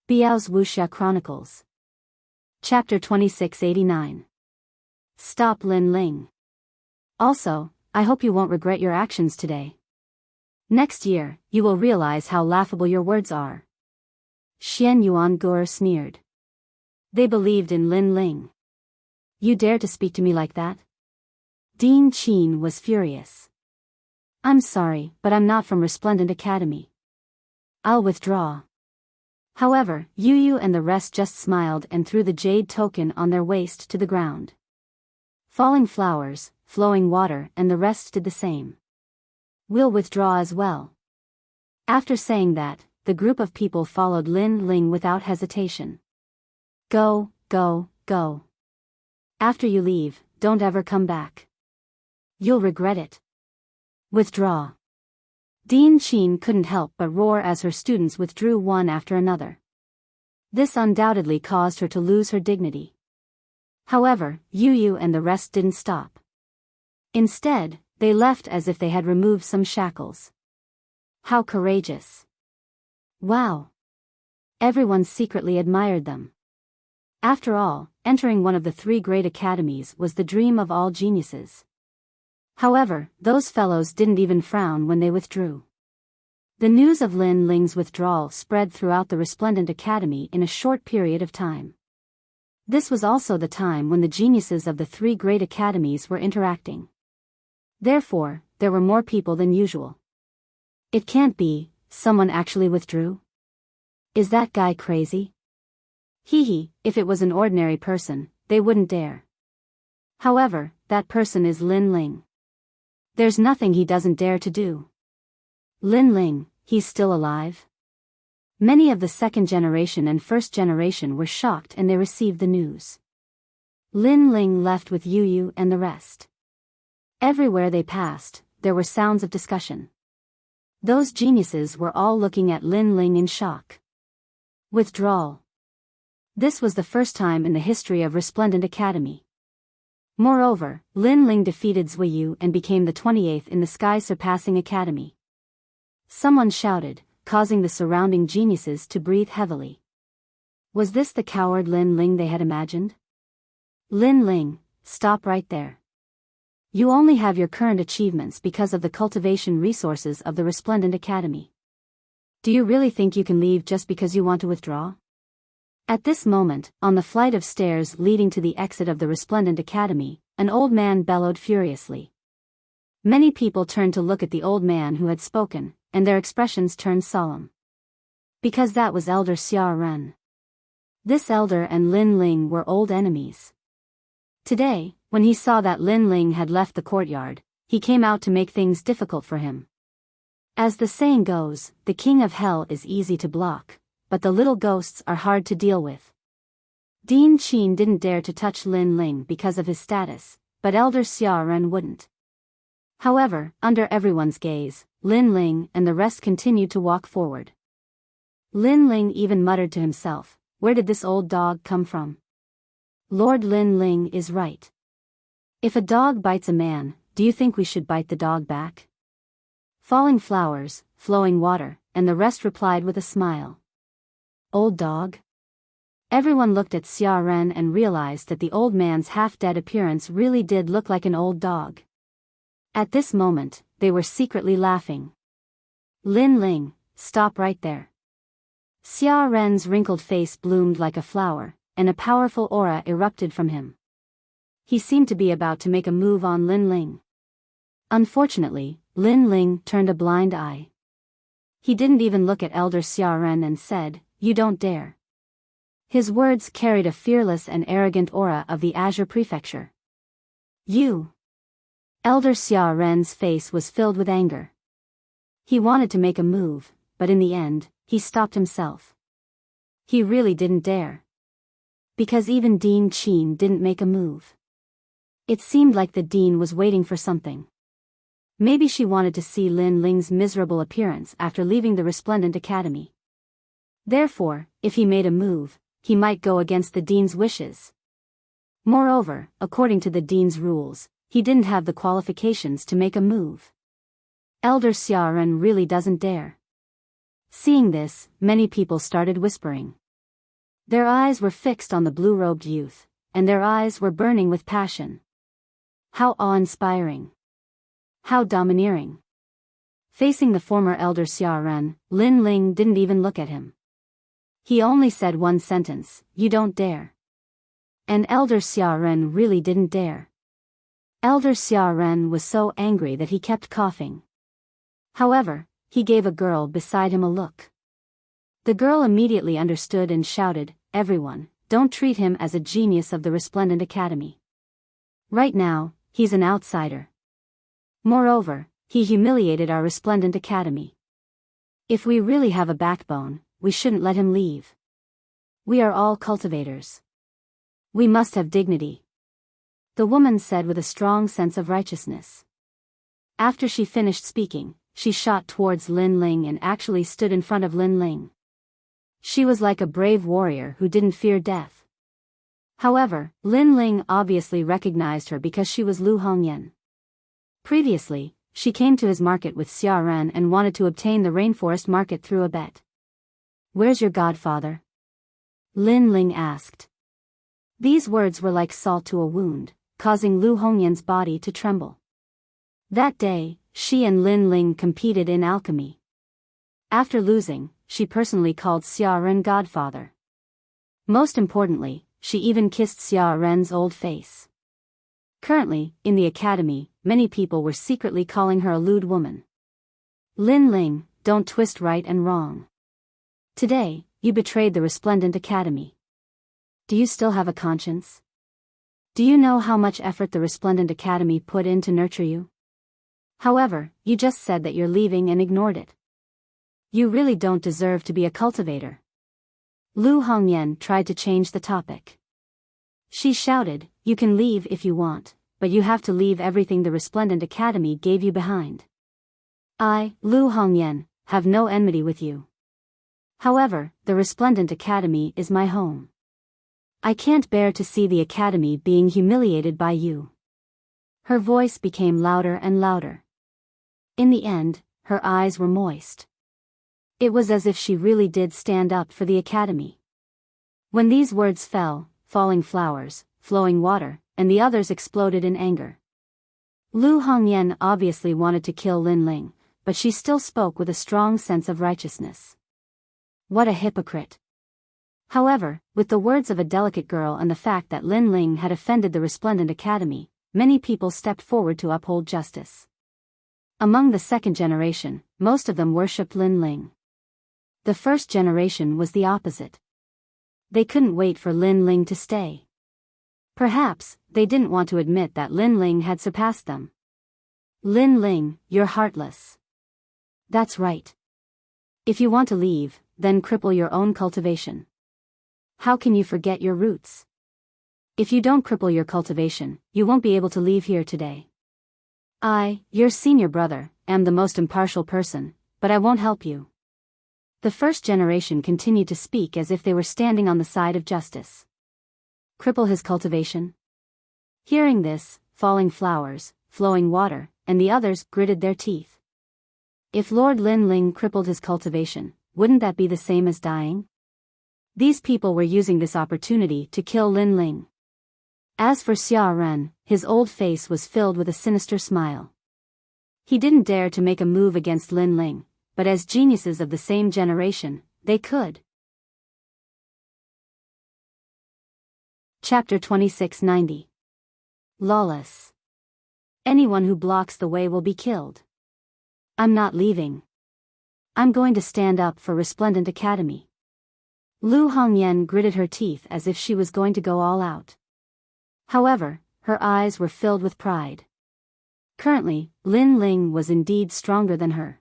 Biyao's Wuxia Chronicles. Chapter 2689. Stop Lin Ling. Also, I hope you won't regret your actions today. Next year, you will realize how laughable your words are. Xian Yuangur sneered. They believed in Lin Ling. You dare to speak to me like that? Dean Qin was furious. I'm sorry, but I'm not from Resplendent Academy. I'll withdraw. However, Yu and the rest just smiled and threw the jade token on their waist to the ground. Falling flowers, flowing water, and the rest did the same. We'll withdraw as well. After saying that, the group of people followed Lin Ling without hesitation. Go, go, go. After you leave, don't ever come back. You'll regret it. Withdraw. Dean Qin couldn't help but roar as her students withdrew one after another. This undoubtedly caused her to lose her dignity. However, Yu and the rest didn't stop. Instead, they left as if they had removed some shackles. How courageous. Wow. Everyone secretly admired them. After all, entering one of the three great academies was the dream of all geniuses. However, those fellows didn't even frown when they withdrew. The news of Lin Ling's withdrawal spread throughout the Resplendent Academy in a short period of time. This was also the time when the geniuses of the three great academies were interacting. Therefore, there were more people than usual. It can't be, someone actually withdrew? Is that guy crazy? Hee, if it was an ordinary person, they wouldn't dare. However, that person is Lin Ling. There's nothing he doesn't dare to do. Lin Ling, he's still alive? Many of the second generation and first generation were shocked and they received the news. Lin Ling left with Yu and the rest. Everywhere they passed, there were sounds of discussion. Those geniuses were all looking at Lin Ling in shock. Withdrawal. This was the first time in the history of Resplendent Academy. Moreover, Lin Ling defeated Zhuyu and became the 28th in the sky-surpassing academy. Someone shouted, causing the surrounding geniuses to breathe heavily. Was this the coward Lin Ling they had imagined? Lin Ling, stop right there. You only have your current achievements because of the cultivation resources of the Resplendent Academy. Do you really think you can leave just because you want to withdraw? At this moment, on the flight of stairs leading to the exit of the Resplendent Academy, an old man bellowed furiously. Many people turned to look at the old man who had spoken, and their expressions turned solemn. Because that was Elder Xia Ren. This elder and Lin Ling were old enemies. Today, when he saw that Lin Ling had left the courtyard, he came out to make things difficult for him. As the saying goes, the king of hell is easy to block, but the little ghosts are hard to deal with. Dean Qin didn't dare to touch Lin Ling because of his status, but Elder Xia Ren wouldn't. However, under everyone's gaze, Lin Ling and the rest continued to walk forward. Lin Ling even muttered to himself, where did this old dog come from? Lord Lin Ling is right. If a dog bites a man, do you think we should bite the dog back? Falling flowers, flowing water, and the rest replied with a smile. Old dog? Everyone looked at Xia Ren and realized that the old man's half-dead appearance really did look like an old dog. At this moment, they were secretly laughing. Lin Ling, stop right there. Xia Ren's wrinkled face bloomed like a flower, and a powerful aura erupted from him. He seemed to be about to make a move on Lin Ling. Unfortunately, Lin Ling turned a blind eye. He didn't even look at Elder Xia Ren and said, "You don't dare." His words carried a fearless and arrogant aura of the Azure Prefecture. You. Elder Xia Ren's face was filled with anger. He wanted to make a move, but in the end, he stopped himself. He really didn't dare. Because even Dean Qin didn't make a move. It seemed like the dean was waiting for something. Maybe she wanted to see Lin Ling's miserable appearance after leaving the Resplendent Academy. Therefore, if he made a move, he might go against the dean's wishes. Moreover, according to the dean's rules, he didn't have the qualifications to make a move. Elder Xia Ren really doesn't dare. Seeing this, many people started whispering. Their eyes were fixed on the blue-robed youth, and their eyes were burning with passion. How awe-inspiring. How domineering. Facing the former elder Xia Ren, Lin Ling didn't even look at him. He only said one sentence, "You don't dare." And elder Xia Ren really didn't dare. Elder Xia Ren was so angry that he kept coughing. However, he gave a girl beside him a look. The girl immediately understood and shouted, "Everyone, don't treat him as a genius of the Resplendent Academy. Right now, he's an outsider. Moreover, he humiliated our Resplendent Academy. If we really have a backbone, we shouldn't let him leave. We are all cultivators. We must have dignity," the woman said with a strong sense of righteousness. After she finished speaking, she shot towards Lin Ling and actually stood in front of Lin Ling. She was like a brave warrior who didn't fear death. However, Lin Ling obviously recognized her because she was Lu Hongyan. Previously, she came to his market with Xia Ren and wanted to obtain the rainforest market through a bet. "Where's your godfather?" Lin Ling asked. These words were like salt to a wound, causing Lu Hongyan's body to tremble. That day, she and Lin Ling competed in alchemy. After losing, she personally called Xia Ren godfather. Most importantly, she even kissed Xia Ren's old face. Currently, in the academy, many people were secretly calling her a lewd woman. Lin Ling, don't twist right and wrong. Today, you betrayed the Resplendent Academy. Do you still have a conscience? Do you know how much effort the Resplendent Academy put in to nurture you? However, you just said that you're leaving and ignored it. You really don't deserve to be a cultivator. Lu Hongyan tried to change the topic. She shouted, "You can leave if you want, but you have to leave everything the Resplendent Academy gave you behind. I, Lu Hongyan, have no enmity with you. However, the Resplendent Academy is my home. I can't bear to see the Academy being humiliated by you." Her voice became louder and louder. In the end, her eyes were moist. It was as if she really did stand up for the Academy. When these words fell, falling flowers, flowing water, and the others exploded in anger. Lu Hongyan obviously wanted to kill Lin Ling, but she still spoke with a strong sense of righteousness. What a hypocrite. However, with the words of a delicate girl and the fact that Lin Ling had offended the Resplendent Academy, many people stepped forward to uphold justice. Among the second generation, most of them worshipped Lin Ling. The first generation was the opposite. They couldn't wait for Lin Ling to stay. Perhaps, they didn't want to admit that Lin Ling had surpassed them. "Lin Ling, you're heartless." "That's right. If you want to leave, then cripple your own cultivation. How can you forget your roots? If you don't cripple your cultivation, you won't be able to leave here today. I, your senior brother, am the most impartial person, but I won't help you." The first generation continued to speak as if they were standing on the side of justice. Cripple his cultivation? Hearing this, falling flowers, flowing water, and the others gritted their teeth. If Lord Lin Ling crippled his cultivation, wouldn't that be the same as dying? These people were using this opportunity to kill Lin Ling. As for Xia Ren, his old face was filled with a sinister smile. He didn't dare to make a move against Lin Ling, but as geniuses of the same generation, they could. Chapter 2690. Lawless. Anyone who blocks the way will be killed. I'm not leaving. I'm going to stand up for Resplendent Academy. Lu Hongyan gritted her teeth as if she was going to go all out. However, her eyes were filled with pride. Currently, Lin Ling was indeed stronger than her.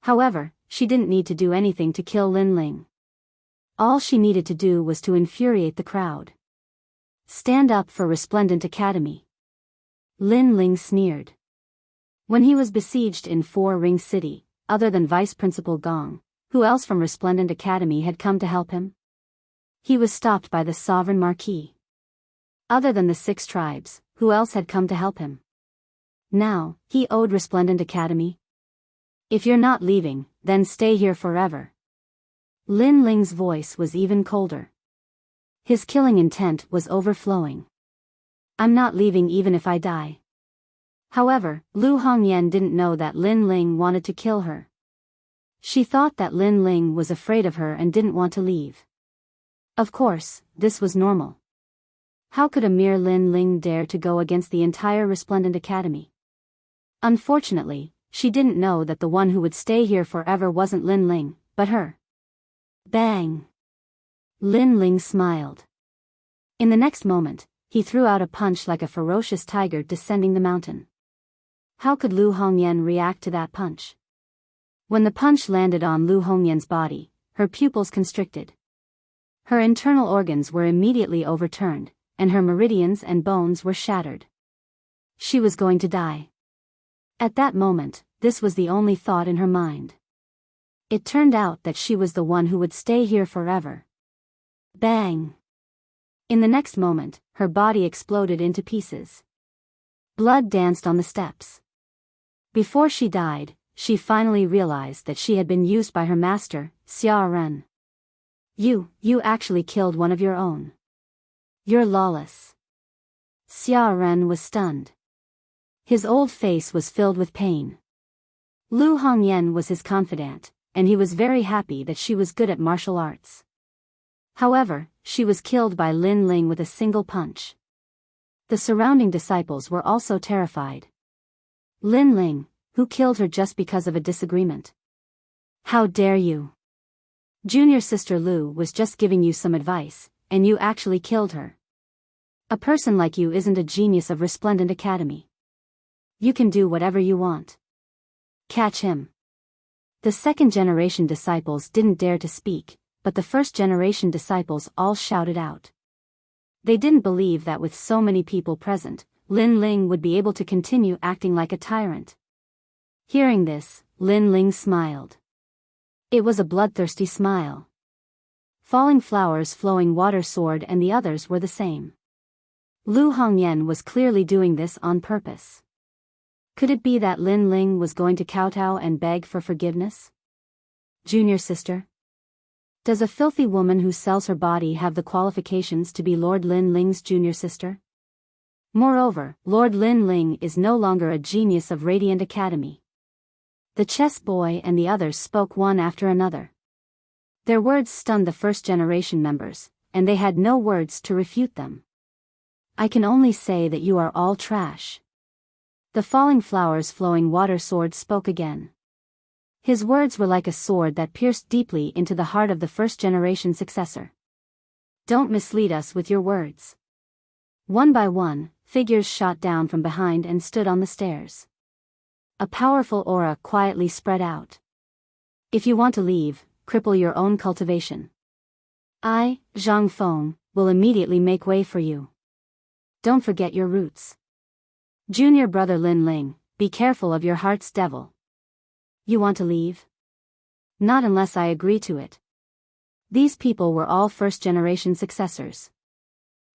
However, she didn't need to do anything to kill Lin Ling. All she needed to do was to infuriate the crowd. Stand up for Resplendent Academy. Lin Ling sneered. When he was besieged in Four Ring City, other than Vice Principal Gong, who else from Resplendent Academy had come to help him? He was stopped by the Sovereign Marquis. Other than the 6 tribes, who else had come to help him? Now, he owed Resplendent Academy. If you're not leaving, then stay here forever. Lin Ling's voice was even colder. His killing intent was overflowing. I'm not leaving even if I die. However, Lu Hongyan didn't know that Lin Ling wanted to kill her. She thought that Lin Ling was afraid of her and didn't want to leave. Of course, this was normal. How could a mere Lin Ling dare to go against the entire Resplendent Academy? Unfortunately, she didn't know that the one who would stay here forever wasn't Lin Ling, but her. Bang! Lin Ling smiled. In the next moment, he threw out a punch like a ferocious tiger descending the mountain. How could Lu Hongyan react to that punch? When the punch landed on Lu Hongyan's body, her pupils constricted. Her internal organs were immediately overturned, and her meridians and bones were shattered. She was going to die. At that moment, this was the only thought in her mind. It turned out that she was the one who would stay here forever. Bang! In the next moment, her body exploded into pieces. Blood danced on the steps. Before she died, she finally realized that she had been used by her master, Xia Ren. You actually killed one of your own. You're lawless. Xia Ren was stunned. His old face was filled with pain. Lu Hongyan was his confidant, and he was very happy that she was good at martial arts. However, she was killed by Lin Ling with a single punch. The surrounding disciples were also terrified. Lin Ling, who killed her just because of a disagreement? How dare you? Junior sister Lu was just giving you some advice, and you actually killed her. A person like you isn't a genius of Resplendent Academy. You can do whatever you want. Catch him. The second-generation disciples didn't dare to speak, but the first-generation disciples all shouted out. They didn't believe that with so many people present, Lin Ling would be able to continue acting like a tyrant. Hearing this, Lin Ling smiled. It was a bloodthirsty smile. Falling Flowers, Flowing Water Sword and the others were the same. Lu Hongyan was clearly doing this on purpose. Could it be that Lin Ling was going to kowtow and beg for forgiveness? Junior sister? Does a filthy woman who sells her body have the qualifications to be Lord Lin Ling's junior sister? Moreover, Lord Lin Ling is no longer a genius of Radiant Academy. The chess boy and the others spoke one after another. Their words stunned the first-generation members, and they had no words to refute them. I can only say that you are all trash. The Falling Flowers, Flowing Water Sword spoke again. His words were like a sword that pierced deeply into the heart of the first-generation successor. Don't mislead us with your words. One by one, figures shot down from behind and stood on the stairs. A powerful aura quietly spread out. If you want to leave, cripple your own cultivation. I, Zhang Feng, will immediately make way for you. Don't forget your roots. Junior brother Lin Ling, be careful of your heart's devil. You want to leave? Not unless I agree to it. These people were all first-generation successors.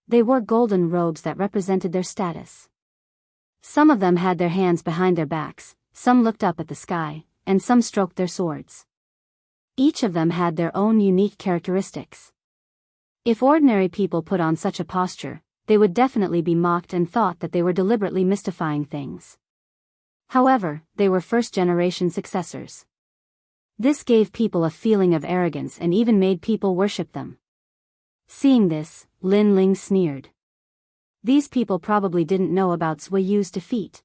They wore golden robes that represented their status. Some of them had their hands behind their backs, some looked up at the sky, and some stroked their swords. Each of them had their own unique characteristics. If ordinary people put on such a posture, they would definitely be mocked and thought that they were deliberately mystifying things. However, they were first-generation successors. This gave people a feeling of arrogance and even made people worship them. Seeing this, Lin Ling sneered. These people probably didn't know about Zui Yu's defeat.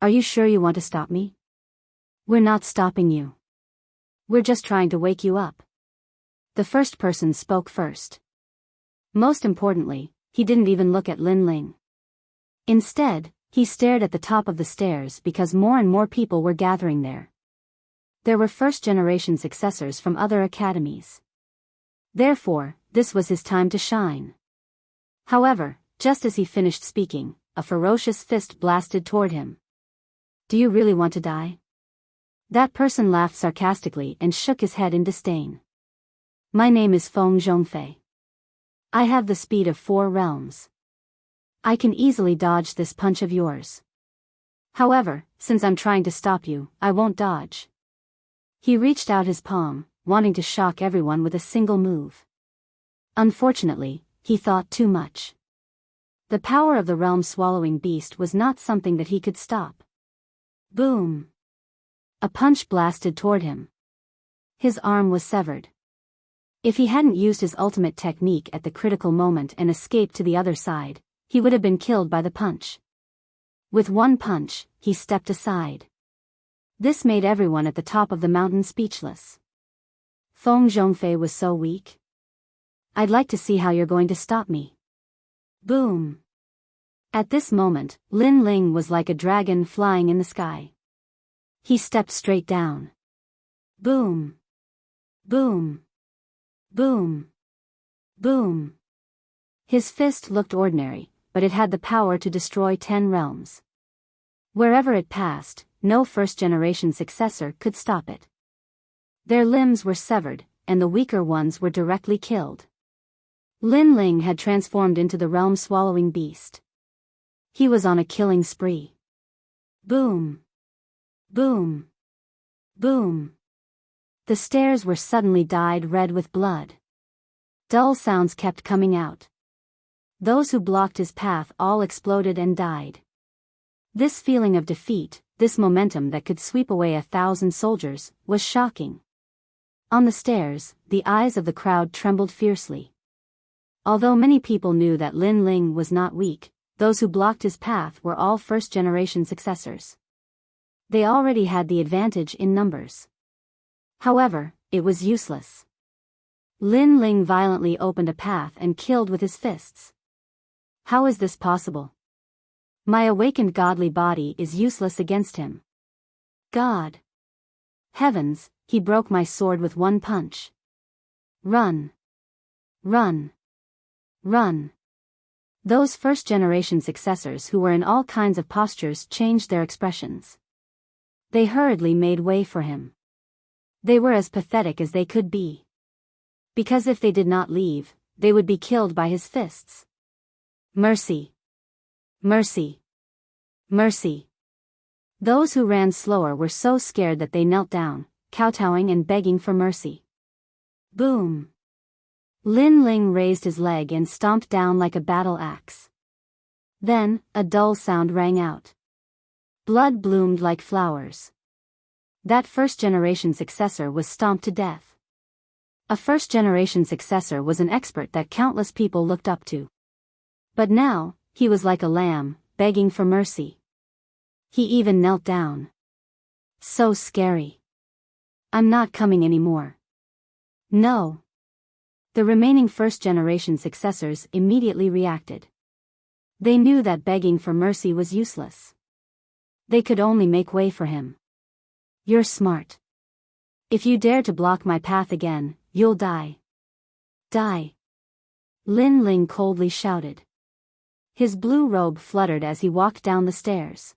Are you sure you want to stop me? We're not stopping you. We're just trying to wake you up. The first person spoke first. Most importantly, he didn't even look at Lin Ling. Instead, he stared at the top of the stairs because more and more people were gathering there. There were first-generation successors from other academies. Therefore, this was his time to shine. However, just as he finished speaking, a ferocious fist blasted toward him. Do you really want to die? That person laughed sarcastically and shook his head in disdain. My name is Feng Zhongfei. I have the speed of 4 realms. I can easily dodge this punch of yours. However, since I'm trying to stop you, I won't dodge. He reached out his palm, wanting to shock everyone with a single move. Unfortunately, he thought too much. The power of the realm-swallowing beast was not something that he could stop. Boom! A punch blasted toward him. His arm was severed. If he hadn't used his ultimate technique at the critical moment and escaped to the other side, he would have been killed by the punch. With one punch, he stepped aside. This made everyone at the top of the mountain speechless. Feng Zhongfei was so weak. I'd like to see how you're going to stop me. Boom! At this moment, Lin Ling was like a dragon flying in the sky. He stepped straight down. Boom! Boom! Boom! Boom! His fist looked ordinary, but it had the power to destroy 10 realms. Wherever it passed, no first-generation successor could stop it. Their limbs were severed, and the weaker ones were directly killed. Lin Ling had transformed into the realm-swallowing beast. He was on a killing spree. Boom! Boom! Boom! The stairs were suddenly dyed red with blood. Dull sounds kept coming out. Those who blocked his path all exploded and died. This feeling of defeat, this momentum that could sweep away 1,000 soldiers, was shocking. On the stairs, the eyes of the crowd trembled fiercely. Although many people knew that Lin Ling was not weak, those who blocked his path were all first-generation successors. They already had the advantage in numbers. However, it was useless. Lin Ling violently opened a path and killed with his fists. How is this possible? My awakened godly body is useless against him. God! Heavens, he broke my sword with one punch. Run! Run! Run! Those first-generation successors who were in all kinds of postures changed their expressions. They hurriedly made way for him. They were as pathetic as they could be. Because if they did not leave, they would be killed by his fists. Mercy! Mercy! Mercy! Those who ran slower were so scared that they knelt down, kowtowing and begging for mercy. Boom! Lin Ling raised his leg and stomped down like a battle axe. Then, a dull sound rang out. Blood bloomed like flowers. That first-generation successor was stomped to death. A first-generation successor was an expert that countless people looked up to. But now, he was like a lamb, begging for mercy. He even knelt down. So scary. I'm not coming anymore. No. The remaining first-generation successors immediately reacted. They knew that begging for mercy was useless. They could only make way for him. You're smart. If you dare to block my path again, you'll die. Die! Lin Ling coldly shouted. His blue robe fluttered as he walked down the stairs.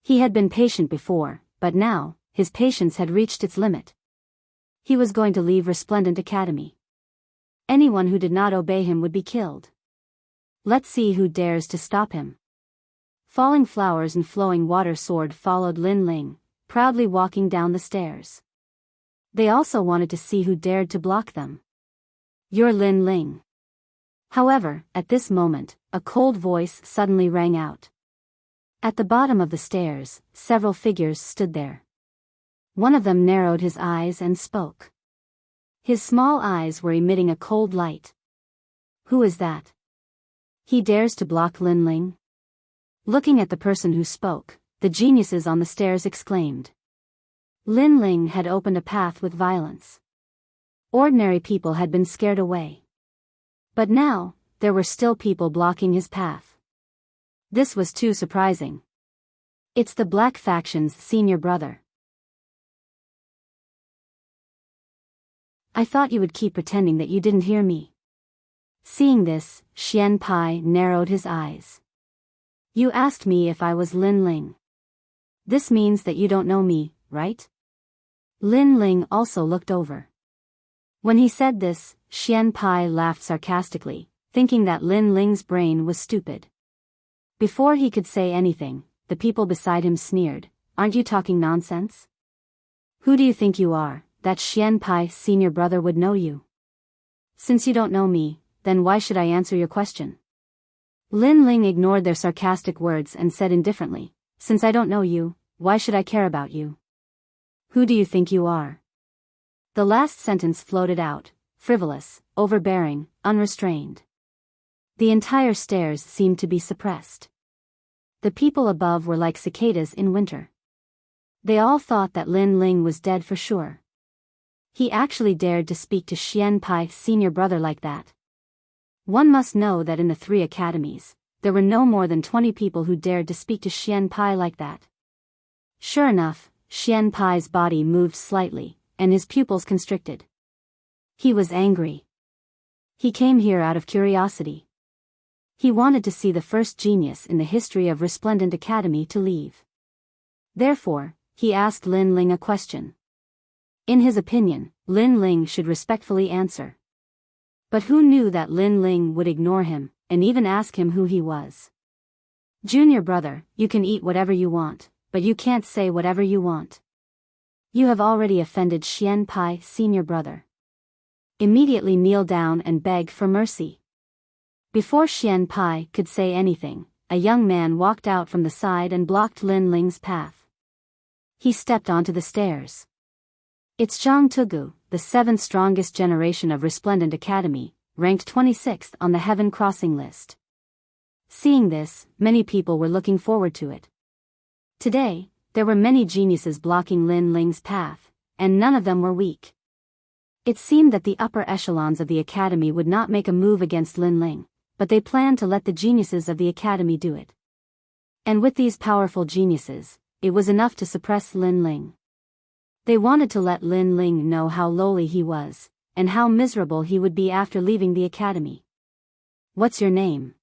He had been patient before, but now, his patience had reached its limit. He was going to leave Resplendent Academy. Anyone who did not obey him would be killed. Let's see who dares to stop him. Falling flowers and flowing water sword followed Lin Ling, proudly walking down the stairs. They also wanted to see who dared to block them. You're Lin Ling. However, at this moment, a cold voice suddenly rang out. At the bottom of the stairs, several figures stood there. One of them narrowed his eyes and spoke. His small eyes were emitting a cold light. Who is that? He dares to block Lin Ling? Looking at the person who spoke, the geniuses on the stairs exclaimed. Lin Ling had opened a path with violence. Ordinary people had been scared away. But now, there were still people blocking his path. This was too surprising. It's the Black Faction's senior brother. I thought you would keep pretending that you didn't hear me. Seeing this, Xian Pai narrowed his eyes. You asked me if I was Lin Ling. This means that you don't know me, right? Lin Ling also looked over. When he said this, Xian Pai laughed sarcastically, thinking that Lin Ling's brain was stupid. Before he could say anything, the people beside him sneered, Aren't you talking nonsense? Who do you think you are, that Xian Pai senior brother would know you? Since you don't know me, then why should I answer your question? Lin Ling ignored their sarcastic words and said indifferently, since I don't know you, why should I care about you? Who do you think you are? The last sentence floated out, frivolous, overbearing, unrestrained. The entire stairs seemed to be suppressed. The people above were like cicadas in winter. They all thought that Lin Ling was dead for sure. He actually dared to speak to Xian Pai's senior brother like that. One must know that in the 3 academies, there were no more than 20 people who dared to speak to Xian Pai like that. Sure enough, Xian Pai's body moved slightly, and his pupils constricted. He was angry. He came here out of curiosity. He wanted to see the first genius in the history of Resplendent Academy to leave. Therefore, he asked Lin Ling a question. In his opinion, Lin Ling should respectfully answer. But who knew that Lin Ling would ignore him, and even ask him who he was? Junior brother, you can eat whatever you want, but you can't say whatever you want. You have already offended Xian Pai, senior brother. Immediately kneel down and beg for mercy. Before Xian Pai could say anything, a young man walked out from the side and blocked Lin Ling's path. He stepped onto the stairs. It's Zhang Tugu, the 7th strongest generation of Resplendent Academy, ranked 26th on the Heaven Crossing list. Seeing this, many people were looking forward to it. Today, there were many geniuses blocking Lin Ling's path, and none of them were weak. It seemed that the upper echelons of the Academy would not make a move against Lin Ling, but they planned to let the geniuses of the Academy do it. And with these powerful geniuses, it was enough to suppress Lin Ling. They wanted to let Lin Ling know how lowly he was, and how miserable he would be after leaving the Academy. What's your name?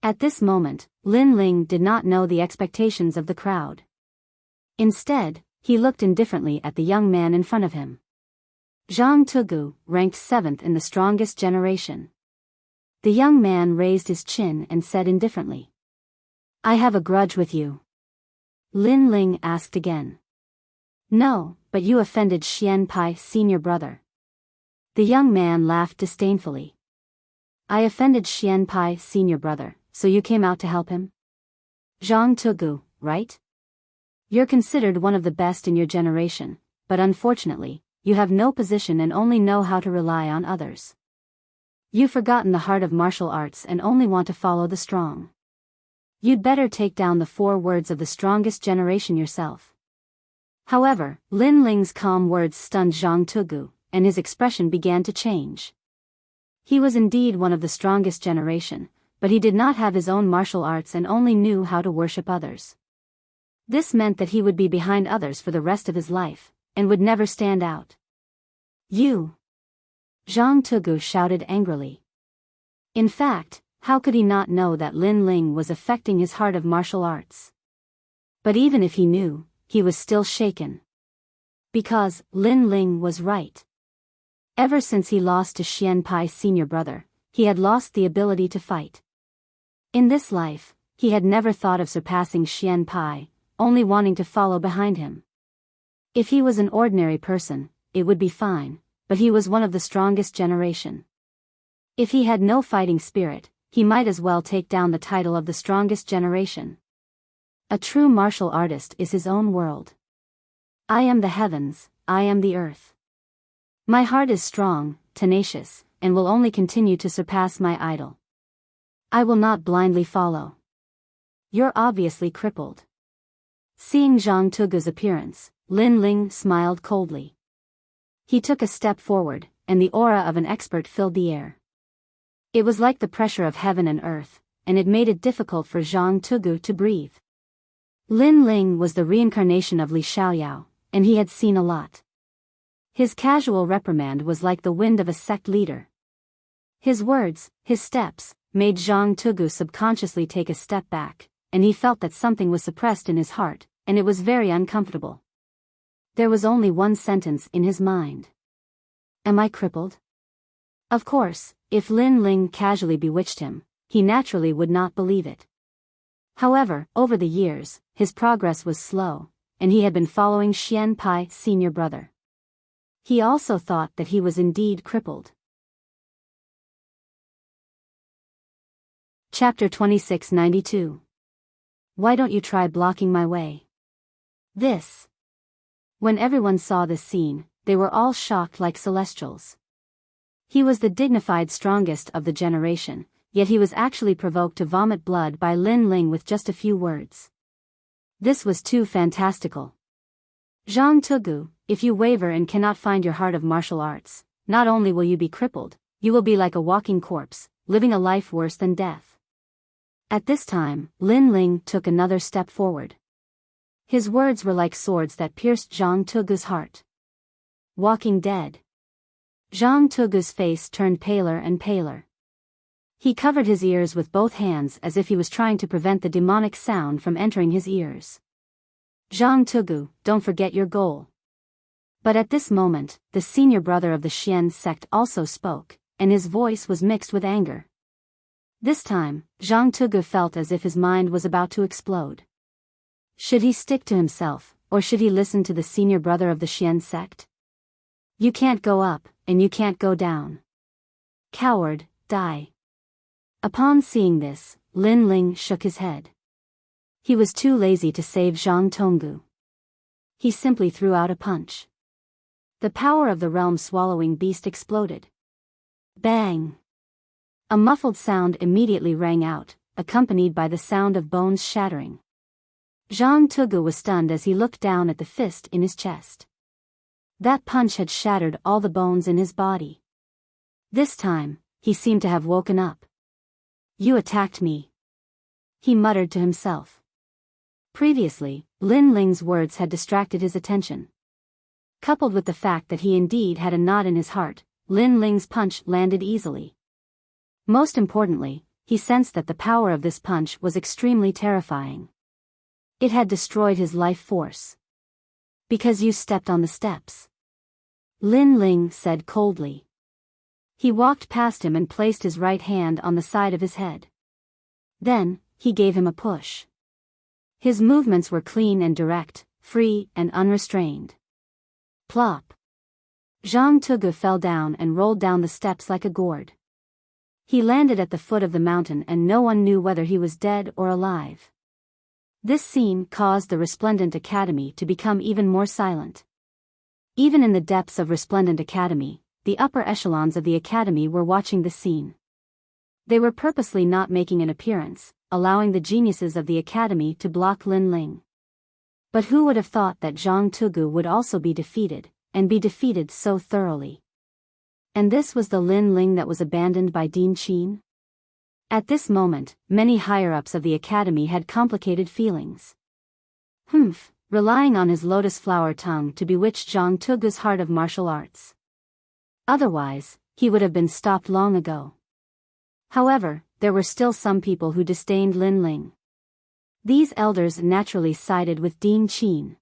At this moment, Lin Ling did not know the expectations of the crowd. Instead, he looked indifferently at the young man in front of him. Zhang Tugu, ranked 7th in the strongest generation. The young man raised his chin and said indifferently. I have a grudge with you. Lin Ling asked again. No, but you offended Xian Pai, senior brother. The young man laughed disdainfully. I offended Xian Pai, senior brother, so you came out to help him? Zhang Tugu, right? You're considered one of the best in your generation, but unfortunately, you have no position and only know how to rely on others. You've forgotten the heart of martial arts and only want to follow the strong. You'd better take down the 4 words of the strongest generation yourself. However, Lin Ling's calm words stunned Zhang Tugu, and his expression began to change. He was indeed one of the strongest generation, but he did not have his own martial arts and only knew how to worship others. This meant that he would be behind others for the rest of his life, and would never stand out. You! Zhang Tugu shouted angrily. In fact, how could he not know that Lin Ling was affecting his heart of martial arts? But even if he knew, he was still shaken. Because Lin Ling was right. Ever since he lost to Xian Pai's senior brother, he had lost the ability to fight. In this life, he had never thought of surpassing Xian Pai, only wanting to follow behind him. If he was an ordinary person, it would be fine, but he was one of the strongest generation. If he had no fighting spirit, he might as well take down the title of the strongest generation. A true martial artist is his own world. I am the heavens, I am the earth. My heart is strong, tenacious, and will only continue to surpass my idol. I will not blindly follow. You're obviously crippled. Seeing Zhang Tugu's appearance, Lin Ling smiled coldly. He took a step forward, and the aura of an expert filled the air. It was like the pressure of heaven and earth, and it made it difficult for Zhang Tugu to breathe. Lin Ling was the reincarnation of Li Xiaoyao, and he had seen a lot. His casual reprimand was like the wind of a sect leader. His words, his steps, made Zhang Tugu subconsciously take a step back, and he felt that something was suppressed in his heart, and it was very uncomfortable. There was only one sentence in his mind. Am I crippled? Of course, if Lin Ling casually bewitched him, he naturally would not believe it. However, over the years, his progress was slow, and he had been following Xian Pai's senior brother. He also thought that he was indeed crippled. Chapter 2692. Why don't you try blocking my way? This. When everyone saw this scene, they were all shocked like celestials. He was the dignified strongest of the generation, yet he was actually provoked to vomit blood by Lin Ling with just a few words. This was too fantastical. Zhang Tugu, if you waver and cannot find your heart of martial arts, not only will you be crippled, you will be like a walking corpse, living a life worse than death. At this time, Lin Ling took another step forward. His words were like swords that pierced Zhang Tugu's heart. Walking dead. Zhang Tugu's face turned paler and paler. He covered his ears with both hands as if he was trying to prevent the demonic sound from entering his ears. Zhang Tugu, don't forget your goal. But at this moment, the senior brother of the Xian sect also spoke, and his voice was mixed with anger. This time, Zhang Tugu felt as if his mind was about to explode. Should he stick to himself, or should he listen to the senior brother of the Xian sect? You can't go up, and you can't go down. Coward, die. Upon seeing this, Lin Ling shook his head. He was too lazy to save Zhang Tonggu. He simply threw out a punch. The power of the realm-swallowing beast exploded. Bang! A muffled sound immediately rang out, accompanied by the sound of bones shattering. Zhang Tugu was stunned as he looked down at the fist in his chest. That punch had shattered all the bones in his body. This time, he seemed to have woken up. You attacked me, he muttered to himself. Previously, Lin Ling's words had distracted his attention. Coupled with the fact that he indeed had a knot in his heart, Lin Ling's punch landed easily. Most importantly, he sensed that the power of this punch was extremely terrifying. It had destroyed his life force. Because you stepped on the steps, Lin Ling said coldly. He walked past him and placed his right hand on the side of his head. Then, he gave him a push. His movements were clean and direct, free and unrestrained. Plop. Zhang Tugu fell down and rolled down the steps like a gourd. He landed at the foot of the mountain and no one knew whether he was dead or alive. This scene caused the Resplendent Academy to become even more silent. Even in the depths of Resplendent Academy, the upper echelons of the Academy were watching the scene. They were purposely not making an appearance, allowing the geniuses of the Academy to block Lin Ling. But who would have thought that Zhang Tugu would also be defeated, and be defeated so thoroughly? And this was the Lin Ling that was abandoned by Dean Qin? At this moment, many higher-ups of the Academy had complicated feelings. Relying on his lotus flower tongue to bewitch Zhang Tugu's heart of martial arts. Otherwise, he would have been stopped long ago. However, there were still some people who disdained Lin Ling. These elders naturally sided with Dean Qin.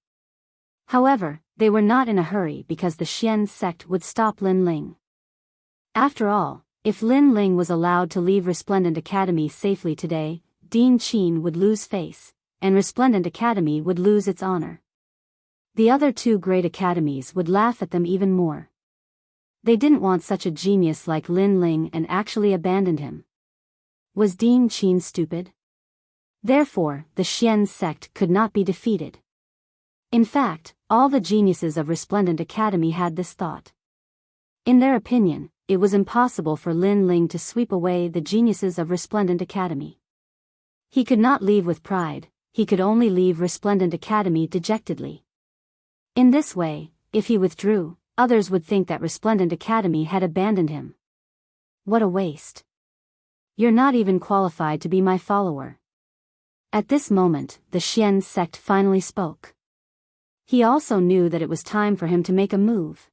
However, they were not in a hurry because the Xian sect would stop Lin Ling. After all, if Lin Ling was allowed to leave Resplendent Academy safely today, Dean Qin would lose face, and Resplendent Academy would lose its honor. The other two great academies would laugh at them even more. They didn't want such a genius like Lin Ling and actually abandoned him. Was Dean Qin stupid? Therefore, the Xian sect could not be defeated. In fact, all the geniuses of Resplendent Academy had this thought. In their opinion, it was impossible for Lin Ling to sweep away the geniuses of Resplendent Academy. He could not leave with pride, he could only leave Resplendent Academy dejectedly. In this way, if he withdrew, others would think that Resplendent Academy had abandoned him. What a waste. You're not even qualified to be my follower. At this moment, the Xian sect finally spoke. He also knew that it was time for him to make a move.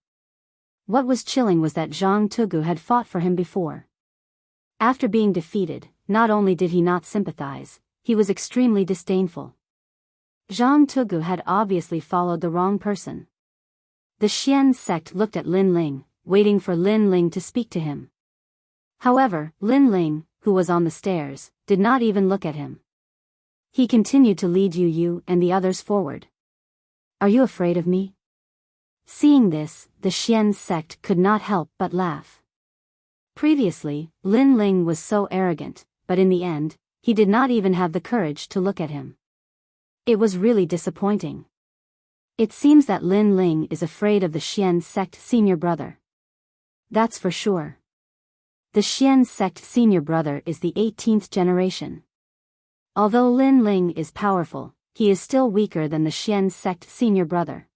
What was chilling was that Zhang Tugu had fought for him before. After being defeated, not only did he not sympathize, he was extremely disdainful. Zhang Tugu had obviously followed the wrong person. The Xian sect looked at Lin Ling, waiting for Lin Ling to speak to him. However, Lin Ling, who was on the stairs, did not even look at him. He continued to lead you and the others forward. Are you afraid of me? Seeing this, the Xian sect could not help but laugh. Previously, Lin Ling was so arrogant, but in the end, he did not even have the courage to look at him. It was really disappointing. It seems that Lin Ling is afraid of the Xian sect senior brother. That's for sure. The Xian sect senior brother is the 18th generation. Although Lin Ling is powerful, he is still weaker than the Xian sect senior brother.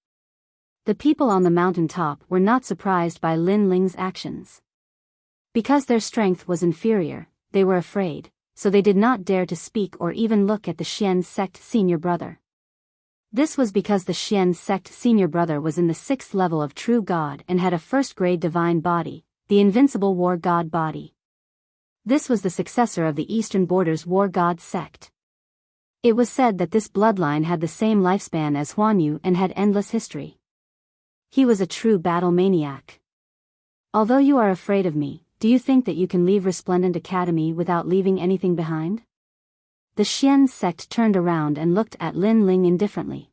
The people on the mountaintop were not surprised by Lin Ling's actions. Because their strength was inferior, they were afraid, so they did not dare to speak or even look at the Xian sect senior brother. This was because the Xian sect senior brother was in the 6th level of true god and had a first-grade divine body, the invincible war god body. This was the successor of the Eastern Borders war god sect. It was said that this bloodline had the same lifespan as Huanyu and had endless history. He was a true battle maniac. Although you are afraid of me, do you think that you can leave Resplendent Academy without leaving anything behind? The Xian sect turned around and looked at Lin Ling indifferently.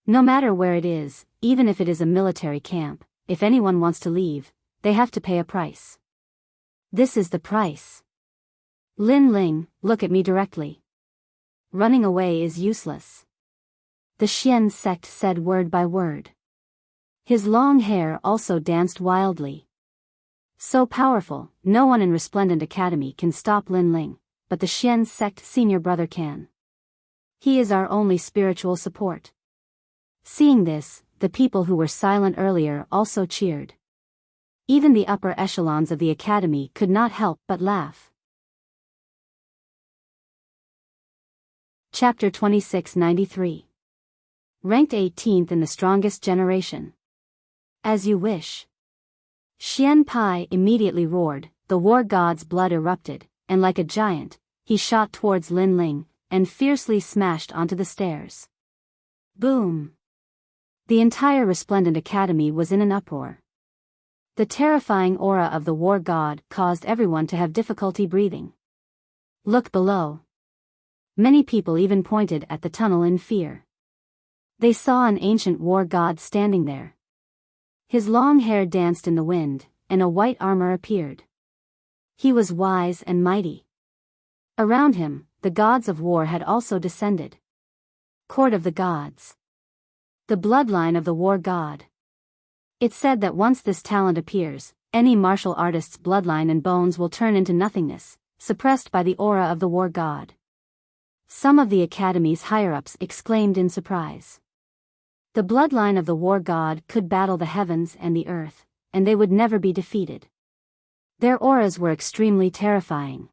No matter where it is, even if it is a military camp, if anyone wants to leave, they have to pay a price. This is the price. Lin Ling, look at me directly. Running away is useless. The Xian sect said word by word. His long hair also danced wildly. So powerful, no one in Resplendent Academy can stop Lin Ling, but the Xian sect senior brother can. He is our only spiritual support. Seeing this, the people who were silent earlier also cheered. Even the upper echelons of the academy could not help but laugh. Chapter 2693. Ranked 18th in the strongest generation. As you wish. Xian Pai immediately roared, the war god's blood erupted, and like a giant, he shot towards Lin Ling, and fiercely smashed onto the stairs. Boom! The entire Resplendent Academy was in an uproar. The terrifying aura of the war god caused everyone to have difficulty breathing. Look below. Many people even pointed at the tunnel in fear. They saw an ancient war god standing there. His long hair danced in the wind, and a white armor appeared. He was wise and mighty. Around him, the gods of war had also descended. Court of the Gods. The bloodline of the war god. It said that once this talent appears, any martial artist's bloodline and bones will turn into nothingness, suppressed by the aura of the war god. Some of the academy's higher-ups exclaimed in surprise. The bloodline of the war god could battle the heavens and the earth, and they would never be defeated. Their auras were extremely terrifying.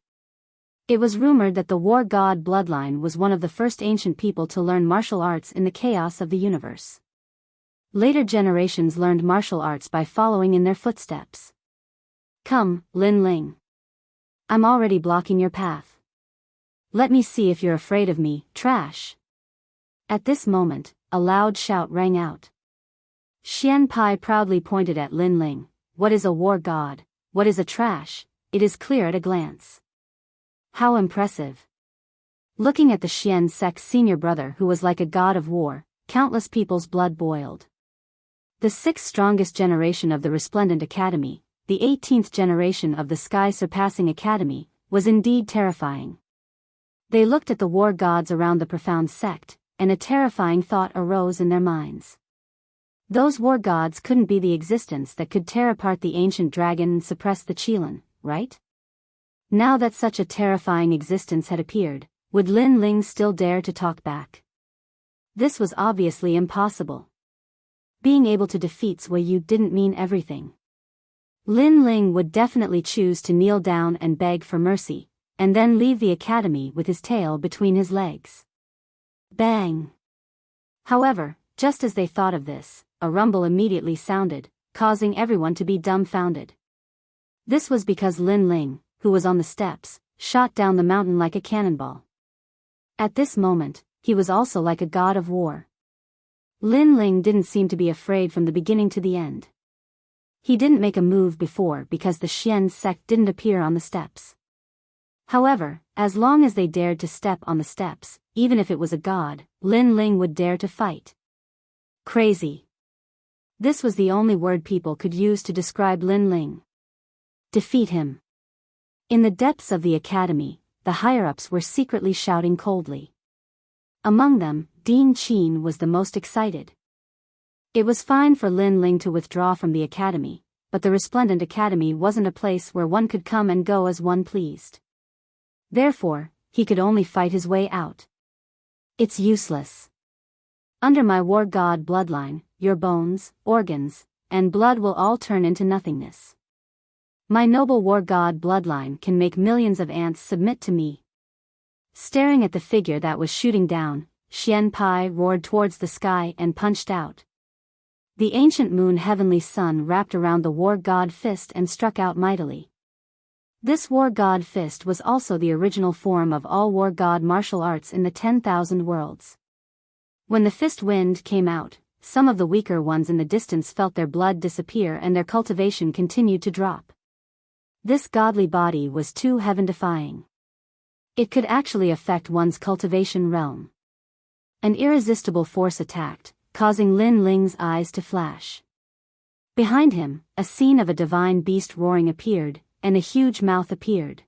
It was rumored that the war god bloodline was one of the first ancient people to learn martial arts in the chaos of the universe. Later generations learned martial arts by following in their footsteps. Come, Lin Ling. I'm already blocking your path. Let me see if you're afraid of me, trash. At this moment, a loud shout rang out. Xian Pai proudly pointed at Lin Ling. What is a war god? What is a trash? It is clear at a glance. How impressive. Looking at the Xian sect senior brother who was like a god of war, countless people's blood boiled. The 6th strongest generation of the Resplendent Academy, the 18th generation of the sky-surpassing academy, was indeed terrifying. They looked at the war gods around the profound sect, and a terrifying thought arose in their minds. Those war gods couldn't be the existence that could tear apart the ancient dragon and suppress the Qilin, right? Now that such a terrifying existence had appeared, would Lin Ling still dare to talk back? This was obviously impossible. Being able to defeat Sui Yu didn't mean everything. Lin Ling would definitely choose to kneel down and beg for mercy, and then leave the academy with his tail between his legs. Bang! However, just as they thought of this, a rumble immediately sounded, causing everyone to be dumbfounded. This was because Lin Ling, who was on the steps, shot down the mountain like a cannonball. At this moment, he was also like a god of war. Lin Ling didn't seem to be afraid from the beginning to the end. He didn't make a move before because the Xian sect didn't appear on the steps. However, as long as they dared to step on the steps, even if it was a god, Lin Ling would dare to fight. Crazy. This was the only word people could use to describe Lin Ling. Defeat him. In the depths of the academy, the higher-ups were secretly shouting coldly. Among them, Dean Qin was the most excited. It was fine for Lin Ling to withdraw from the academy, but the Resplendent Academy wasn't a place where one could come and go as one pleased. Therefore, he could only fight his way out. It's useless. Under my war god bloodline, your bones, organs, and blood will all turn into nothingness. My noble war god bloodline can make millions of ants submit to me. Staring at the figure that was shooting down, Xian Pai roared towards the sky and punched out. The ancient moon heavenly sun wrapped around the war god fist and struck out mightily. This war god fist was also the original form of all war god martial arts in the 10,000 worlds. When the fist wind came out, some of the weaker ones in the distance felt their blood disappear and their cultivation continued to drop. This godly body was too heaven-defying. It could actually affect one's cultivation realm. An irresistible force attacked, causing Lin Ling's eyes to flash. Behind him, a scene of a divine beast roaring appeared, and a huge mouth appeared.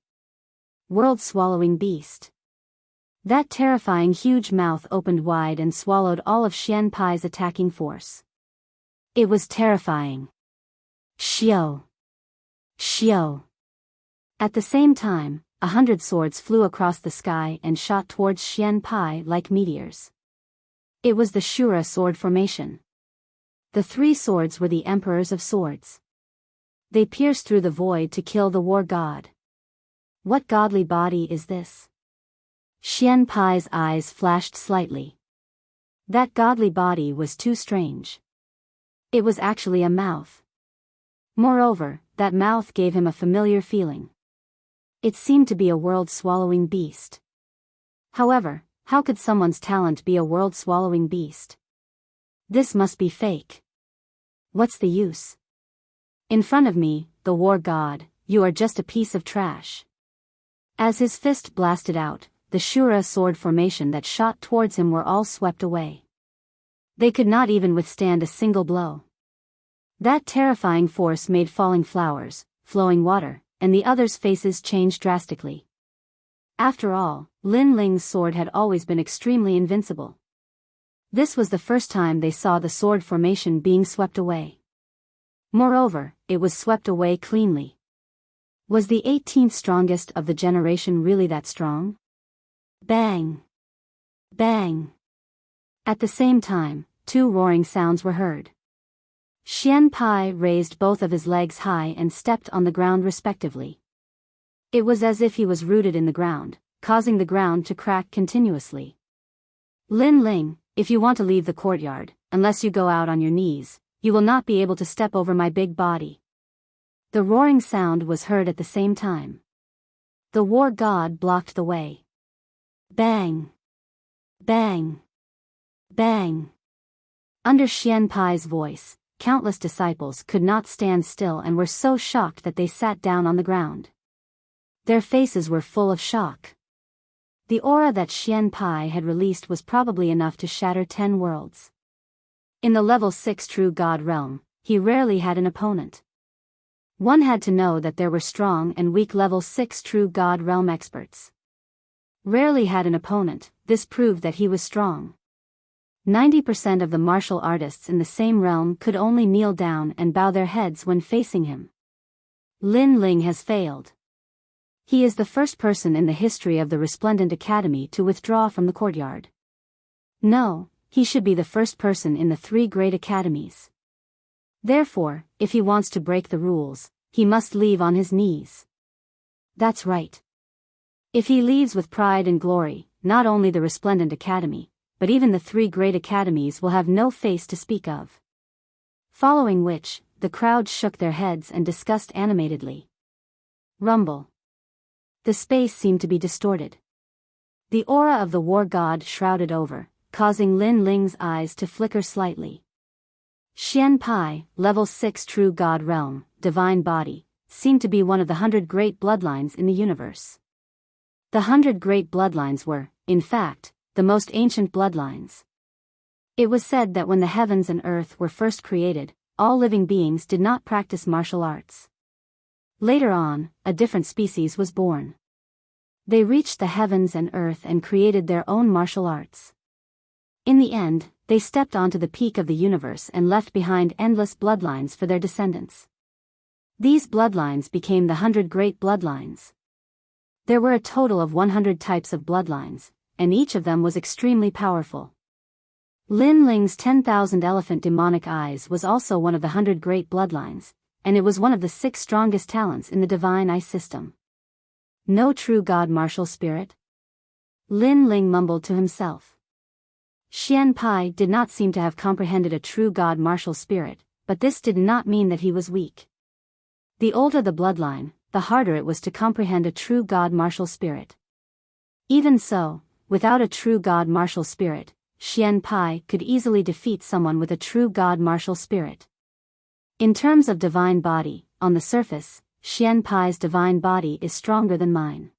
World-swallowing beast. That terrifying huge mouth opened wide and swallowed all of Xian Pai's attacking force. It was terrifying. Xiao! Xiao! At the same time, 100 swords flew across the sky and shot towards Xian Pai like meteors. It was the Shura sword formation. The 3 swords were the emperors of swords. They pierced through the void to kill the war god. What godly body is this? Xian Pai's eyes flashed slightly. That godly body was too strange. It was actually a mouth. Moreover, that mouth gave him a familiar feeling. It seemed to be a world-swallowing beast. However, how could someone's talent be a world-swallowing beast? This must be fake. What's the use? In front of me, the war god, you are just a piece of trash. As his fist blasted out, the Shura sword formation that shot towards him were all swept away. They could not even withstand a single blow. That terrifying force made falling flowers, flowing water, and the others' faces change drastically. After all, Lin Ling's sword had always been extremely invincible. This was the first time they saw the sword formation being swept away. Moreover, it was swept away cleanly. Was the 18th strongest of the generation really that strong? Bang! Bang! At the same time, 2 roaring sounds were heard. Xian Pai raised both of his legs high and stepped on the ground respectively. It was as if he was rooted in the ground, causing the ground to crack continuously. Lin Ling, if you want to leave the courtyard, unless you go out on your knees, you will not be able to step over my big body. The roaring sound was heard at the same time. The war god blocked the way. Bang! Bang! Bang! Under Xian Pai's voice, countless disciples could not stand still and were so shocked that they sat down on the ground. Their faces were full of shock. The aura that Xian Pai had released was probably enough to shatter 10 worlds. In the level 6 true god realm, he rarely had an opponent. One had to know that there were strong and weak level 6 true god realm experts. Rarely had an opponent, this proved that he was strong. 90% of the martial artists in the same realm could only kneel down and bow their heads when facing him. Lin Ling has failed. He is the first person in the history of the Resplendent Academy to withdraw from the courtyard. No, he should be the first person in the 3 great academies. Therefore, if he wants to break the rules, he must leave on his knees. That's right. If he leaves with pride and glory, not only the Resplendent Academy, but even the 3 great academies will have no face to speak of. Following which, the crowd shook their heads and discussed animatedly. Rumble. The space seemed to be distorted. The aura of the war god shrouded over, causing Lin Ling's eyes to flicker slightly. Xian Pai, level 6 true god realm, divine body, seemed to be one of the 100 great bloodlines in the universe. The 100 great bloodlines were, in fact, the most ancient bloodlines. It was said that when the heavens and earth were first created, all living beings did not practice martial arts. Later on, a different species was born. They reached the heavens and earth and created their own martial arts. In the end, they stepped onto the peak of the universe and left behind endless bloodlines for their descendants. These bloodlines became the 100 Great Bloodlines. There were a total of 100 types of bloodlines, and each of them was extremely powerful. Lin Ling's 10,000 elephant demonic eyes was also one of the 100 Great Bloodlines, and it was one of the 6 strongest talents in the Divine Eye system. No true God martial spirit? Lin Ling mumbled to himself. Xian Pai did not seem to have comprehended a true God martial spirit, but this did not mean that he was weak. The older the bloodline, the harder it was to comprehend a true God martial spirit. Even so, without a true God martial spirit, Xian Pai could easily defeat someone with a true God martial spirit. In terms of divine body, on the surface, Xian Pai's divine body is stronger than mine.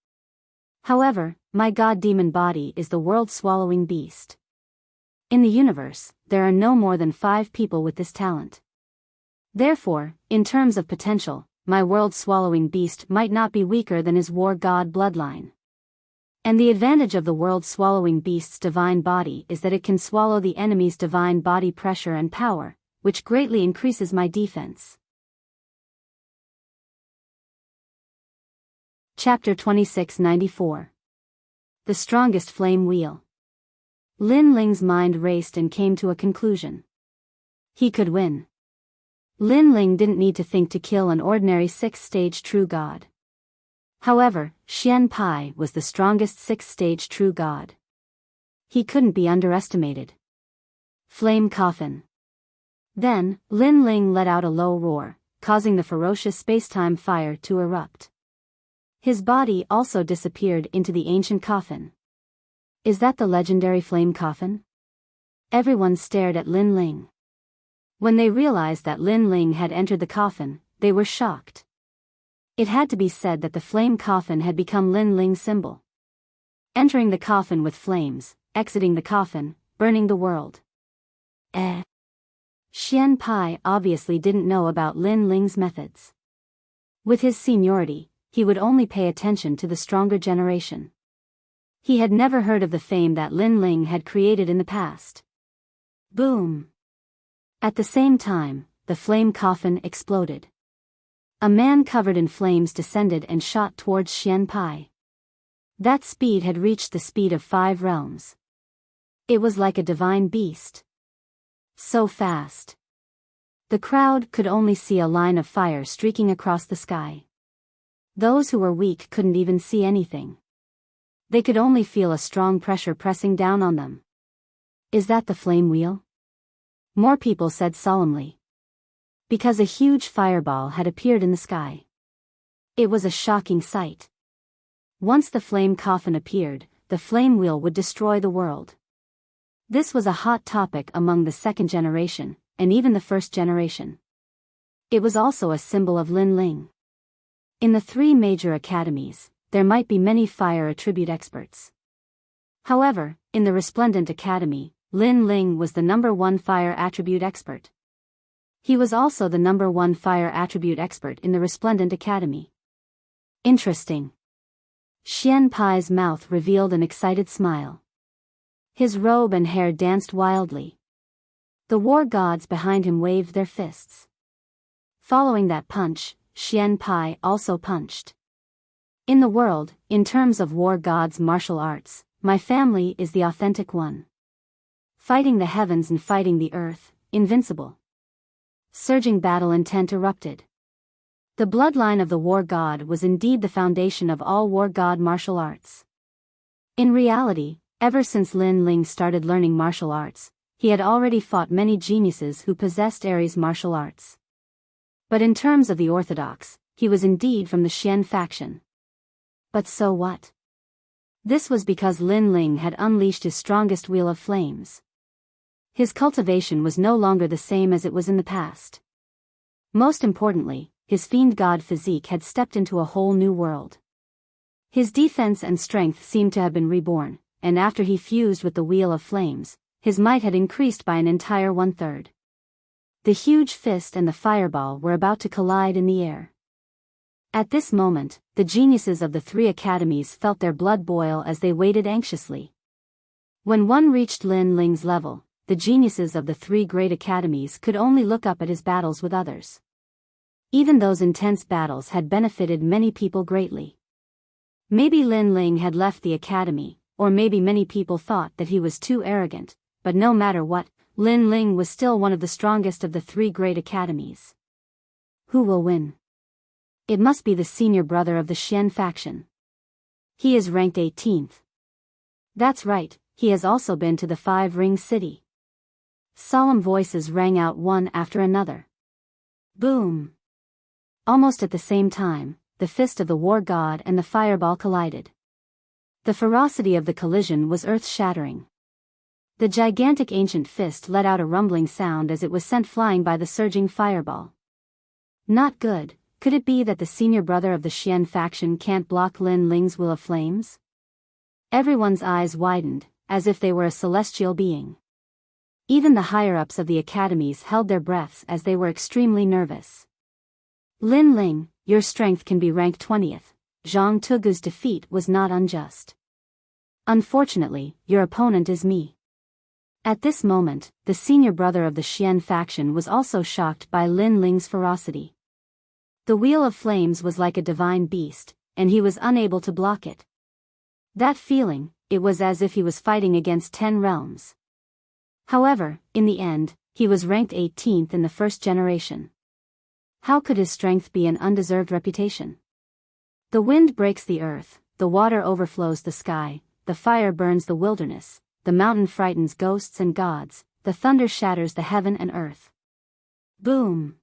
However, my God demon body is the world-swallowing beast. In the universe, there are no more than 5 people with this talent. Therefore, in terms of potential, my world-swallowing beast might not be weaker than his war god bloodline. And the advantage of the world-swallowing beast's divine body is that it can swallow the enemy's divine body pressure and power, which greatly increases my defense. Chapter 2694. The Strongest Flame Wheel. Lin Ling's mind raced and came to a conclusion. He could win. Lin Ling didn't need to think to kill an ordinary 6th-stage true god. However, Xian Pai was the strongest 6th-stage true god. He couldn't be underestimated. Flame Coffin. Then, Lin Ling let out a low roar, causing the ferocious spacetime fire to erupt. His body also disappeared into the ancient coffin. Is that the legendary flame coffin? Everyone stared at Lin Ling. When they realized that Lin Ling had entered the coffin, they were shocked. It had to be said that the flame coffin had become Lin Ling's symbol. Entering the coffin with flames, exiting the coffin, burning the world. Xian Pai obviously didn't know about Lin Ling's methods. With his seniority, he would only pay attention to the stronger generation. He had never heard of the fame that Lin Ling had created in the past. Boom! At the same time, the flame coffin exploded. A man covered in flames descended and shot towards Xian Pai. That speed had reached the speed of 5 realms. It was like a divine beast. So fast. The crowd could only see a line of fire streaking across the sky. Those who were weak couldn't even see anything. They could only feel a strong pressure pressing down on them. Is that the flame wheel? More people said solemnly. Because a huge fireball had appeared in the sky. It was a shocking sight. Once the flame coffin appeared, the flame wheel would destroy the world. This was a hot topic among the 2nd generation, and even the 1st generation. It was also a symbol of Lin Ling. In the 3 major academies, there might be many fire attribute experts. However, in the Resplendent Academy, Lin Ling was the #1 fire attribute expert. He was also the #1 fire attribute expert in the Resplendent Academy. Interesting. Xian Pai's mouth revealed an excited smile. His robe and hair danced wildly. The war gods behind him waved their fists. Following that punch, Xian Pai also punched. In the world, in terms of war gods' martial arts, my family is the authentic one. Fighting the heavens and fighting the earth, invincible. Surging battle intent erupted. The bloodline of the war god was indeed the foundation of all war god martial arts. In reality, ever since Lin Ling started learning martial arts, he had already fought many geniuses who possessed Ares martial arts. But in terms of the orthodox, he was indeed from the Xian faction. But so what? This was because Lin Ling had unleashed his strongest wheel of flames. His cultivation was no longer the same as it was in the past. Most importantly, his fiend god physique had stepped into a whole new world. His defense and strength seemed to have been reborn, and after he fused with the wheel of flames, his might had increased by an entire 1/3. The huge fist and the fireball were about to collide in the air. At this moment, the geniuses of the three academies felt their blood boil as they waited anxiously. When one reached Lin Ling's level, the geniuses of the three great academies could only look up at his battles with others. Even those intense battles had benefited many people greatly. Maybe Lin Ling had left the academy, or maybe many people thought that he was too arrogant, but no matter what, Lin Ling was still one of the strongest of the three great academies. Who will win? It must be the senior brother of the Xian faction. He is ranked 18th. That's right, he has also been to the Five-Ring City. Solemn voices rang out one after another. Boom! Almost at the same time, the fist of the war god and the fireball collided. The ferocity of the collision was earth-shattering. The gigantic ancient fist let out a rumbling sound as it was sent flying by the surging fireball. Not good. Could it be that the senior brother of the Xian faction can't block Lin Ling's will of flames? Everyone's eyes widened, as if they were a celestial being. Even the higher-ups of the academies held their breaths as they were extremely nervous. Lin Ling, your strength can be ranked 20th. Zhang Tugu's defeat was not unjust. Unfortunately, your opponent is me. At this moment, the senior brother of the Xian faction was also shocked by Lin Ling's ferocity. The Wheel of Flames was like a divine beast, and he was unable to block it. That feeling, it was as if he was fighting against 10 realms. However, in the end, he was ranked 18th in the first generation. How could his strength be an undeserved reputation? The wind breaks the earth, the water overflows the sky, the fire burns the wilderness, the mountain frightens ghosts and gods, the thunder shatters the heaven and earth. Boom!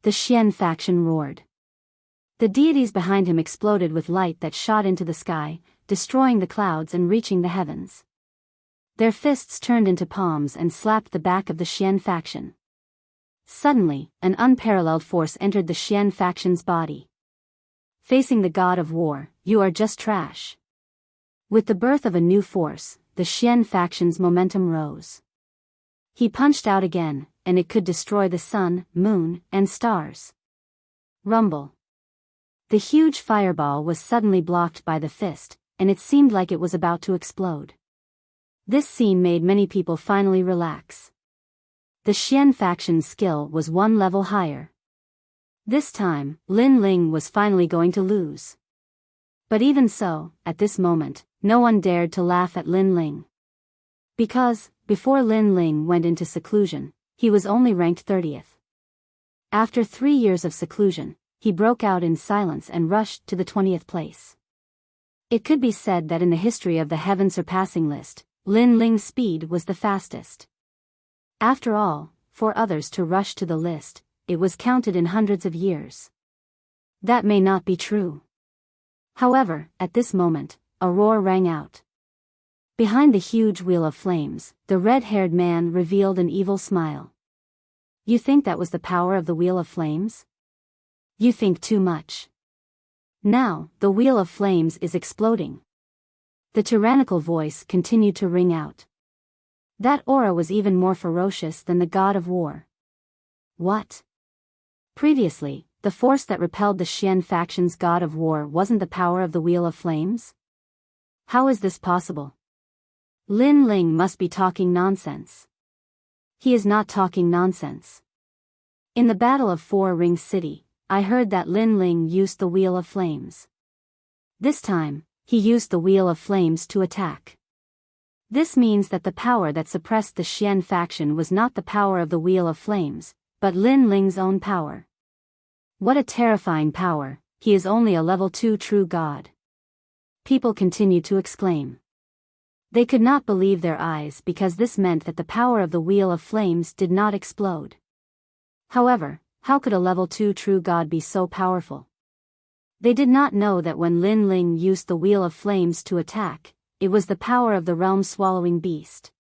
The Xian faction roared. The deities behind him exploded with light that shot into the sky, destroying the clouds and reaching the heavens. Their fists turned into palms and slapped the back of the Xian faction. Suddenly, an unparalleled force entered the Xian faction's body. Facing the god of war, you are just trash. With the birth of a new force, the Xian faction's momentum rose. He punched out again, and it could destroy the sun, moon, and stars. Rumble. The huge fireball was suddenly blocked by the fist, and it seemed like it was about to explode. This scene made many people finally relax. The Xian faction's skill was one level higher. This time, Lin Ling was finally going to lose. But even so, at this moment, no one dared to laugh at Lin Ling. Because, before Lin Ling went into seclusion, he was only ranked 30th. After 3 years of seclusion, he broke out in silence and rushed to the 20th place. It could be said that in the history of the heaven-surpassing list, Lin Ling's speed was the fastest. After all, for others to rush to the list, it was counted in hundreds of years. That may not be true. However, at this moment, a roar rang out. Behind the huge wheel of flames, the red-haired man revealed an evil smile. You think that was the power of the wheel of flames? You think too much. Now, the wheel of flames is exploding. The tyrannical voice continued to ring out. That aura was even more ferocious than the god of war. What? Previously, the force that repelled the Xian faction's god of war wasn't the power of the Wheel of Flames? How is this possible? Lin Ling must be talking nonsense. He is not talking nonsense. In the Battle of Four-Ring City, I heard that Lin Ling used the Wheel of Flames. This time, he used the Wheel of Flames to attack. This means that the power that suppressed the Xian faction was not the power of the Wheel of Flames, but Lin Ling's own power. What a terrifying power, he is only a level 2 true god. People continued to exclaim. They could not believe their eyes because this meant that the power of the Wheel of Flames did not explode. However, how could a level 2 true god be so powerful? They did not know that when Lin Ling used the Wheel of Flames to attack, it was the power of the realm-swallowing beast.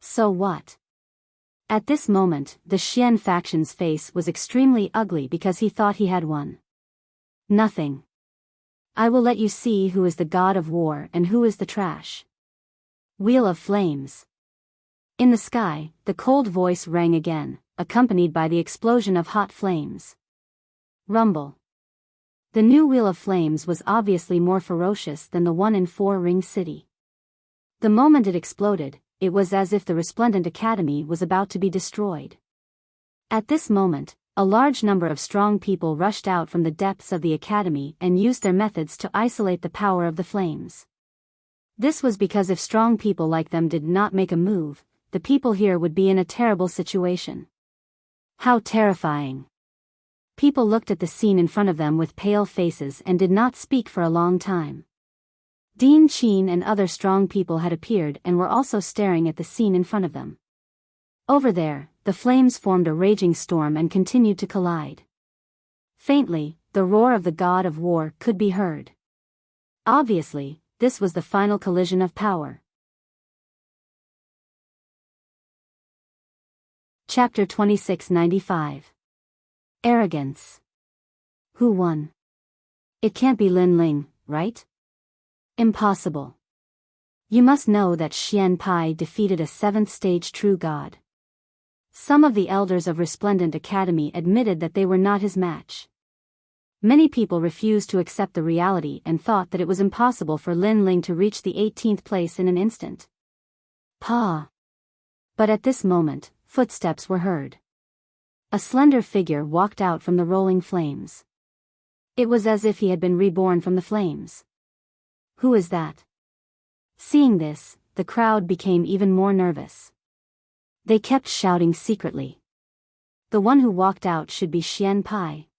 So what? At this moment, the Xian faction's face was extremely ugly because he thought he had won. Nothing. I will let you see who is the god of war and who is the trash. Wheel of Flames. In the sky, the cold voice rang again, accompanied by the explosion of hot flames. Rumble. The new Wheel of Flames was obviously more ferocious than the one in Four Ring City. The moment it exploded, it was as if the resplendent academy was about to be destroyed. At this moment, a large number of strong people rushed out from the depths of the academy and used their methods to isolate the power of the flames. This was because if strong people like them did not make a move, the people here would be in a terrible situation. How terrifying! People looked at the scene in front of them with pale faces and did not speak for a long time. Dean Chin and other strong people had appeared and were also staring at the scene in front of them. Over there, the flames formed a raging storm and continued to collide. Faintly, the roar of the god of war could be heard. Obviously, this was the final collision of power. Chapter 2695. Arrogance. Who won? It can't be Lin Ling, right? Impossible. You must know that Xian Pai defeated a 7th stage true god. Some of the elders of Resplendent Academy admitted that they were not his match. Many people refused to accept the reality and thought that it was impossible for Lin Ling to reach the 18th place in an instant. Pa! But at this moment, footsteps were heard. A slender figure walked out from the rolling flames. It was as if he had been reborn from the flames. Who is that? Seeing this, the crowd became even more nervous. They kept shouting secretly. The one who walked out should be Xian Pai.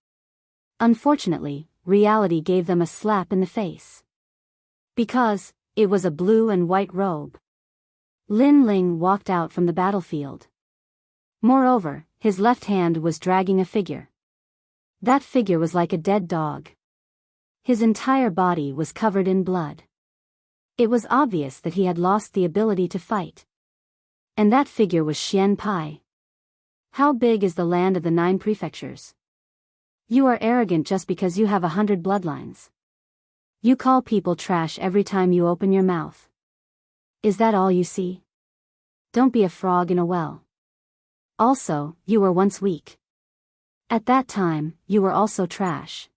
Unfortunately, reality gave them a slap in the face. Because it was a blue and white robe. Lin Ling walked out from the battlefield. Moreover, his left hand was dragging a figure. That figure was like a dead dog. His entire body was covered in blood. It was obvious that he had lost the ability to fight. And that figure was Xian Pai. How big is the land of the 9 prefectures? You are arrogant just because you have 100 bloodlines. You call people trash every time you open your mouth. Is that all you see? Don't be a frog in a well. Also, you were once weak. At that time, you were also trash.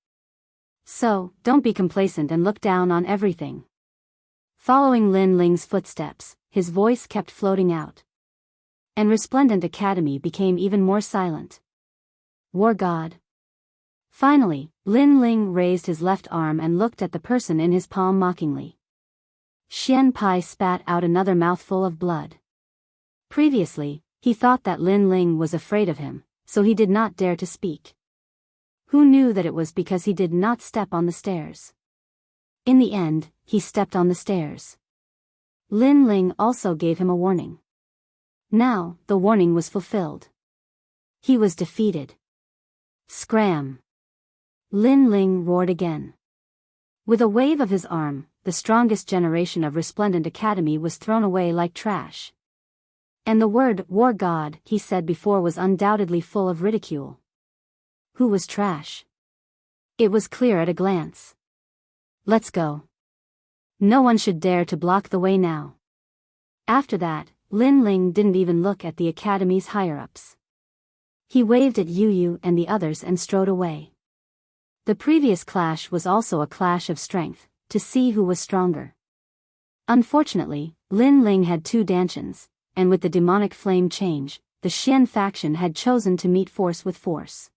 So, don't be complacent and look down on everything. Following Lin Ling's footsteps, his voice kept floating out. And Resplendent Academy became even more silent. War God. Finally, Lin Ling raised his left arm and looked at the person in his palm mockingly. Xian Pai spat out another mouthful of blood. Previously, he thought that Lin Ling was afraid of him, so he did not dare to speak. Who knew that it was because he did not step on the stairs? In the end, he stepped on the stairs. Lin Ling also gave him a warning. Now, the warning was fulfilled. He was defeated. Scram! Lin Ling roared again. With a wave of his arm, the strongest generation of Resplendent Academy was thrown away like trash. And the word, War God, he said before was undoubtedly full of ridicule. Who was trash? It was clear at a glance. Let's go. No one should dare to block the way now. After that, Lin Ling didn't even look at the Academy's higher-ups. He waved at Yu Yu and the others and strode away. The previous clash was also a clash of strength, to see who was stronger. Unfortunately, Lin Ling had 2 dantians, and with the demonic flame change, the Xian faction had chosen to meet force with force.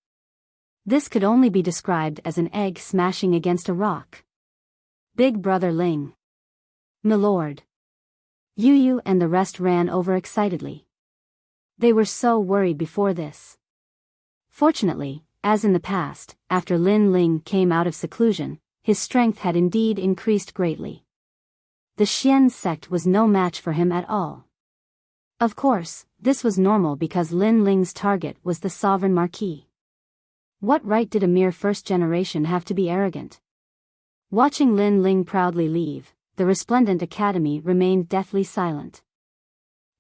This could only be described as an egg smashing against a rock. Big Brother Ling. Milord. Yu Yu and the rest ran over excitedly. They were so worried before this. Fortunately, as in the past, after Lin Ling came out of seclusion, his strength had indeed increased greatly. The Xian sect was no match for him at all. Of course, this was normal because Lin Ling's target was the Sovereign Marquis. What right did a mere first generation have to be arrogant? Watching Lin Ling proudly leave, the Resplendent Academy remained deathly silent.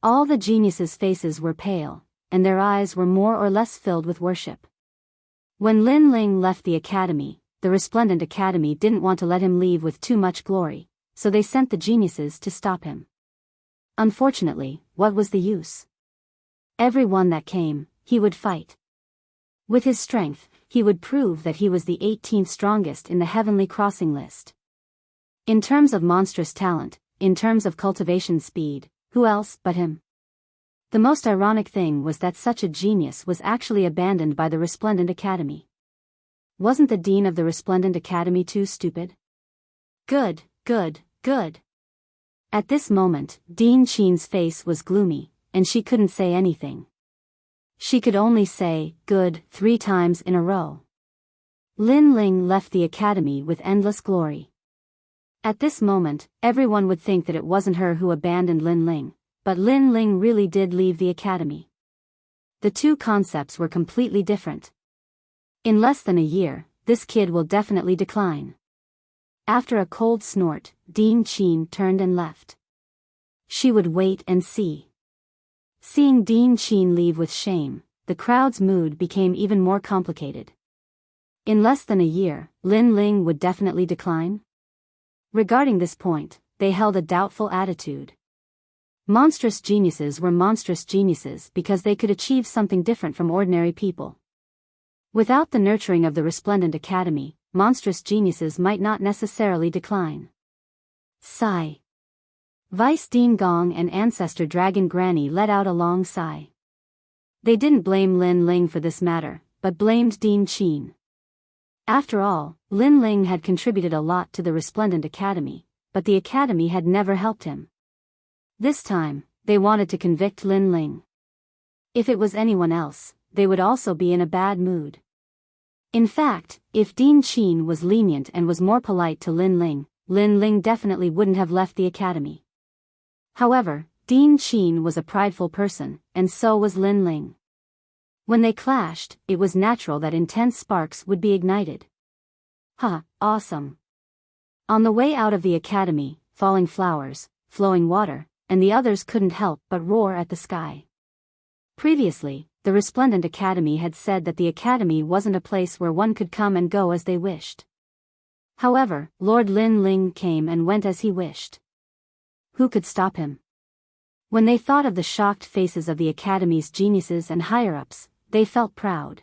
All the geniuses' faces were pale, and their eyes were more or less filled with worship. When Lin Ling left the academy, the Resplendent Academy didn't want to let him leave with too much glory, so they sent the geniuses to stop him. Unfortunately, what was the use? Every one that came, he would fight. With his strength, he would prove that he was the 18th strongest in the heavenly crossing list. In terms of monstrous talent, in terms of cultivation speed, who else but him? The most ironic thing was that such a genius was actually abandoned by the Resplendent Academy. Wasn't the dean of the Resplendent Academy too stupid? Good, good, good. At this moment, Dean Chen's face was gloomy, and she couldn't say anything. She could only say, good, 3 times in a row. Lin Ling left the academy with endless glory. At this moment, everyone would think that it wasn't her who abandoned Lin Ling, but Lin Ling really did leave the academy. The two concepts were completely different. In less than a year, this kid will definitely decline. After a cold snort, Dean Chen turned and left. She would wait and see. Seeing Dean Chen leave with shame, the crowd's mood became even more complicated. In less than a year, Lin Ling would definitely decline? Regarding this point, they held a doubtful attitude. Monstrous geniuses were monstrous geniuses because they could achieve something different from ordinary people. Without the nurturing of the Resplendent Academy, monstrous geniuses might not necessarily decline. Sigh. Vice Dean Gong and Ancestor Dragon Granny let out a long sigh. They didn't blame Lin Ling for this matter, but blamed Dean Chen. After all, Lin Ling had contributed a lot to the Resplendent Academy, but the academy had never helped him. This time, they wanted to convict Lin Ling. If it was anyone else, they would also be in a bad mood. In fact, if Dean Chen was lenient and was more polite to Lin Ling definitely wouldn't have left the academy. However, Dean Chen was a prideful person, and so was Lin Ling. When they clashed, it was natural that intense sparks would be ignited. Awesome. On the way out of the academy, falling flowers, flowing water, and the others couldn't help but roar at the sky. Previously, the Resplendent Academy had said that the academy wasn't a place where one could come and go as they wished. However, Lord Lin Ling came and went as he wished. Who could stop him? When they thought of the shocked faces of the academy's geniuses and higher-ups, they felt proud.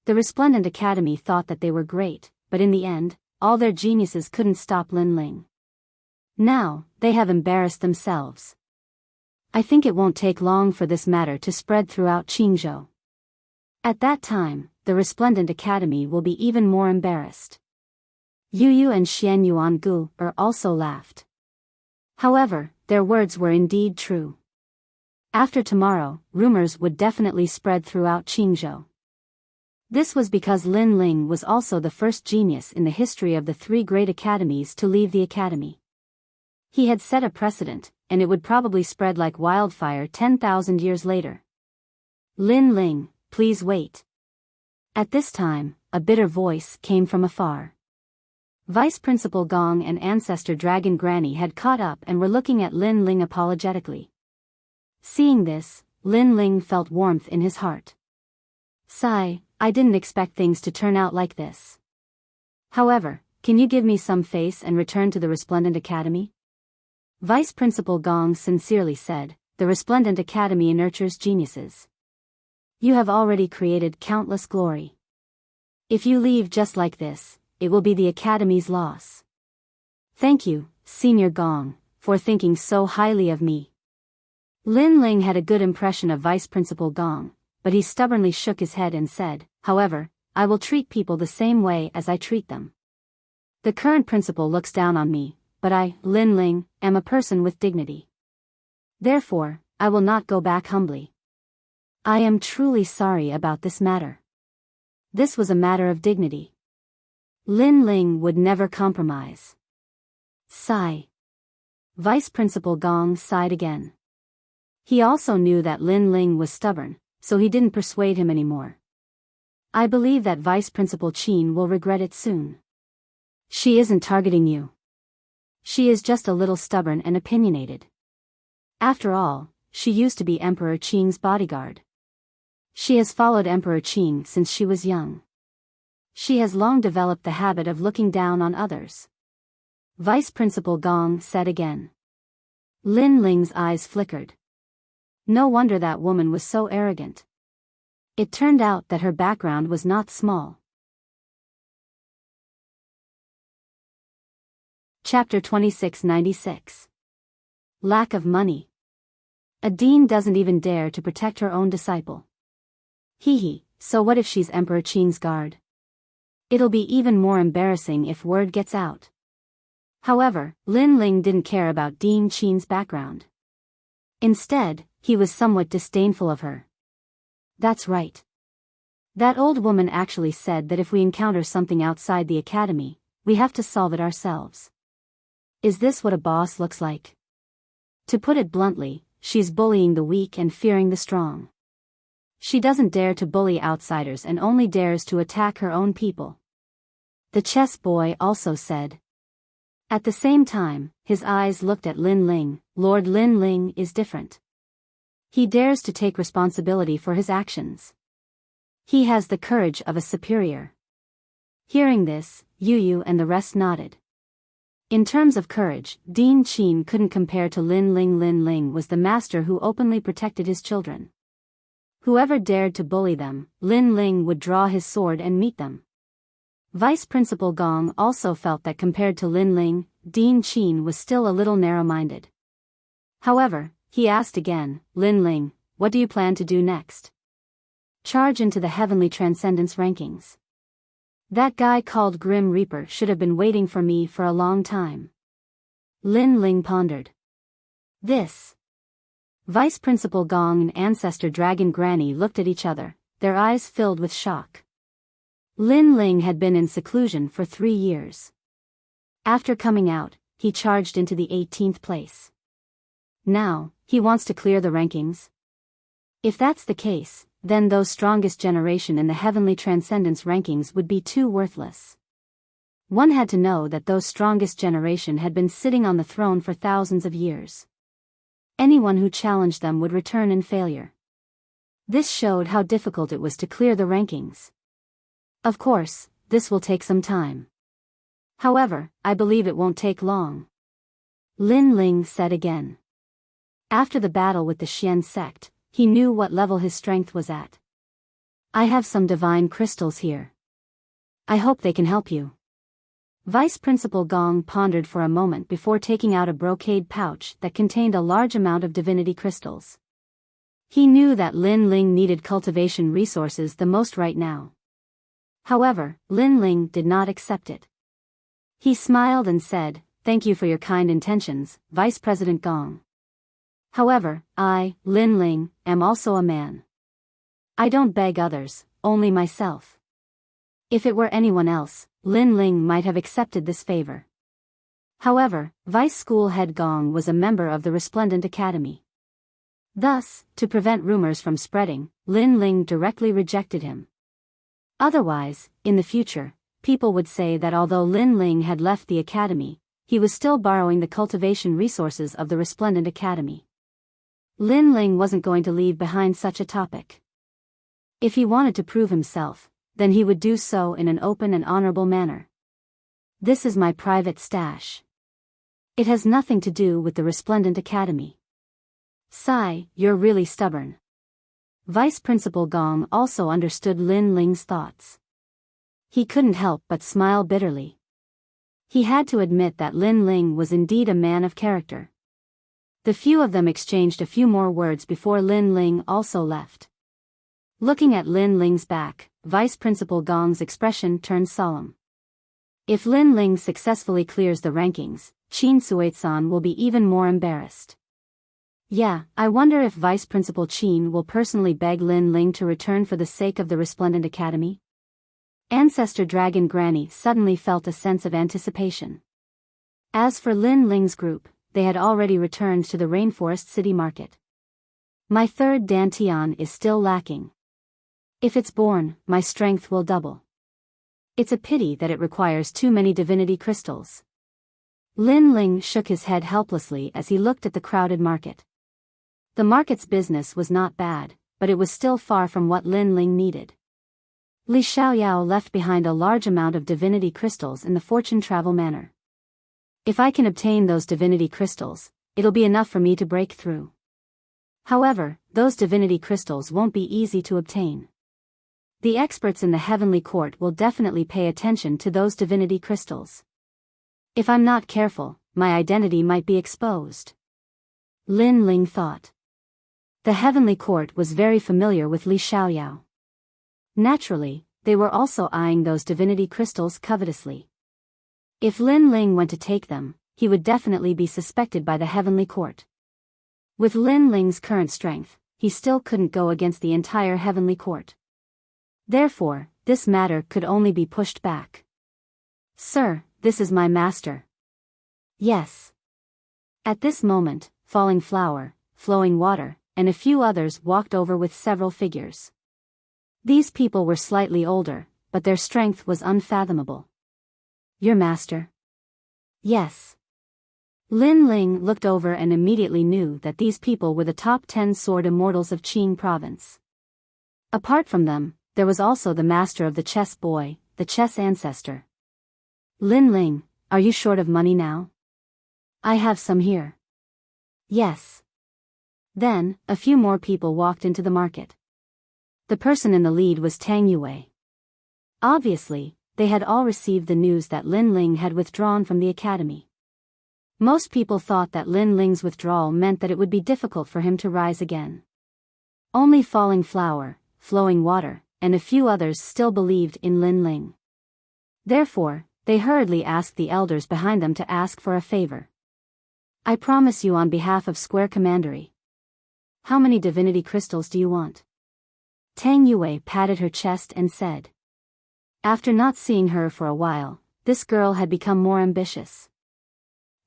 The Resplendent Academy thought that they were great, but in the end, all their geniuses couldn't stop Lin Ling. Now, they have embarrassed themselves. I think it won't take long for this matter to spread throughout Qingzhou. At that time, the Resplendent Academy will be even more embarrassed. Yu Yu and Xian Yuangu also laughed. However, their words were indeed true. After tomorrow, rumors would definitely spread throughout Qingzhou. This was because Lin Ling was also the first genius in the history of the 3 great academies to leave the academy. He had set a precedent, and it would probably spread like wildfire 10,000 years later. Lin Ling, please wait. At this time, a bitter voice came from afar. Vice Principal Gong and Ancestor Dragon Granny had caught up and were looking at Lin Ling apologetically. Seeing this, Lin Ling felt warmth in his heart. Sigh, I didn't expect things to turn out like this. However, can you give me some face and return to the Resplendent Academy? Vice Principal Gong sincerely said, the Resplendent Academy nurtures geniuses. You have already created countless glory. If you leave just like this, it will be the Academy's loss. Thank you, Senior Gong, for thinking so highly of me. Lin Ling had a good impression of Vice Principal Gong, but he stubbornly shook his head and said, however, I will treat people the same way as I treat them. The current principal looks down on me, but I, Lin Ling, am a person with dignity. Therefore, I will not go back humbly. I am truly sorry about this matter. This was a matter of dignity. Lin Ling would never compromise. Sigh. Vice Principal Gong sighed again. He also knew that Lin Ling was stubborn, so he didn't persuade him anymore. I believe that Vice Principal Chen will regret it soon. She isn't targeting you. She is just a little stubborn and opinionated. After all, she used to be Emperor Qing's bodyguard. She has followed Emperor Qing since she was young. She has long developed the habit of looking down on others. Vice Principal Gong said again. Lin Ling's eyes flickered. No wonder that woman was so arrogant. It turned out that her background was not small. Chapter 2696. Lack of money. A dean doesn't even dare to protect her own disciple. Hee, so what if she's Emperor Qin's guard? It'll be even more embarrassing if word gets out. However, Lin Ling didn't care about Dean Qin's background. Instead, he was somewhat disdainful of her. That's right. That old woman actually said that if we encounter something outside the academy, we have to solve it ourselves. Is this what a boss looks like? To put it bluntly, she's bullying the weak and fearing the strong. She doesn't dare to bully outsiders and only dares to attack her own people. The chess boy also said. At the same time, his eyes looked at Lin Ling. Lord Lin Ling is different. He dares to take responsibility for his actions. He has the courage of a superior. Hearing this, Yu and the rest nodded. In terms of courage, Dean Qin couldn't compare to Lin Ling. Lin Ling was the master who openly protected his children. Whoever dared to bully them, Lin Ling would draw his sword and meet them. Vice Principal Gong also felt that compared to Lin Ling, Dean Qin was still a little narrow-minded. However, he asked again, Lin Ling, what do you plan to do next? Charge into the Heavenly Transcendence rankings. That guy called Grim Reaper should have been waiting for me for a long time. Lin Ling pondered. This. Vice Principal Gong and Ancestor Dragon Granny looked at each other, their eyes filled with shock. Lin Ling had been in seclusion for 3 years. After coming out, he charged into the 18th place. Now, he wants to clear the rankings? If that's the case, then those strongest generation in the Heavenly Transcendence rankings would be too worthless. One had to know that those strongest generation had been sitting on the throne for thousands of years. Anyone who challenged them would return in failure. This showed how difficult it was to clear the rankings. Of course, this will take some time. However, I believe it won't take long. Lin Ling said again. After the battle with the Xian sect, he knew what level his strength was at. I have some divine crystals here. I hope they can help you. Vice Principal Gong pondered for a moment before taking out a brocade pouch that contained a large amount of divinity crystals. He knew that Lin Ling needed cultivation resources the most right now. However, Lin Ling did not accept it. He smiled and said, Thank you for your kind intentions, Vice President Gong. However, I, Lin Ling, am also a man. I don't beg others, only myself. If it were anyone else, Lin Ling might have accepted this favor. However, Vice School Head Gong was a member of the Resplendent Academy. Thus, to prevent rumors from spreading, Lin Ling directly rejected him. Otherwise, in the future, people would say that although Lin Ling had left the academy, he was still borrowing the cultivation resources of the Resplendent Academy. Lin Ling wasn't going to leave behind such a topic. If he wanted to prove himself, then he would do so in an open and honorable manner. This is my private stash. It has nothing to do with the Resplendent Academy. Sigh, you're really stubborn. Vice Principal Gong also understood Lin Ling's thoughts. He couldn't help but smile bitterly. He had to admit that Lin Ling was indeed a man of character. The few of them exchanged a few more words before Lin Ling also left. Looking at Lin Ling's back, Vice Principal Gong's expression turned solemn. If Lin Ling successfully clears the rankings, Qin Suizan will be even more embarrassed. Yeah, I wonder if Vice Principal Qin will personally beg Lin Ling to return for the sake of the Resplendent Academy? Ancestor Dragon Granny suddenly felt a sense of anticipation. As for Lin Ling's group, they had already returned to the Rainforest City Market. My third Dantian is still lacking. If it's born, my strength will double. It's a pity that it requires too many divinity crystals. Lin Ling shook his head helplessly as he looked at the crowded market. The market's business was not bad, but it was still far from what Lin Ling needed. Li Xiaoyao left behind a large amount of divinity crystals in the fortune travel manor. If I can obtain those divinity crystals, it'll be enough for me to break through. However, those divinity crystals won't be easy to obtain. The experts in the heavenly court will definitely pay attention to those divinity crystals. If I'm not careful, my identity might be exposed. Lin Ling thought. The heavenly court was very familiar with Li Xiaoyao. Naturally, they were also eyeing those divinity crystals covetously. If Lin Ling went to take them, he would definitely be suspected by the heavenly court. With Lin Ling's current strength, he still couldn't go against the entire heavenly court. Therefore, this matter could only be pushed back. Sir, this is my master. Yes. At this moment, Falling Flower, Flowing Water, and a few others walked over with several figures. These people were slightly older, but their strength was unfathomable. Your master? Yes. Lin Ling looked over and immediately knew that these people were the top 10 sword immortals of Qing province. Apart from them, there was also the master of the chess boy, the chess ancestor. Lin Ling, are you short of money now? I have some here. Yes. Then, a few more people walked into the market. The person in the lead was Tang Yue. Obviously, they had all received the news that Lin Ling had withdrawn from the academy. Most people thought that Lin Ling's withdrawal meant that it would be difficult for him to rise again. Only Falling Flower, Flowing Water, and a few others still believed in Lin Ling. Therefore, they hurriedly asked the elders behind them to ask for a favor. I promise you on behalf of Square Commandery. How many divinity crystals do you want? Tang Yue patted her chest and said. After not seeing her for a while, this girl had become more ambitious.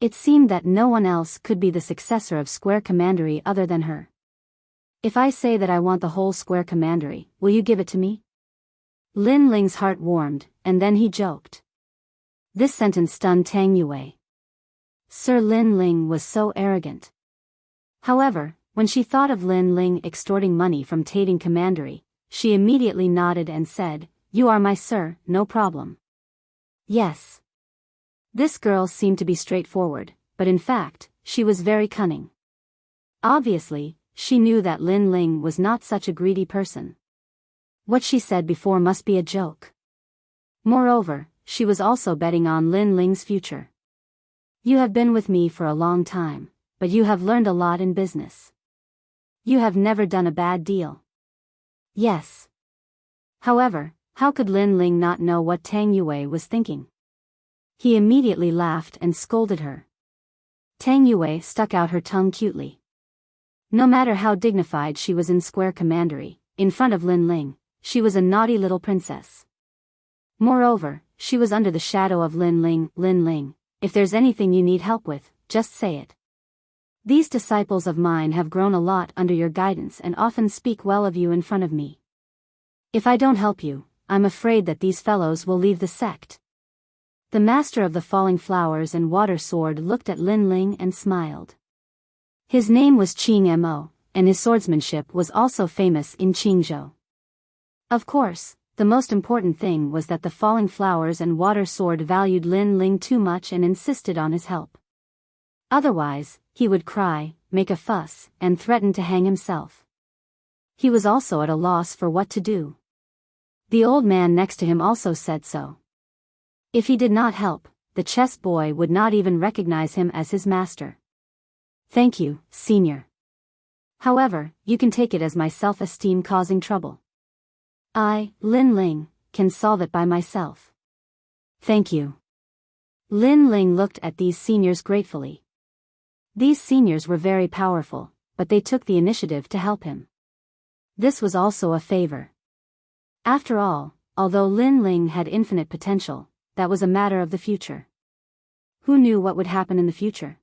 It seemed that no one else could be the successor of Square Commandery other than her. If I say that I want the whole Square Commandery, will you give it to me? Lin Ling's heart warmed, and then he joked. This sentence stunned Tang Yue. Sir Lin Ling was so arrogant. However, when she thought of Lin Ling extorting money from Tating Commandery, she immediately nodded and said, You are my sir, no problem. Yes. This girl seemed to be straightforward, but in fact, she was very cunning. Obviously, she knew that Lin Ling was not such a greedy person. What she said before must be a joke. Moreover, she was also betting on Lin Ling's future. You have been with me for a long time, but you have learned a lot in business. You have never done a bad deal. Yes. However, how could Lin Ling not know what Tang Yue was thinking? He immediately laughed and scolded her. Tang Yue stuck out her tongue cutely. No matter how dignified she was in Square Commandery, in front of Lin Ling, she was a naughty little princess. Moreover, she was under the shadow of Lin Ling. Lin Ling, if there's anything you need help with, just say it. These disciples of mine have grown a lot under your guidance and often speak well of you in front of me. If I don't help you, I'm afraid that these fellows will leave the sect. The master of the Falling Flowers and Water Sword looked at Lin Ling and smiled. His name was Qing Mo, and his swordsmanship was also famous in Qingzhou. Of course, the most important thing was that the Falling Flowers and Water Sword valued Lin Ling too much and insisted on his help. Otherwise, he would cry, make a fuss, and threaten to hang himself. He was also at a loss for what to do. The old man next to him also said so. If he did not help, the chess boy would not even recognize him as his master. Thank you, senior. However, you can take it as my self-esteem causing trouble. I, Lin Ling, can solve it by myself. Thank you. Lin Ling looked at these seniors gratefully. These seniors were very powerful, but they took the initiative to help him. This was also a favor. After all, although Lin Ling had infinite potential, that was a matter of the future. Who knew what would happen in the future?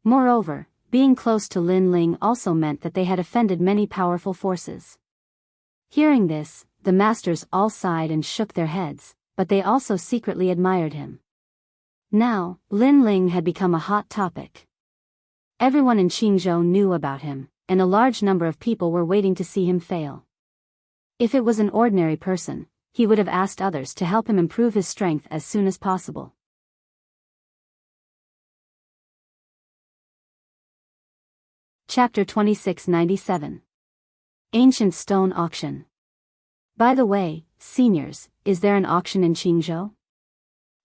Moreover, being close to Lin Ling also meant that they had offended many powerful forces. Hearing this, the masters all sighed and shook their heads, but they also secretly admired him. Now, Lin Ling had become a hot topic. Everyone in Qingzhou knew about him, and a large number of people were waiting to see him fail. If it was an ordinary person, he would have asked others to help him improve his strength as soon as possible. Chapter 2697. Ancient Stone Auction. By the way, seniors, is there an auction in Qingzhou?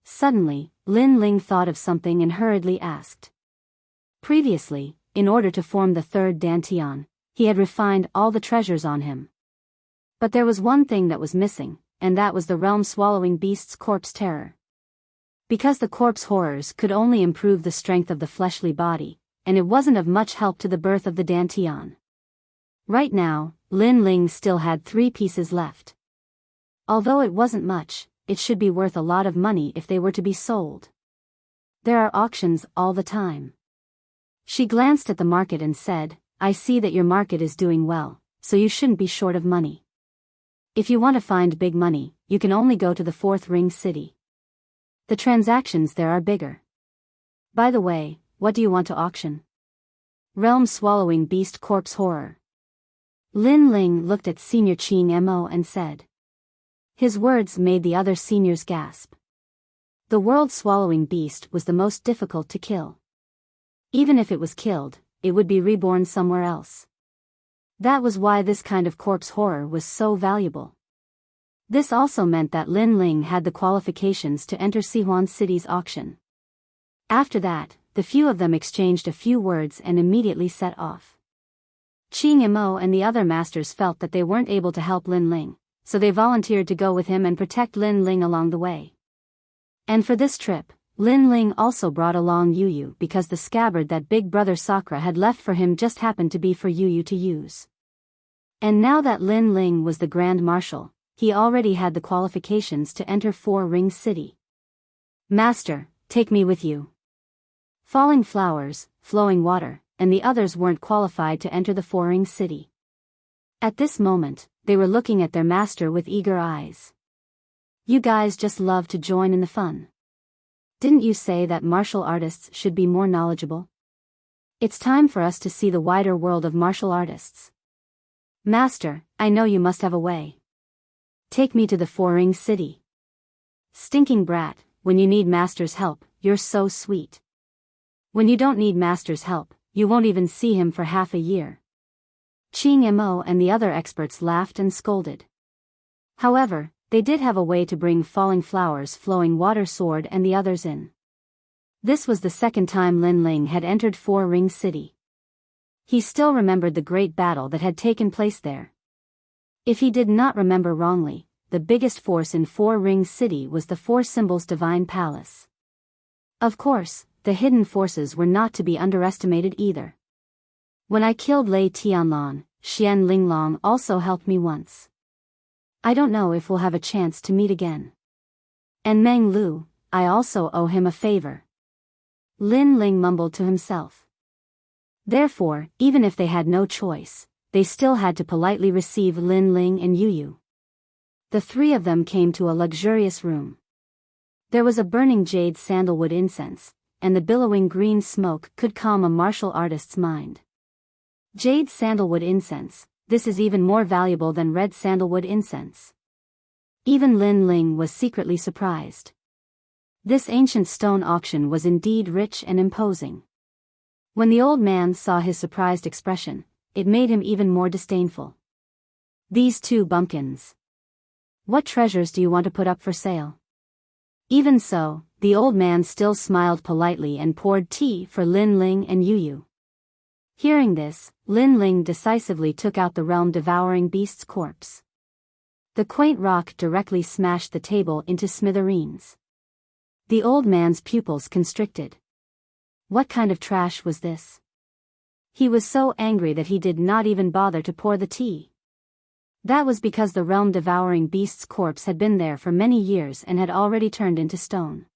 Suddenly, Lin Ling thought of something and hurriedly asked. Previously, in order to form the third Dantian, he had refined all the treasures on him. But there was one thing that was missing, and that was the realm-swallowing beast's corpse terror. Because the corpse horrors could only improve the strength of the fleshly body, and it wasn't of much help to the birth of the Dantian. Right now, Lin Ling still had 3 pieces left. Although it wasn't much, it should be worth a lot of money if they were to be sold. There are auctions all the time. She glanced at the market and said, I see that your market is doing well, so you shouldn't be short of money. If you want to find big money, you can only go to the 4th ring city. The transactions there are bigger. By the way, what do you want to auction? Realm-swallowing beast corpse horror. Lin Ling looked at Senior Qing Mo and said. His words made the other seniors gasp. The world-swallowing beast was the most difficult to kill. Even if it was killed, it would be reborn somewhere else. That was why this kind of corpse horror was so valuable. This also meant that Lin Ling had the qualifications to enter Sihuan City's auction. After that, the few of them exchanged a few words and immediately set off. Qing Mo and the other masters felt that they weren't able to help Lin Ling, so they volunteered to go with him and protect Lin Ling along the way. And for this trip, Lin Ling also brought along Yu Yu because the scabbard that Big Brother Sakura had left for him just happened to be for Yu Yu to use. And now that Lin Ling was the Grand Marshal, he already had the qualifications to enter 4 Ring City. Master, take me with you. Falling Flowers, Flowing Water, and the others weren't qualified to enter the 4 Ring City. At this moment, they were looking at their master with eager eyes. You guys just love to join in the fun. Didn't you say that martial artists should be more knowledgeable? It's time for us to see the wider world of martial artists. Master, I know you must have a way. Take me to the 4 Ring City. Stinking brat, when you need master's help, you're so sweet. When you don't need master's help, you won't even see him for half a year. Qing Mo and the other experts laughed and scolded. However, they did have a way to bring Falling Flowers, Flowing Water Sword and the others in. This was the second time Lin Ling had entered 4 Ring City. He still remembered the great battle that had taken place there. If he did not remember wrongly, the biggest force in 4 Ring City was the 4 Symbols Divine Palace. Of course, the hidden forces were not to be underestimated either. When I killed Lei Tianlan, Xian Linglong also helped me once. I don't know if we'll have a chance to meet again. And Meng Lu, I also owe him a favor. Lin Ling mumbled to himself. Therefore, even if they had no choice, they still had to politely receive Lin Ling and Yu Yu. The 3 of them came to a luxurious room. There was a burning jade sandalwood incense, and the billowing green smoke could calm a martial artist's mind. Jade sandalwood incense, this is even more valuable than red sandalwood incense. Even Lin Ling was secretly surprised. This ancient stone auction was indeed rich and imposing. When the old man saw his surprised expression, it made him even more disdainful. These 2 bumpkins. What treasures do you want to put up for sale? Even so, the old man still smiled politely and poured tea for Lin Ling and Yu Yu. Hearing this, Lin Ling decisively took out the realm-devouring beast's corpse. The quaint rock directly smashed the table into smithereens. The old man's pupils constricted. What kind of trash was this? He was so angry that he did not even bother to pour the tea. That was because the realm-devouring beast's corpse had been there for many years and had already turned into stone.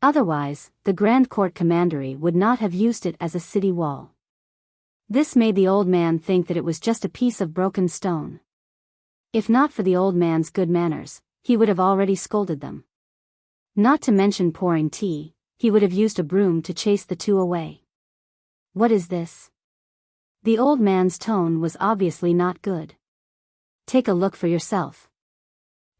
Otherwise, the Grand Court Commandery would not have used it as a city wall. This made the old man think that it was just a piece of broken stone. If not for the old man's good manners, he would have already scolded them. Not to mention pouring tea, he would have used a broom to chase the 2 away. What is this? The old man's tone was obviously not good. Take a look for yourself.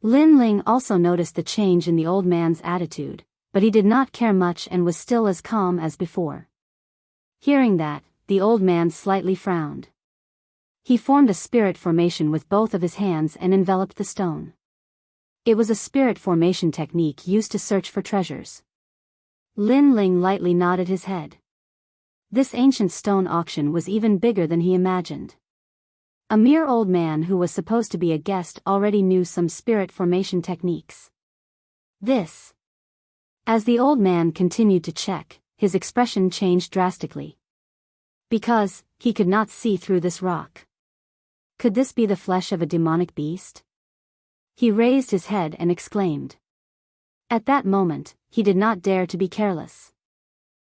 Lin Ling also noticed the change in the old man's attitude, but he did not care much and was still as calm as before. Hearing that, the old man slightly frowned. He formed a spirit formation with both of his hands and enveloped the stone. It was a spirit formation technique used to search for treasures. Lin Ling lightly nodded his head. This ancient stone auction was even bigger than he imagined. A mere old man who was supposed to be a guest already knew some spirit formation techniques. As the old man continued to check, his expression changed drastically. Because, he could not see through this rock. Could this be the flesh of a demonic beast? He raised his head and exclaimed. At that moment, he did not dare to be careless.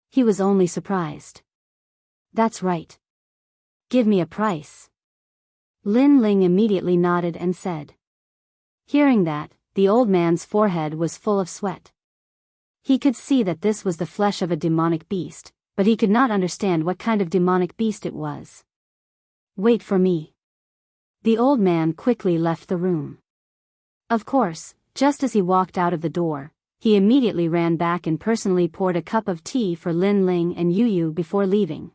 He was only surprised. That's right. Give me a price. Lin Ling immediately nodded and said. Hearing that, the old man's forehead was full of sweat. He could see that this was the flesh of a demonic beast, but he could not understand what kind of demonic beast it was. Wait for me. The old man quickly left the room. Of course, just as he walked out of the door, he immediately ran back and personally poured a cup of tea for Lin Ling and Yu Yu before leaving.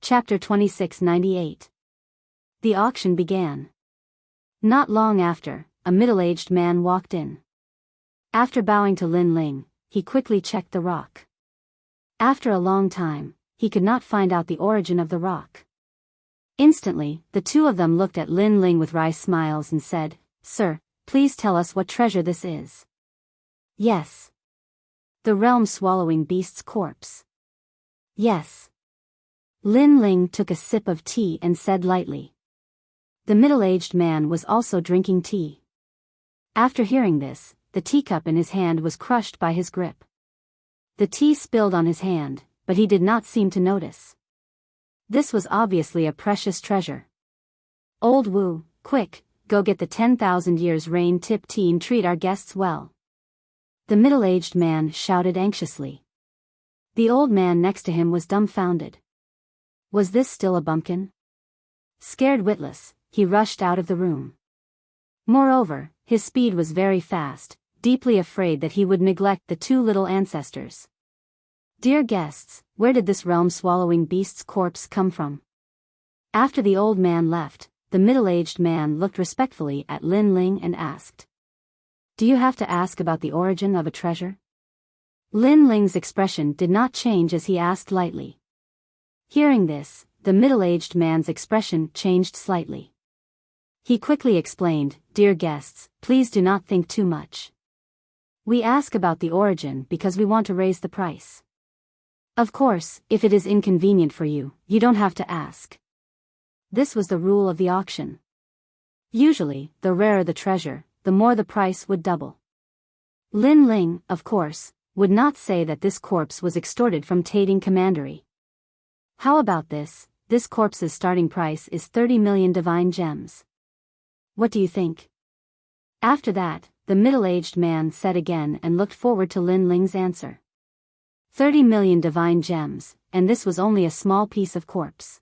Chapter 2698. The auction began. Not long after, a middle-aged man walked in. After bowing to Lin Ling, he quickly checked the rock. After a long time, he could not find out the origin of the rock. Instantly, the two of them looked at Lin Ling with wry smiles and said, Sir, please tell us what treasure this is. Yes. The realm-swallowing beast's corpse. Yes. Lin Ling took a sip of tea and said lightly. The middle-aged man was also drinking tea. After hearing this, the teacup in his hand was crushed by his grip. The tea spilled on his hand, but he did not seem to notice. This was obviously a precious treasure. Old Wu, quick, go get the 10,000 years rain tip tea and treat our guests well. The middle-aged man shouted anxiously. The old man next to him was dumbfounded. Was this still a bumpkin? Scared witless, he rushed out of the room. Moreover, his speed was very fast, deeply afraid that he would neglect the two little ancestors. Dear guests, where did this realm-swallowing beast's corpse come from? After the old man left, the middle-aged man looked respectfully at Lin Ling and asked. Do you have to ask about the origin of a treasure? Lin Ling's expression did not change as he asked lightly. Hearing this, the middle-aged man's expression changed slightly. He quickly explained, Dear guests, please do not think too much. We ask about the origin because we want to raise the price. Of course, if it is inconvenient for you, you don't have to ask. This was the rule of the auction. Usually, the rarer the treasure, the more the price would double. Lin Ling, of course, would not say that this corpse was extorted from Tating Commandery. How about this? This corpse's starting price is 30 million divine gems. What do you think? After that, the middle-aged man said again and looked forward to Lin Ling's answer. 30 million divine gems, and this was only a small piece of corpse.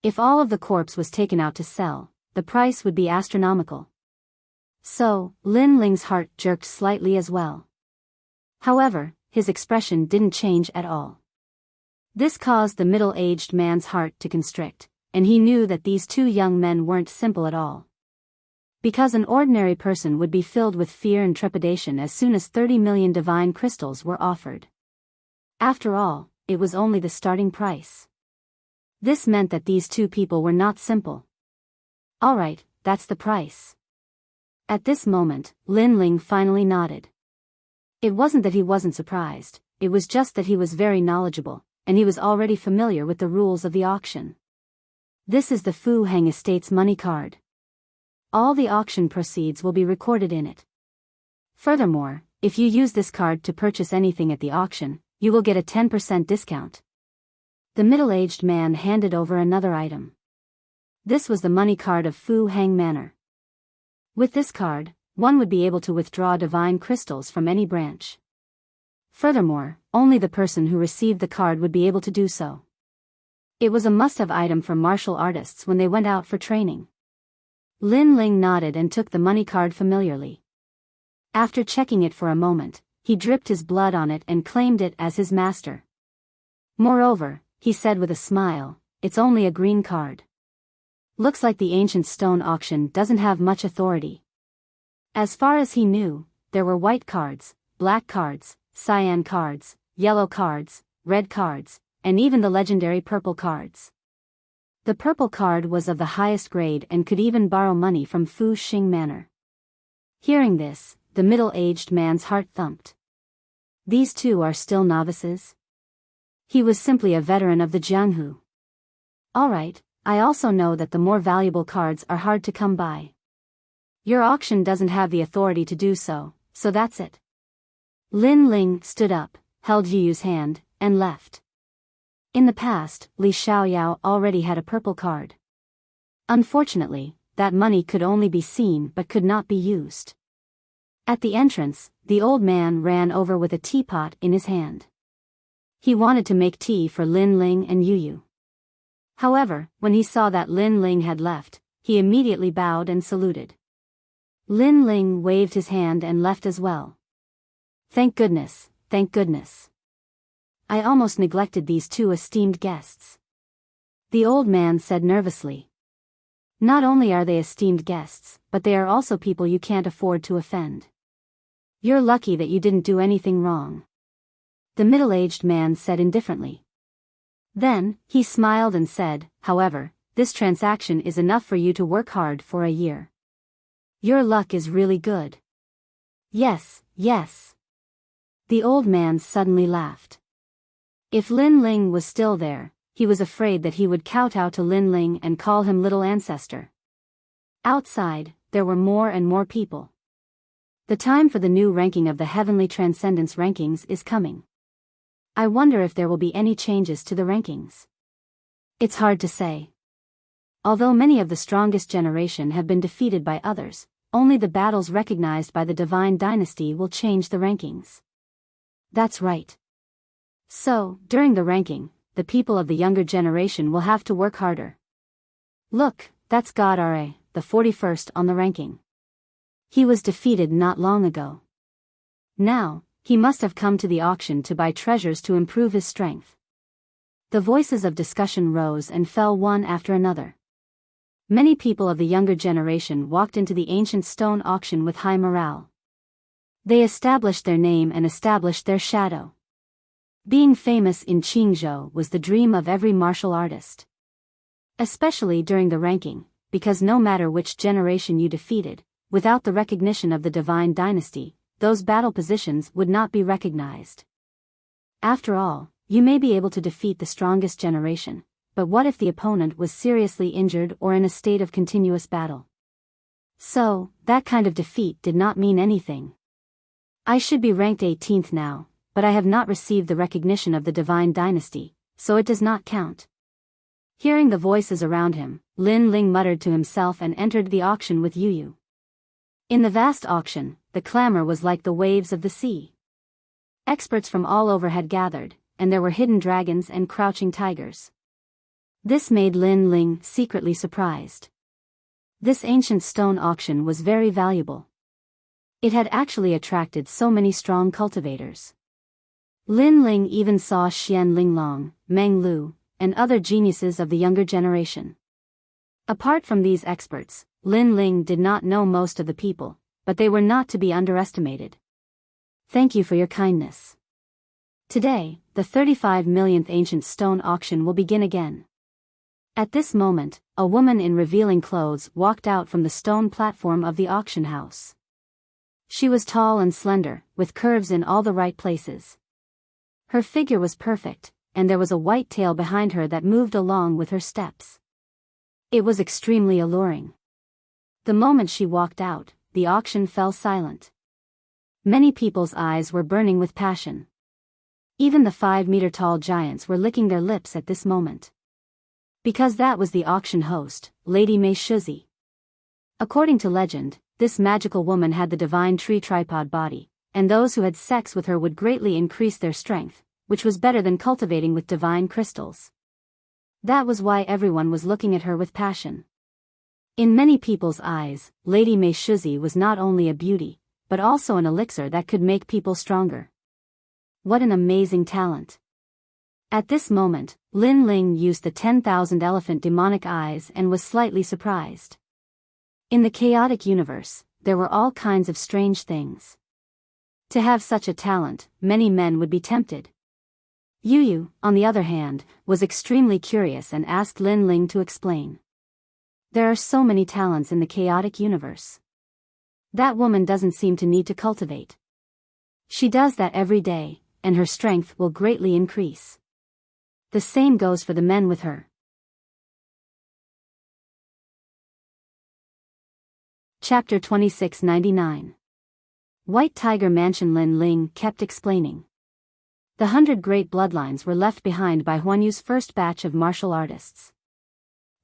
If all of the corpse was taken out to sell, the price would be astronomical. So, Lin Ling's heart jerked slightly as well. However, his expression didn't change at all. This caused the middle-aged man's heart to constrict, and he knew that these two young men weren't simple at all. Because an ordinary person would be filled with fear and trepidation as soon as 30 million divine crystals were offered. After all, it was only the starting price. This meant that these two people were not simple. Alright, that's the price. At this moment, Lin Ling finally nodded. It wasn't that he wasn't surprised, it was just that he was very knowledgeable, and he was already familiar with the rules of the auction. This is the Fu Heng Estate's money card. All the auction proceeds will be recorded in it. Furthermore, if you use this card to purchase anything at the auction, you will get a 10% discount. The middle-aged man handed over another item. This was the money card of Fu Heng Manor. With this card, one would be able to withdraw divine crystals from any branch. Furthermore, only the person who received the card would be able to do so. It was a must-have item for martial artists when they went out for training. Lin Ling nodded and took the money card familiarly. After checking it for a moment, he dripped his blood on it and claimed it as his master. Moreover, he said with a smile, it's only a green card. Looks like the ancient stone auction doesn't have much authority. As far as he knew, there were white cards, black cards, cyan cards, yellow cards, red cards, and even the legendary purple cards. The purple card was of the highest grade and could even borrow money from Fu Xing Manor. Hearing this, the middle-aged man's heart thumped. These two are still novices? He was simply a veteran of the Jianghu. Alright, I also know that the more valuable cards are hard to come by. Your auction doesn't have the authority to do so, so that's it. Lin Ling stood up, held Yuyu's hand, and left. In the past, Li Xiaoyao already had a purple card. Unfortunately, that money could only be seen but could not be used. At the entrance, the old man ran over with a teapot in his hand. He wanted to make tea for Lin Ling and Yuyu. However, when he saw that Lin Ling had left, he immediately bowed and saluted. Lin Ling waved his hand and left as well. Thank goodness, thank goodness. I almost neglected these two esteemed guests. The old man said nervously. Not only are they esteemed guests, but they are also people you can't afford to offend. You're lucky that you didn't do anything wrong. The middle-aged man said indifferently. Then, he smiled and said, however, this transaction is enough for you to work hard for a year. Your luck is really good. Yes, yes. The old man suddenly laughed. If Lin Ling was still there, he was afraid that he would kowtow to Lin Ling and call him little ancestor. Outside, there were more and more people. The time for the new ranking of the Heavenly Transcendence rankings is coming. I wonder if there will be any changes to the rankings. It's hard to say. Although many of the strongest generation have been defeated by others, only the battles recognized by the Divine Dynasty will change the rankings. That's right. So, during the ranking, the people of the younger generation will have to work harder. Look, that's God Ra, the 41st on the ranking. He was defeated not long ago. Now, he must have come to the auction to buy treasures to improve his strength. The voices of discussion rose and fell one after another. Many people of the younger generation walked into the ancient stone auction with high morale. They established their name and established their shadow. Being famous in Qingzhou was the dream of every martial artist. Especially during the ranking, because no matter which generation you defeated, without the recognition of the Divine Dynasty, those battle positions would not be recognized. After all, you may be able to defeat the strongest generation, but what if the opponent was seriously injured or in a state of continuous battle? So, that kind of defeat did not mean anything. I should be ranked 18th now, but I have not received the recognition of the Divine Dynasty, so it does not count. Hearing the voices around him, Lin Ling muttered to himself and entered the auction with Yuyu. In the vast auction, the clamor was like the waves of the sea. Experts from all over had gathered, and there were hidden dragons and crouching tigers. This made Lin Ling secretly surprised. This ancient stone auction was very valuable. It had actually attracted so many strong cultivators. Lin Ling even saw Xian Linglong, Meng Lu, and other geniuses of the younger generation. Apart from these experts, Lin Ling did not know most of the people, but they were not to be underestimated. Thank you for your kindness. Today, the 35 millionth ancient stone auction will begin again. At this moment, a woman in revealing clothes walked out from the stone platform of the auction house. She was tall and slender, with curves in all the right places. Her figure was perfect, and there was a white tail behind her that moved along with her steps. It was extremely alluring. The moment she walked out, the auction fell silent. Many people's eyes were burning with passion. Even the 5-meter-tall giants were licking their lips at this moment. Because that was the auction host, Lady Mei Shuzi. According to legend, this magical woman had the divine tree tripod body, and those who had sex with her would greatly increase their strength, which was better than cultivating with divine crystals. That was why everyone was looking at her with passion. In many people's eyes, Lady Mei Shuzi was not only a beauty, but also an elixir that could make people stronger. What an amazing talent. At this moment, Lin Ling used the 10,000 elephant demonic eyes and was slightly surprised. In the chaotic universe, there were all kinds of strange things. To have such a talent, many men would be tempted. Yu, on the other hand, was extremely curious and asked Lin Ling to explain. There are so many talents in the chaotic universe. That woman doesn't seem to need to cultivate. She does that every day, and her strength will greatly increase. The same goes for the men with her. Chapter 2699. White Tiger Mansion. Lin Ling kept explaining. The 100 great bloodlines were left behind by Huanyu's first batch of martial artists.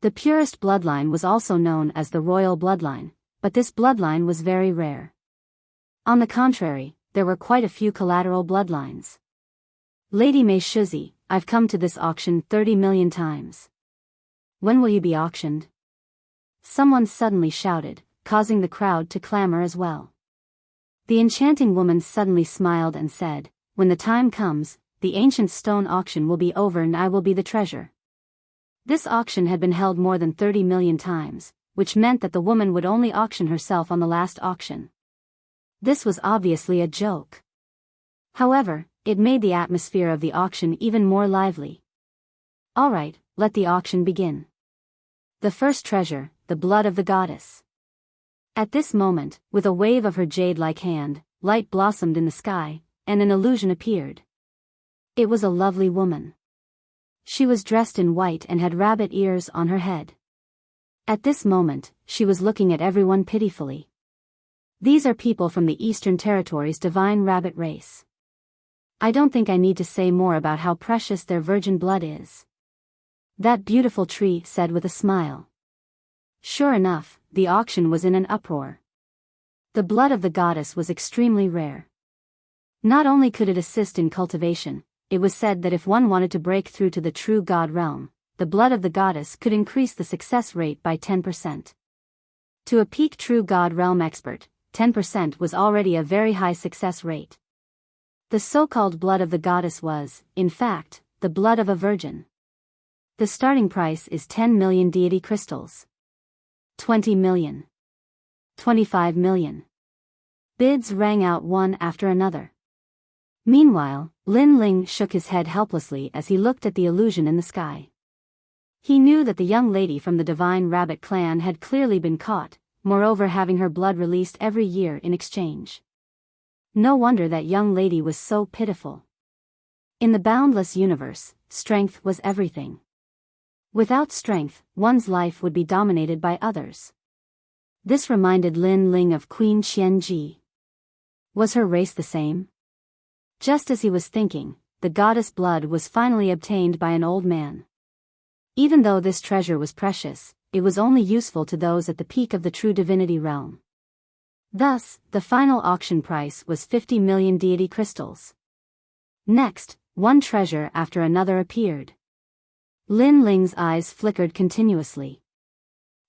The purest bloodline was also known as the royal bloodline, but this bloodline was very rare. On the contrary, there were quite a few collateral bloodlines. Lady Mei Shuzi, I've come to this auction 30 million times. When will you be auctioned? Someone suddenly shouted, causing the crowd to clamor as well. The enchanting woman suddenly smiled and said, when the time comes, the ancient stone auction will be over and I will be the treasure. This auction had been held more than 30 million times, which meant that the woman would only auction herself on the last auction. This was obviously a joke. However, it made the atmosphere of the auction even more lively. All right, let the auction begin. The first treasure, the blood of the goddess. At this moment, with a wave of her jade-like hand, light blossomed in the sky, and an illusion appeared. It was a lovely woman. She was dressed in white and had rabbit ears on her head. At this moment, she was looking at everyone pitifully. These are people from the Eastern Territory's divine rabbit race. I don't think I need to say more about how precious their virgin blood is. That beautiful tree said with a smile. Sure enough, the auction was in an uproar. The blood of the goddess was extremely rare. Not only could it assist in cultivation, it was said that if one wanted to break through to the true god realm, the blood of the goddess could increase the success rate by 10%. To a peak true god realm expert, 10% was already a very high success rate. The so-called blood of the goddess was, in fact, the blood of a virgin. The starting price is 10 million deity crystals. 20 million. 25 million. Bids rang out one after another. Meanwhile, Lin Ling shook his head helplessly as he looked at the illusion in the sky. He knew that the young lady from the Divine Rabbit clan had clearly been caught, moreover having her blood released every year in exchange. No wonder that young lady was so pitiful. In the boundless universe, strength was everything. Without strength, one's life would be dominated by others. This reminded Lin Ling of Queen Qianji. Was her race the same? Just as he was thinking, the goddess blood was finally obtained by an old man. Even though this treasure was precious, it was only useful to those at the peak of the true divinity realm. Thus, the final auction price was 50 million deity crystals. Next, one treasure after another appeared. Lin Ling's eyes flickered continuously.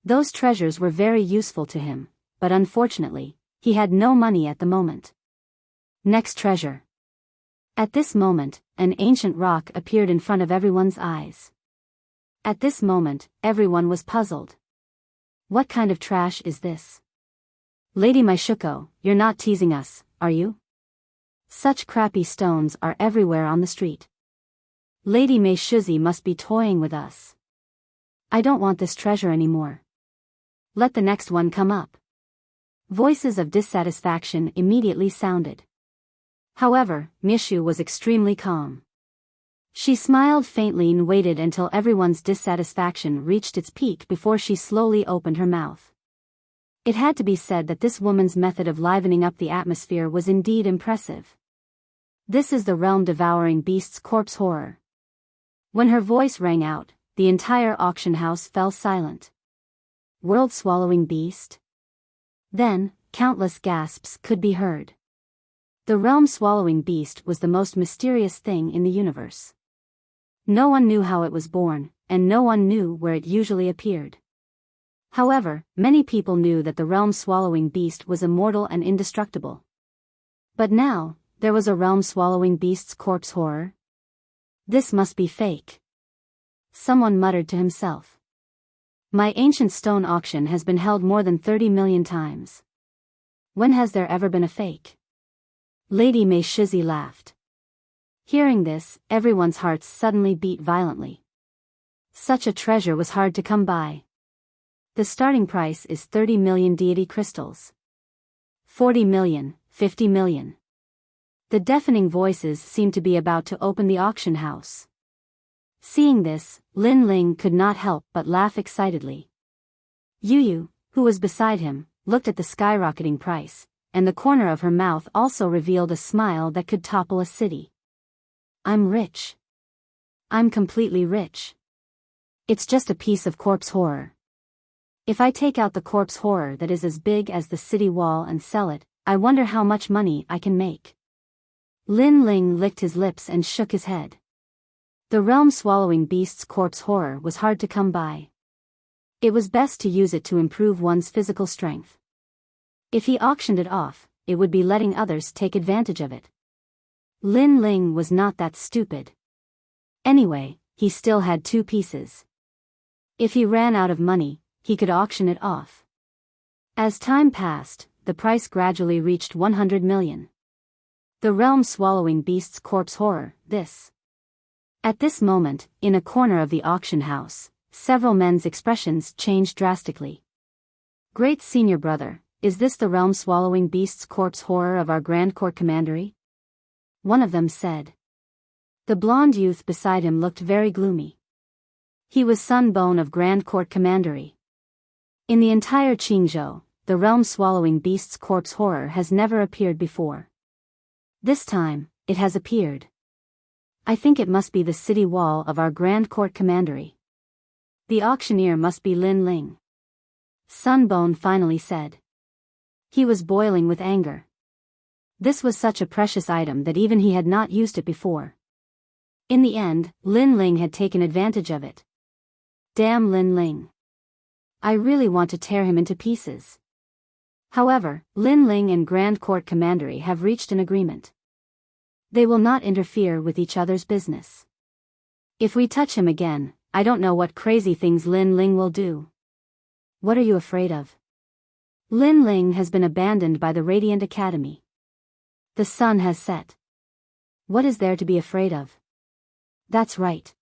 Those treasures were very useful to him, but unfortunately, he had no money at the moment. Next treasure. At this moment, an ancient rock appeared in front of everyone's eyes. At this moment, everyone was puzzled. What kind of trash is this? Lady Maishuko, you're not teasing us, are you? Such crappy stones are everywhere on the street. Lady Mei Shuzi must be toying with us. I don't want this treasure anymore. Let the next one come up. Voices of dissatisfaction immediately sounded. However, Mishu was extremely calm. She smiled faintly and waited until everyone's dissatisfaction reached its peak before she slowly opened her mouth. It had to be said that this woman's method of livening up the atmosphere was indeed impressive. This is the realm-devouring beast's corpse horror. When her voice rang out, the entire auction house fell silent. World-swallowing beast? Then, countless gasps could be heard. The realm-swallowing beast was the most mysterious thing in the universe. No one knew how it was born, and no one knew where it usually appeared. However, many people knew that the realm-swallowing beast was immortal and indestructible. But now, there was a realm-swallowing beast's corpse horror. This must be fake. Someone muttered to himself. My ancient stone auction has been held more than 30 million times. When has there ever been a fake? Lady Mei Shizi laughed. Hearing this, everyone's hearts suddenly beat violently. Such a treasure was hard to come by. The starting price is 30 million deity crystals. 40 million, 50 million. The deafening voices seemed to be about to open the auction house. Seeing this, Lin Ling could not help but laugh excitedly. Yu Yu, who was beside him, looked at the skyrocketing price, and the corner of her mouth also revealed a smile that could topple a city. I'm rich. I'm completely rich. It's just a piece of corpse horror. If I take out the corpse horror that is as big as the city wall and sell it, I wonder how much money I can make. Lin Ling licked his lips and shook his head. The realm-swallowing beast's corpse horror was hard to come by. It was best to use it to improve one's physical strength. If he auctioned it off, it would be letting others take advantage of it. Lin Ling was not that stupid. Anyway, he still had 2 pieces. If he ran out of money, he could auction it off. As time passed, the price gradually reached 100 million. The realm-swallowing beast's corpse horror, this. At this moment, in a corner of the auction house, several men's expressions changed drastically. Great senior brother, is this the realm-swallowing beast's corpse horror of our Grand Court Commandery? One of them said. The blonde youth beside him looked very gloomy. He was Sun Bone of Grand Court Commandery. In the entire Qingzhou, the realm-swallowing beast's corpse horror has never appeared before. This time, it has appeared. I think it must be the city wall of our Grand Court Commandery. The auctioneer must be Lin Ling. Sun Bone finally said. He was boiling with anger. This was such a precious item that even he had not used it before. In the end, Lin Ling had taken advantage of it. Damn Lin Ling. I really want to tear him into pieces. However, Lin Ling and Grand Court Commandery have reached an agreement. They will not interfere with each other's business. If we touch him again, I don't know what crazy things Lin Ling will do. What are you afraid of? Lin Ling has been abandoned by the Radiant Academy. The sun has set. What is there to be afraid of? That's right.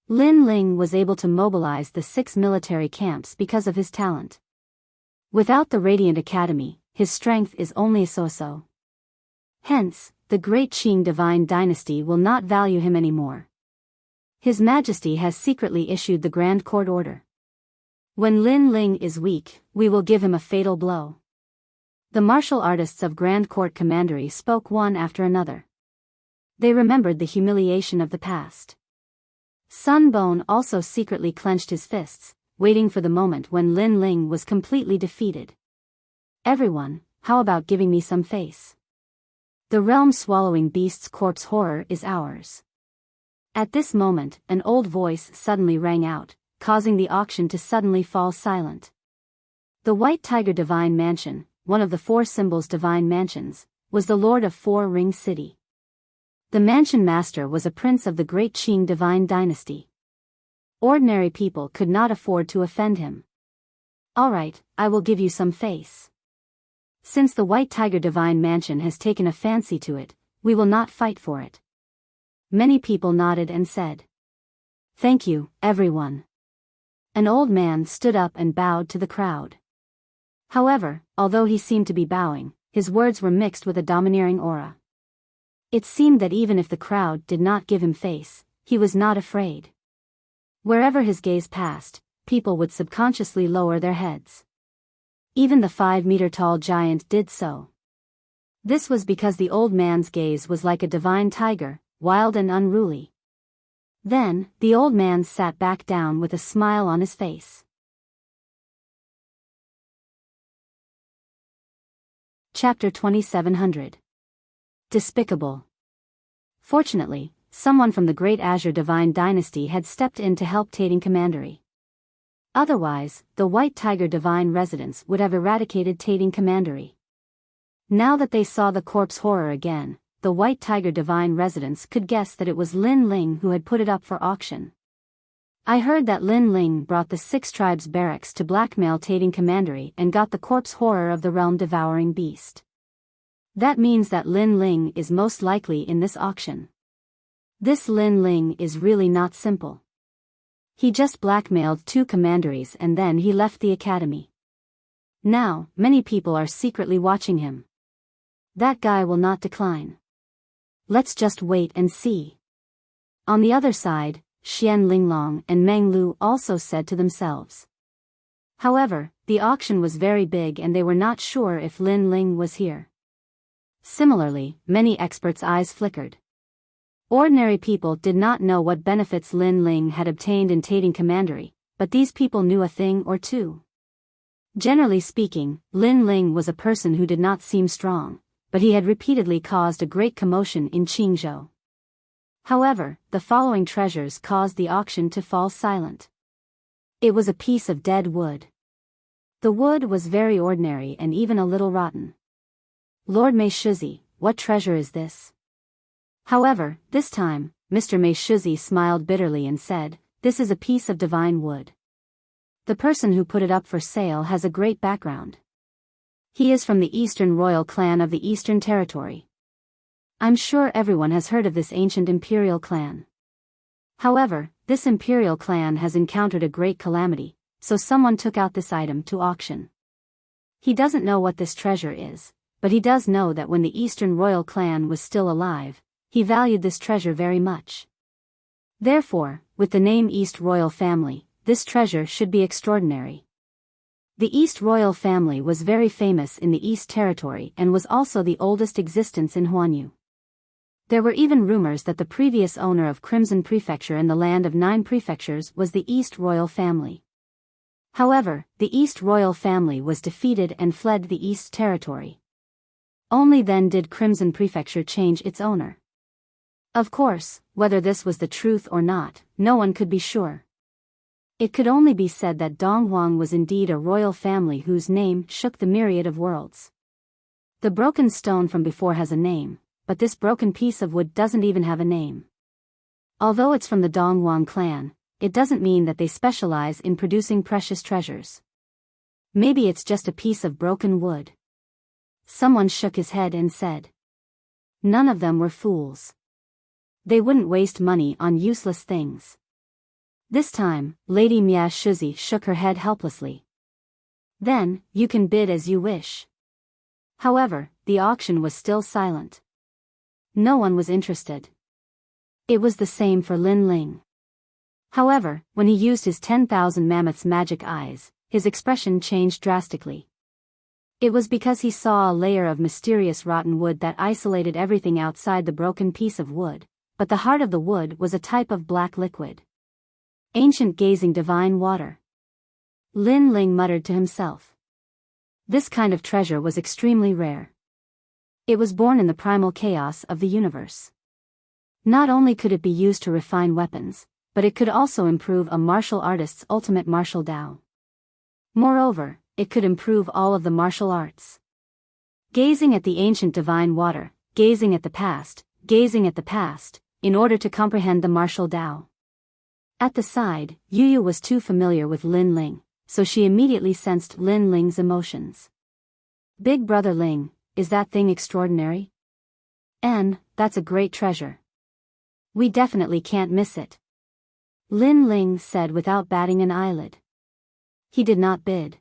Lin Ling was able to mobilize the 6 military camps because of his talent. Without the Radiant Academy, his strength is only so-so. Hence, the great Qing divine dynasty will not value him anymore. His Majesty has secretly issued the Grand Court order. When Lin Ling is weak, we will give him a fatal blow. The martial artists of Grand Court Commandery spoke one after another. They remembered the humiliation of the past. Sun Bone also secretly clenched his fists, waiting for the moment when Lin Ling was completely defeated. Everyone, how about giving me some face? The realm-swallowing beast's corpse horror is ours. At this moment, an old voice suddenly rang out, causing the auction to suddenly fall silent. The White Tiger Divine Mansion, one of the 4 symbols divine mansions, was the lord of 4 Ring City. The mansion master was a prince of the great Qing divine dynasty. Ordinary people could not afford to offend him. Alright, I will give you some face. Since the White Tiger Divine Mansion has taken a fancy to it, we will not fight for it. Many people nodded and said. Thank you, everyone. An old man stood up and bowed to the crowd. However, although he seemed to be bowing, his words were mixed with a domineering aura. It seemed that even if the crowd did not give him face, he was not afraid. Wherever his gaze passed, people would subconsciously lower their heads. Even the 5-meter-tall giant did so. This was because the old man's gaze was like a divine tiger, wild and unruly. Then, the old man sat back down with a smile on his face. Chapter 2700. Despicable. Fortunately, someone from the Great Azure Divine Dynasty had stepped in to help Tating Commandery. Otherwise, the White Tiger Divine residents would have eradicated Tating Commandery. Now that they saw the corpse horror again, the White Tiger Divine residents could guess that it was Lin Ling who had put it up for auction. I heard that Lin Ling brought the 6 tribes barracks to blackmail Tating Commandery and got the corpse horror of the realm devouring beast. That means that Lin Ling is most likely in this auction. This Lin Ling is really not simple. He just blackmailed 2 commanderies and then he left the academy. Now, many people are secretly watching him. That guy will not decline. Let's just wait and see. On the other side, Xian Linglong and Meng Lu also said to themselves. However, the auction was very big and they were not sure if Lin Ling was here. Similarly, many experts' eyes flickered. Ordinary people did not know what benefits Lin Ling had obtained in Tating Commandery, but these people knew a thing or two. Generally speaking, Lin Ling was a person who did not seem strong, but he had repeatedly caused a great commotion in Qingzhou. However, the following treasures caused the auction to fall silent. It was a piece of dead wood. The wood was very ordinary and even a little rotten. Lord Meishizi, what treasure is this? However, this time, Mr. Meishizi smiled bitterly and said, this is a piece of divine wood. The person who put it up for sale has a great background. He is from the Eastern royal clan of the Eastern Territory. I'm sure everyone has heard of this ancient imperial clan. However, this imperial clan has encountered a great calamity, so someone took out this item to auction. He doesn't know what this treasure is, but he does know that when the Eastern royal clan was still alive, he valued this treasure very much. Therefore, with the name East Royal Family, this treasure should be extraordinary. The East Royal Family was very famous in the East Territory and was also the oldest existence in Huanyu. There were even rumors that the previous owner of Crimson Prefecture in the land of 9 prefectures was the East Royal Family. However, the East Royal Family was defeated and fled the East Territory. Only then did Crimson Prefecture change its owner. Of course, whether this was the truth or not, no one could be sure. It could only be said that Donghuang was indeed a royal family whose name shook the myriad of worlds. The broken stone from before has a name, but this broken piece of wood doesn't even have a name. Although it's from the Donghuang clan, it doesn't mean that they specialize in producing precious treasures. Maybe it's just a piece of broken wood. Someone shook his head and said. None of them were fools. They wouldn't waste money on useless things. This time, Lady Mia Shuzi shook her head helplessly. Then, you can bid as you wish. However, the auction was still silent. No one was interested. It was the same for Lin Ling. However, when he used his 10,000 mammoths' magic eyes, his expression changed drastically. It was because he saw a layer of mysterious rotten wood that isolated everything outside the broken piece of wood, but the heart of the wood was a type of black liquid. Ancient gazing divine water. Lin Ling muttered to himself. This kind of treasure was extremely rare. It was born in the primal chaos of the universe. Not only could it be used to refine weapons, but it could also improve a martial artist's ultimate martial Dao. Moreover, it could improve all of the martial arts. Gazing at the ancient divine water, gazing at the past, in order to comprehend the martial Dao. At the side, Yu was too familiar with Lin Ling, so she immediately sensed Lin Ling's emotions. Big brother Ling, is that thing extraordinary? That's a great treasure. We definitely can't miss it. Lin Ling said without batting an eyelid. He did not bid.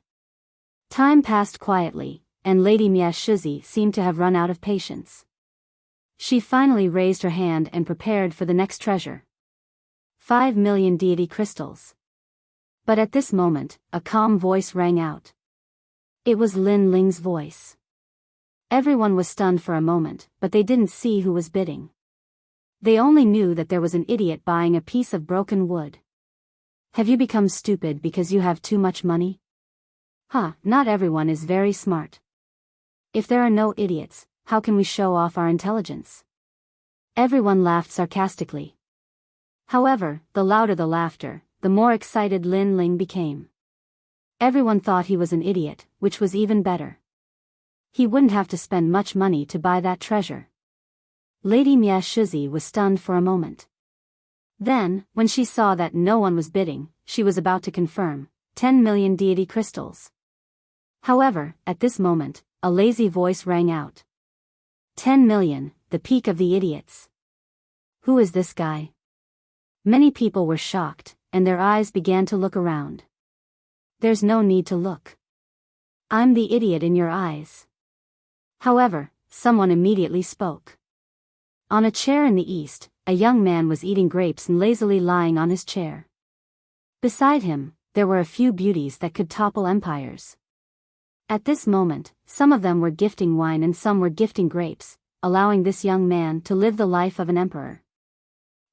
Time passed quietly, and Lady Mia Shuzi seemed to have run out of patience. She finally raised her hand and prepared for the next treasure. 5 million deity crystals. But at this moment, a calm voice rang out. It was Lin Ling's voice. Everyone was stunned for a moment, but they didn't see who was bidding. They only knew that there was an idiot buying a piece of broken wood. Have you become stupid because you have too much money? Not everyone is very smart. If there are no idiots, how can we show off our intelligence? Everyone laughed sarcastically. However, the louder the laughter, the more excited Lin Ling became. Everyone thought he was an idiot, which was even better. He wouldn't have to spend much money to buy that treasure. Lady Mia Shuzi was stunned for a moment. Then, when she saw that no one was bidding, she was about to confirm, 10 million deity crystals. However, at this moment, a lazy voice rang out. 10 million, the peak of the idiots. Who is this guy? Many people were shocked, and their eyes began to look around. There's no need to look. I'm the idiot in your eyes. However, someone immediately spoke. On a chair in the east, a young man was eating grapes and lazily lying on his chair. Beside him, there were a few beauties that could topple empires. At this moment, some of them were gifting wine and some were gifting grapes, allowing this young man to live the life of an emperor.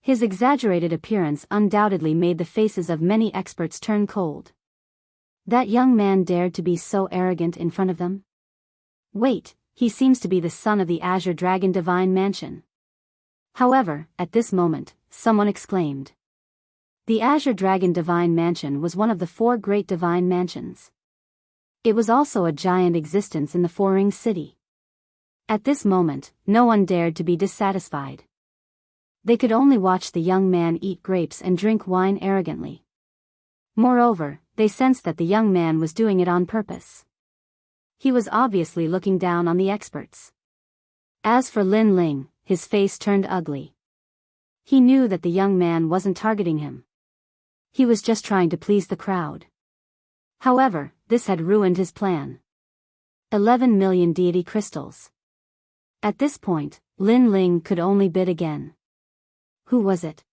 His exaggerated appearance undoubtedly made the faces of many experts turn cold. That young man dared to be so arrogant in front of them? Wait, he seems to be the son of the Azure Dragon Divine Mansion. However, at this moment, someone exclaimed. The Azure Dragon Divine Mansion was one of the 4 great divine mansions. It was also a giant existence in the Four-Ring City. At this moment, no one dared to be dissatisfied. They could only watch the young man eat grapes and drink wine arrogantly. Moreover, they sensed that the young man was doing it on purpose. He was obviously looking down on the experts. As for Lin Ling, his face turned ugly. He knew that the young man wasn't targeting him. He was just trying to please the crowd. However, this had ruined his plan. 11 million deity crystals. At this point, Lin Ling could only bid again. Who was it?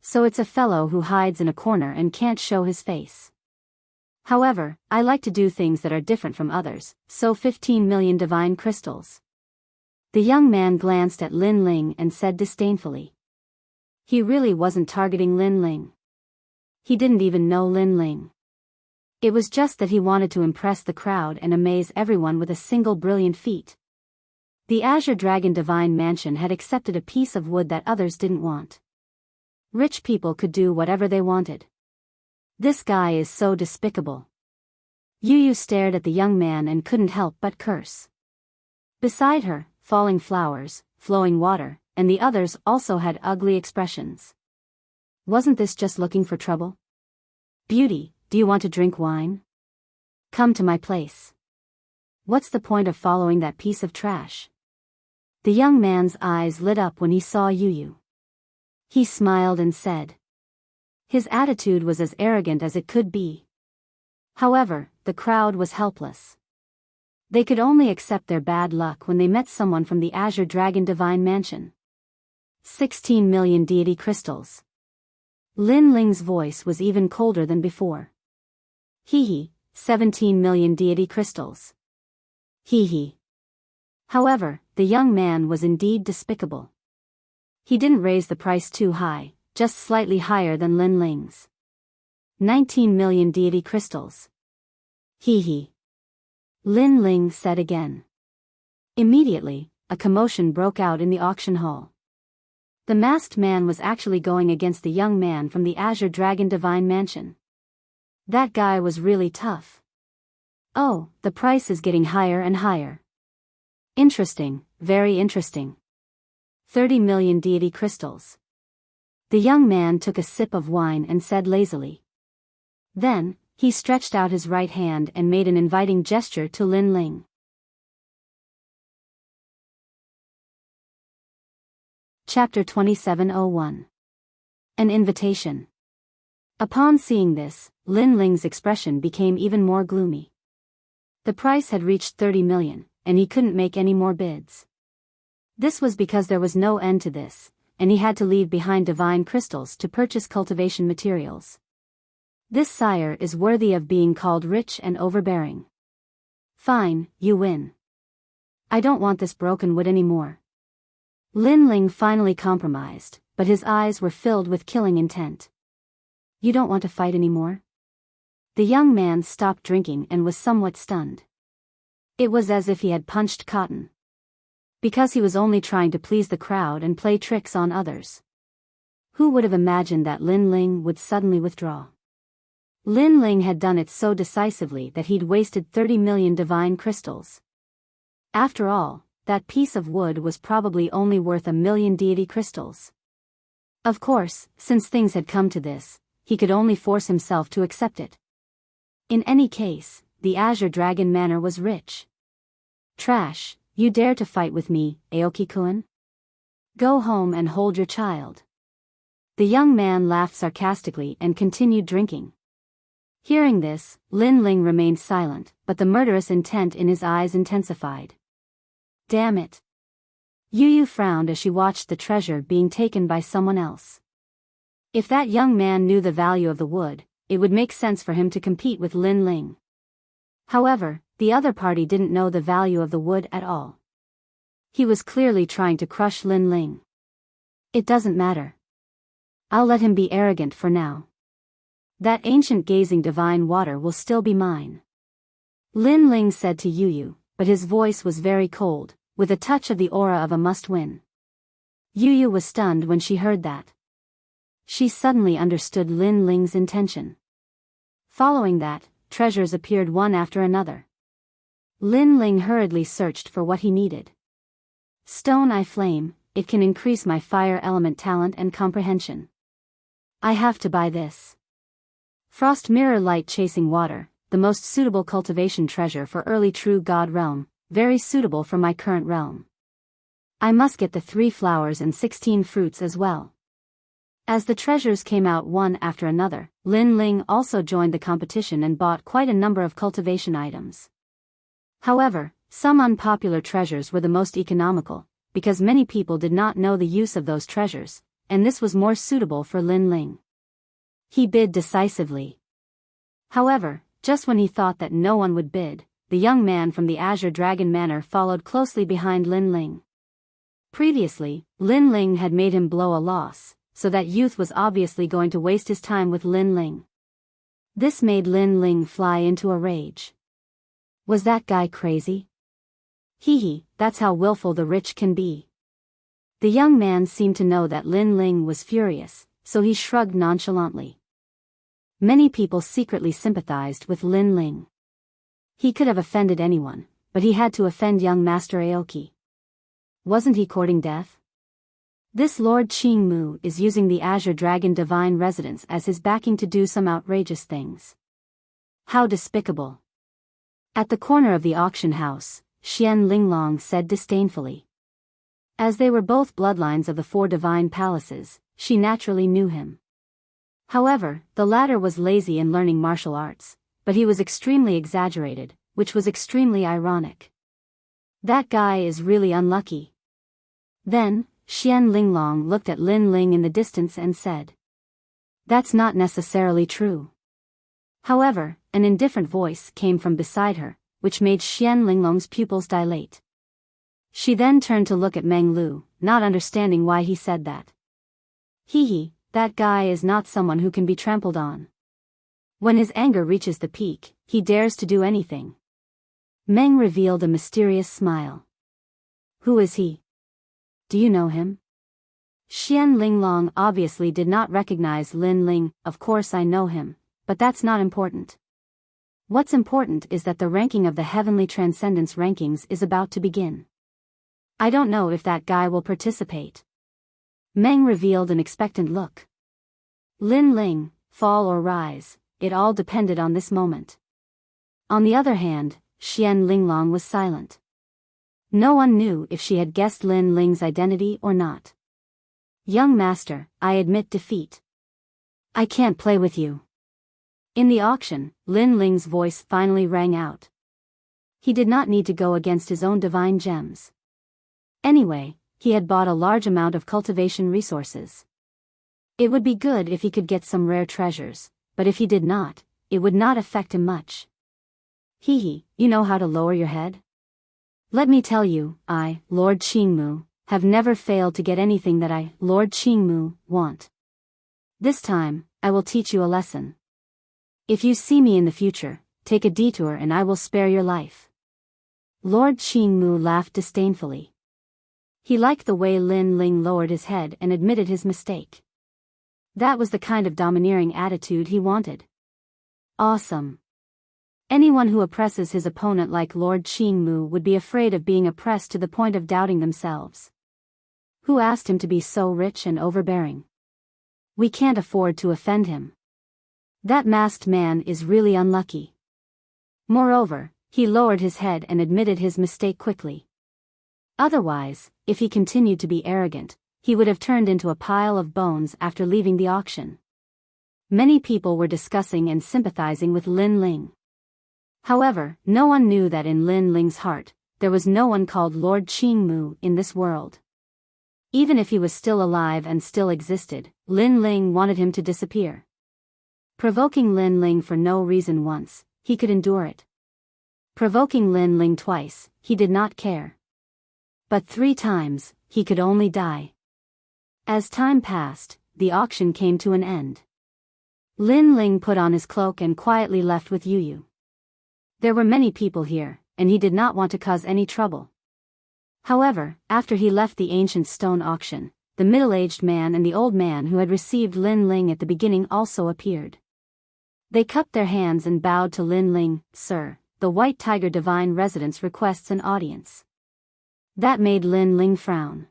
So it's a fellow who hides in a corner and can't show his face. However, I like to do things that are different from others, so 15 million divine crystals. The young man glanced at Lin Ling and said disdainfully. He really wasn't targeting Lin Ling. He didn't even know Lin Ling. It was just that he wanted to impress the crowd and amaze everyone with a single brilliant feat. The Azure Dragon Divine Mansion had accepted a piece of wood that others didn't want. Rich people could do whatever they wanted. This guy is so despicable. Yu Yu stared at the young man and couldn't help but curse. Beside her, falling flowers, flowing water, and the others also had ugly expressions. Wasn't this just looking for trouble? Beauty, do you want to drink wine? Come to my place. What's the point of following that piece of trash? The young man's eyes lit up when he saw Yu Yu. He smiled and said. His attitude was as arrogant as it could be. However, the crowd was helpless. They could only accept their bad luck when they met someone from the Azure Dragon Divine Mansion. 16 million deity crystals. Lin Ling's voice was even colder than before. Hee hee, 17 million deity crystals. Hee hee. However, the young man was indeed despicable. He didn't raise the price too high, just slightly higher than Lin Ling's. 19 million deity crystals. Hee hee. Lin Ling said again. Immediately, a commotion broke out in the auction hall. The masked man was actually going against the young man from the Azure Dragon Divine Mansion. That guy was really tough. Oh, the price is getting higher and higher. Interesting, very interesting. 30 million deity crystals. The young man took a sip of wine and said lazily. Then, he stretched out his right hand and made an inviting gesture to Lin Ling. Chapter 2701. An invitation. Upon seeing this, Lin Ling's expression became even more gloomy. The price had reached 30 million, and he couldn't make any more bids. This was because there was no end to this, and he had to leave behind divine crystals to purchase cultivation materials. This sire is worthy of being called rich and overbearing. Fine, you win. I don't want this broken wood anymore. Lin Ling finally compromised, but his eyes were filled with killing intent. You don't want to fight anymore? The young man stopped drinking and was somewhat stunned. It was as if he had punched cotton. Because he was only trying to please the crowd and play tricks on others. Who would have imagined that Lin Ling would suddenly withdraw? Lin Ling had done it so decisively that he'd wasted 30 million divine crystals. After all, that piece of wood was probably only worth 1,000,000 deity crystals. Of course, since things had come to this, he could only force himself to accept it. In any case, the Azure Dragon Manor was rich. Trash, you dare to fight with me, Aoki-kun? Go home and hold your child. The young man laughed sarcastically and continued drinking. Hearing this, Lin Ling remained silent, but the murderous intent in his eyes intensified. Damn it. Yu Yu frowned as she watched the treasure being taken by someone else. If that young man knew the value of the wood, it would make sense for him to compete with Lin Ling. However, the other party didn't know the value of the wood at all. He was clearly trying to crush Lin Ling. It doesn't matter. I'll let him be arrogant for now. That ancient gazing divine water will still be mine. Lin Ling said to Yu Yu, but his voice was very cold, with a touch of the aura of a must-win. Yu Yu was stunned when she heard that. She suddenly understood Lin Ling's intention. Following that, treasures appeared one after another. Lin Ling hurriedly searched for what he needed. Stone Eye Flame, it can increase my fire element talent and comprehension. I have to buy this. Frost Mirror Light Chasing Water, the most suitable cultivation treasure for early True God realm, very suitable for my current realm. I must get the 3 flowers and 16 fruits as well. As the treasures came out one after another, Lin Ling also joined the competition and bought quite a number of cultivation items. However, some unpopular treasures were the most economical, because many people did not know the use of those treasures, and this was more suitable for Lin Ling. He bid decisively. However, just when he thought that no one would bid, the young man from the Azure Dragon Manor followed closely behind Lin Ling. Previously, Lin Ling had made him blow a loss, so that youth was obviously going to waste his time with Lin Ling. This made Lin Ling fly into a rage. Was that guy crazy? Hee, that's how willful the rich can be. The young man seemed to know that Lin Ling was furious, so he shrugged nonchalantly. Many people secretly sympathized with Lin Ling. He could have offended anyone, but he had to offend young Master Aoki. Wasn't he courting death? This Lord Qingmu is using the Azure Dragon Divine Residence as his backing to do some outrageous things. How despicable. At the corner of the auction house, Xian Linglong said disdainfully. As they were both bloodlines of the 4 divine palaces, she naturally knew him. However, the latter was lazy in learning martial arts, but he was extremely exaggerated, which was extremely ironic. That guy is really unlucky. Then, Xian Linglong looked at Lin Ling in the distance and said. That's not necessarily true. However, an indifferent voice came from beside her, which made Xian Linglong's pupils dilate. She then turned to look at Meng Lu, not understanding why he said that. Hee, that guy is not someone who can be trampled on. When his anger reaches the peak, he dares to do anything. Meng revealed a mysterious smile. Who is he? Do you know him? Xian Linglong obviously did not recognize Lin Ling. Of course I know him, but that's not important. What's important is that the ranking of the Heavenly Transcendence rankings is about to begin. I don't know if that guy will participate. Meng revealed an expectant look. Lin Ling, fall or rise, it all depended on this moment. On the other hand, Xian Linglong was silent. No one knew if she had guessed Lin Ling's identity or not. Young master, I admit defeat. I can't play with you. In the auction, Lin Ling's voice finally rang out. He did not need to go against his own divine gems. Anyway, he had bought a large amount of cultivation resources. It would be good if he could get some rare treasures, but if he did not, it would not affect him much. Hee, you know how to lower your head? Let me tell you, I, Lord Qingmu, have never failed to get anything that I, Lord Qingmu, want. This time, I will teach you a lesson. If you see me in the future, take a detour and I will spare your life. Lord Qingmu laughed disdainfully. He liked the way Lin Ling lowered his head and admitted his mistake. That was the kind of domineering attitude he wanted. Awesome. Anyone who oppresses his opponent like Lord Qingmu would be afraid of being oppressed to the point of doubting themselves. Who asked him to be so rich and overbearing? We can't afford to offend him. That masked man is really unlucky. Moreover, he lowered his head and admitted his mistake quickly. Otherwise, if he continued to be arrogant, he would have turned into a pile of bones after leaving the auction. Many people were discussing and sympathizing with Lin Ling. However, no one knew that in Lin Ling's heart, there was no one called Lord Qingmu in this world. Even if he was still alive and still existed, Lin Ling wanted him to disappear. Provoking Lin Ling for no reason once, he could endure it. Provoking Lin Ling twice, he did not care. But 3 times, he could only die. As time passed, the auction came to an end. Lin Ling put on his cloak and quietly left with Yu. There were many people here, and he did not want to cause any trouble. However, after he left the ancient stone auction, the middle-aged man and the old man who had received Lin Ling at the beginning also appeared. They cupped their hands and bowed to Lin Ling. "Sir, the White Tiger Divine Residence requests an audience." That made Lin Ling frown.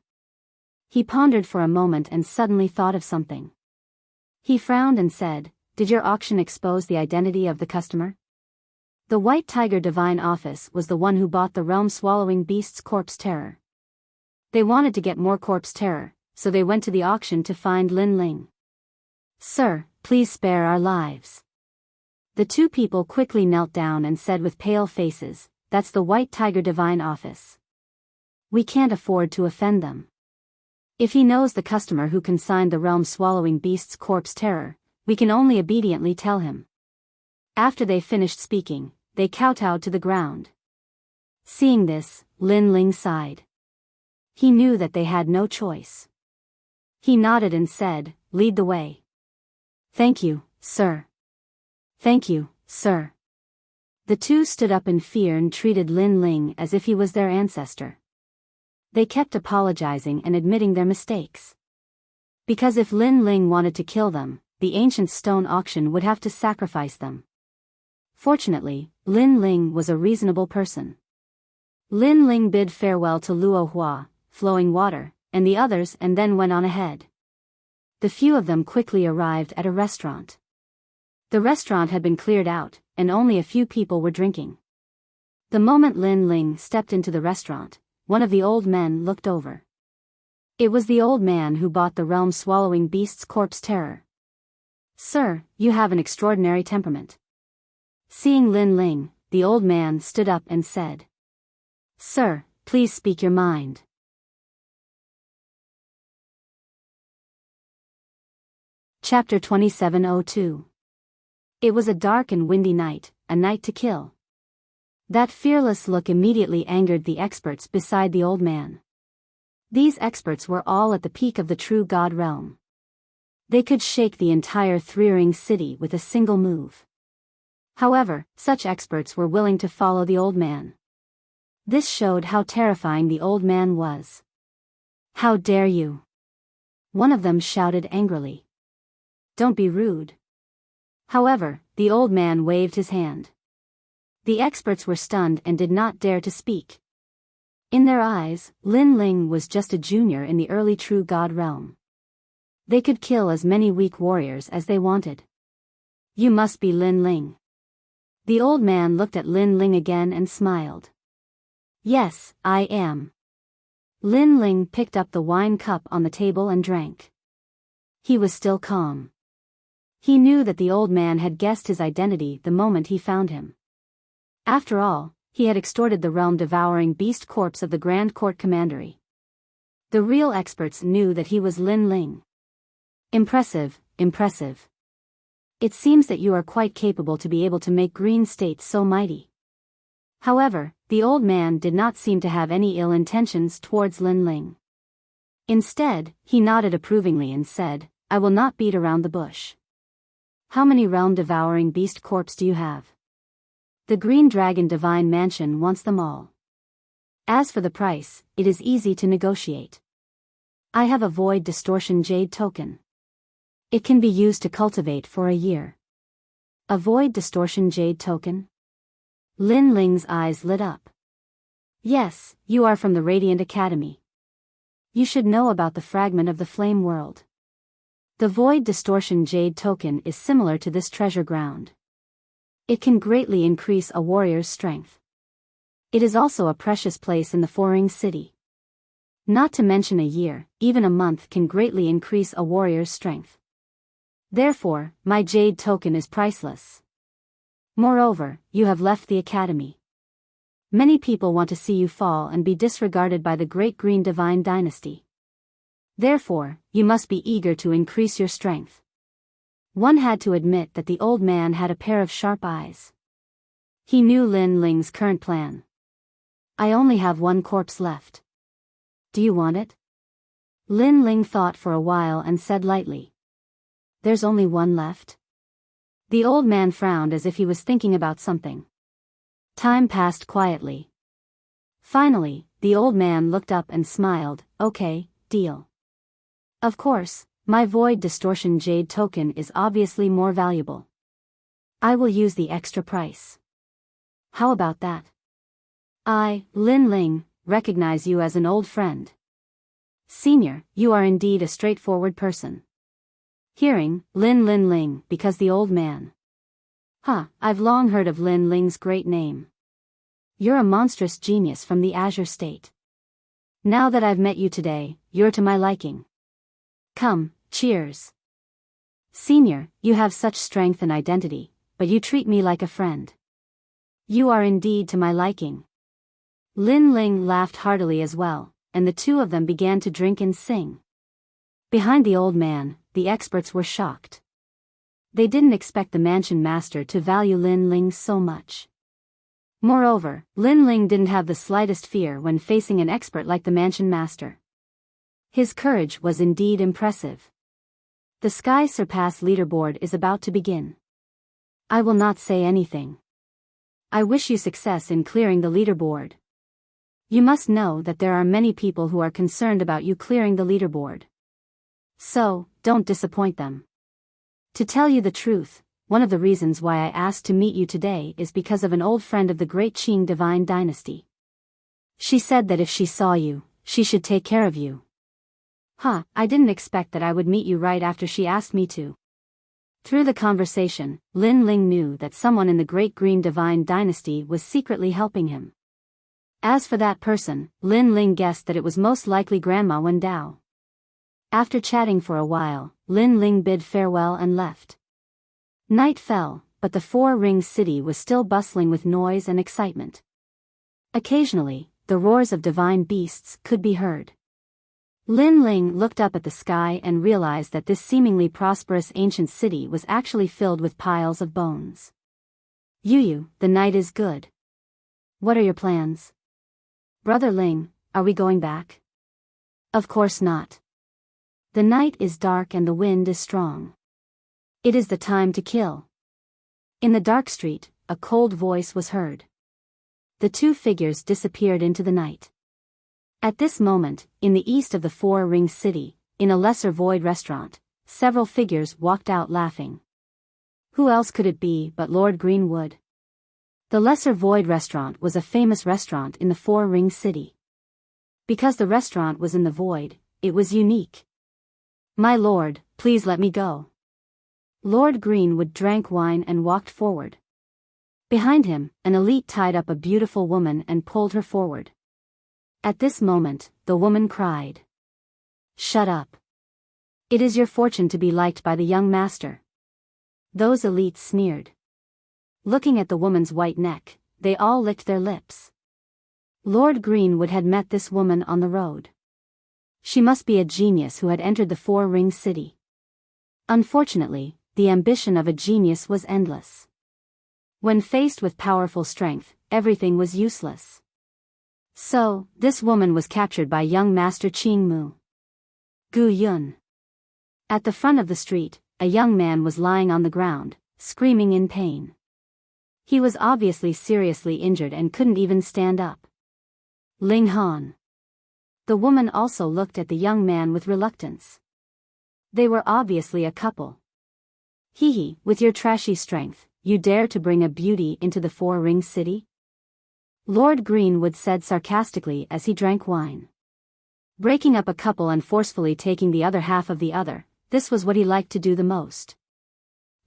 He pondered for a moment and suddenly thought of something. He frowned and said, "Did your auction expose the identity of the customer?" The White Tiger Divine Office was the one who bought the realm-swallowing beast's corpse terror. They wanted to get more corpse terror, so they went to the auction to find Lin Ling. "Sir, please spare our lives." The 2 people quickly knelt down and said with pale faces, "That's the White Tiger Divine Office. We can't afford to offend them. If he knows the customer who consigned the realm-swallowing beast's corpse terror, we can only obediently tell him." After they finished speaking, they kowtowed to the ground. Seeing this, Lin Ling sighed. He knew that they had no choice. He nodded and said, "Lead the way." "Thank you, sir." "Thank you, sir." The 2 stood up in fear and treated Lin Ling as if he was their ancestor. They kept apologizing and admitting their mistakes. Because if Lin Ling wanted to kill them, the ancient stone auction would have to sacrifice them. Fortunately, Lin Ling was a reasonable person. Lin Ling bid farewell to Luo Hua, Flowing Water, and the others and then went on ahead. The few of them quickly arrived at a restaurant. The restaurant had been cleared out, and only a few people were drinking. The moment Lin Ling stepped into the restaurant, one of the old men looked over. It was the old man who bought the realm-swallowing beast's corpse terror. "Sir, you have an extraordinary temperament." Seeing Lin Ling, the old man stood up and said, "Sir, please speak your mind." Chapter 2702. It was a dark and windy night, a night to kill. That fearless look immediately angered the experts beside the old man. These experts were all at the peak of the true god realm. They could shake the entire 3-ring city with a single move. However, such experts were willing to follow the old man. This showed how terrifying the old man was. "How dare you?" One of them shouted angrily. "Don't be rude." However, the old man waved his hand. The experts were stunned and did not dare to speak. In their eyes, Lin Ling was just a junior in the early true god realm. They could kill as many weak warriors as they wanted. "You must be Lin Ling." The old man looked at Lin Ling again and smiled. "Yes, I am." Lin Ling picked up the wine cup on the table and drank. He was still calm. He knew that the old man had guessed his identity the moment he found him. After all, he had extorted the realm-devouring beast corpse of the Grand Court Commandery. The real experts knew that he was Lin Ling. "Impressive, impressive. It seems that you are quite capable to be able to make green states so mighty." However, the old man did not seem to have any ill intentions towards Lin Ling. Instead, he nodded approvingly and said, "I will not beat around the bush. How many realm-devouring beast corpse do you have?" "The Green Dragon Divine Mansion wants them all. As for the price, it is easy to negotiate. I have a Void Distortion Jade token. It can be used to cultivate for a year." "A Void Distortion Jade token?" Lin Ling's eyes lit up. Yes, you are from the Radiant Academy. You should know about the fragment of the flame world. The Void Distortion Jade token is similar to this treasure ground. It can greatly increase a warrior's strength. It is also a precious place in the Four-Ring City. Not to mention a year, even a month can greatly increase a warrior's strength. Therefore, my jade token is priceless. Moreover, you have left the academy. Many people want to see you fall and be disregarded by the Great Green Divine Dynasty. Therefore, you must be eager to increase your strength. One had to admit that the old man had a pair of sharp eyes. He knew Lin Ling's current plan. I only have one corpse left. Do you want it? Lin Ling thought for a while and said lightly. There's only one left? The old man frowned as if he was thinking about something. Time passed quietly. Finally, the old man looked up and smiled. Okay, deal. Of course, my Void Distortion Jade token is obviously more valuable. I will use the extra price. How about that? I, Lin Ling, recognize you as an old friend. Senior, you are indeed a straightforward person. Hearing, Lin Ling, because the old man. I've long heard of Lin Ling's great name. You're a monstrous genius from the Azure State. Now that I've met you today, you're to my liking. Come, cheers. Senior, you have such strength and identity, but you treat me like a friend. You are indeed to my liking. Lin Ling laughed heartily as well, and the two of them began to drink and sing. Behind the old man, the experts were shocked. They didn't expect the mansion master to value Lin Ling so much. Moreover, Lin Ling didn't have the slightest fear when facing an expert like the mansion master. His courage was indeed impressive. The Sky Surpass leaderboard is about to begin. I will not say anything. I wish you success in clearing the leaderboard. You must know that there are many people who are concerned about you clearing the leaderboard. So, don't disappoint them. To tell you the truth, one of the reasons why I asked to meet you today is because of an old friend of the Great Qing Divine Dynasty. She said that if she saw you, she should take care of you. I didn't expect that I would meet you right after she asked me to. Through the conversation, Lin Ling knew that someone in the Great Green Divine Dynasty was secretly helping him. As for that person, Lin Ling guessed that it was most likely Grandma Wen Dao. After chatting for a while, Lin Ling bid farewell and left. Night fell, but the Four-Ring City was still bustling with noise and excitement. Occasionally, the roars of divine beasts could be heard. Lin Ling looked up at the sky and realized that this seemingly prosperous ancient city was actually filled with piles of bones. Yu, the night is good. What are your plans? Brother Ling, are we going back? Of course not. The night is dark and the wind is strong. It is the time to kill. In the dark street, a cold voice was heard. The two figures disappeared into the night. At this moment, in the east of the Four-Ring City, in a lesser void restaurant, several figures walked out laughing. Who else could it be but Lord Greenwood? The lesser void restaurant was a famous restaurant in the Four-Ring City. Because the restaurant was in the void, it was unique. My lord, please let me go. Lord Greenwood drank wine and walked forward. Behind him, an elite tied up a beautiful woman and pulled her forward. At this moment, the woman cried. Shut up. It is your fortune to be liked by the young master. Those elites sneered. Looking at the woman's white neck, they all licked their lips. Lord Greenwood had met this woman on the road. She must be a genius who had entered the Four-Ring City. Unfortunately, the ambition of a genius was endless. When faced with powerful strength, everything was useless. So, this woman was captured by young Master Qing Mu. Gu Yun. At the front of the street, a young man was lying on the ground, screaming in pain. He was obviously seriously injured and couldn't even stand up. Ling Han. The woman also looked at the young man with reluctance. They were obviously a couple. With your trashy strength, you dare to bring a beauty into the Four-Ring City? Lord Greenwood said sarcastically as he drank wine. Breaking up a couple and forcefully taking the other half of the other, this was what he liked to do the most.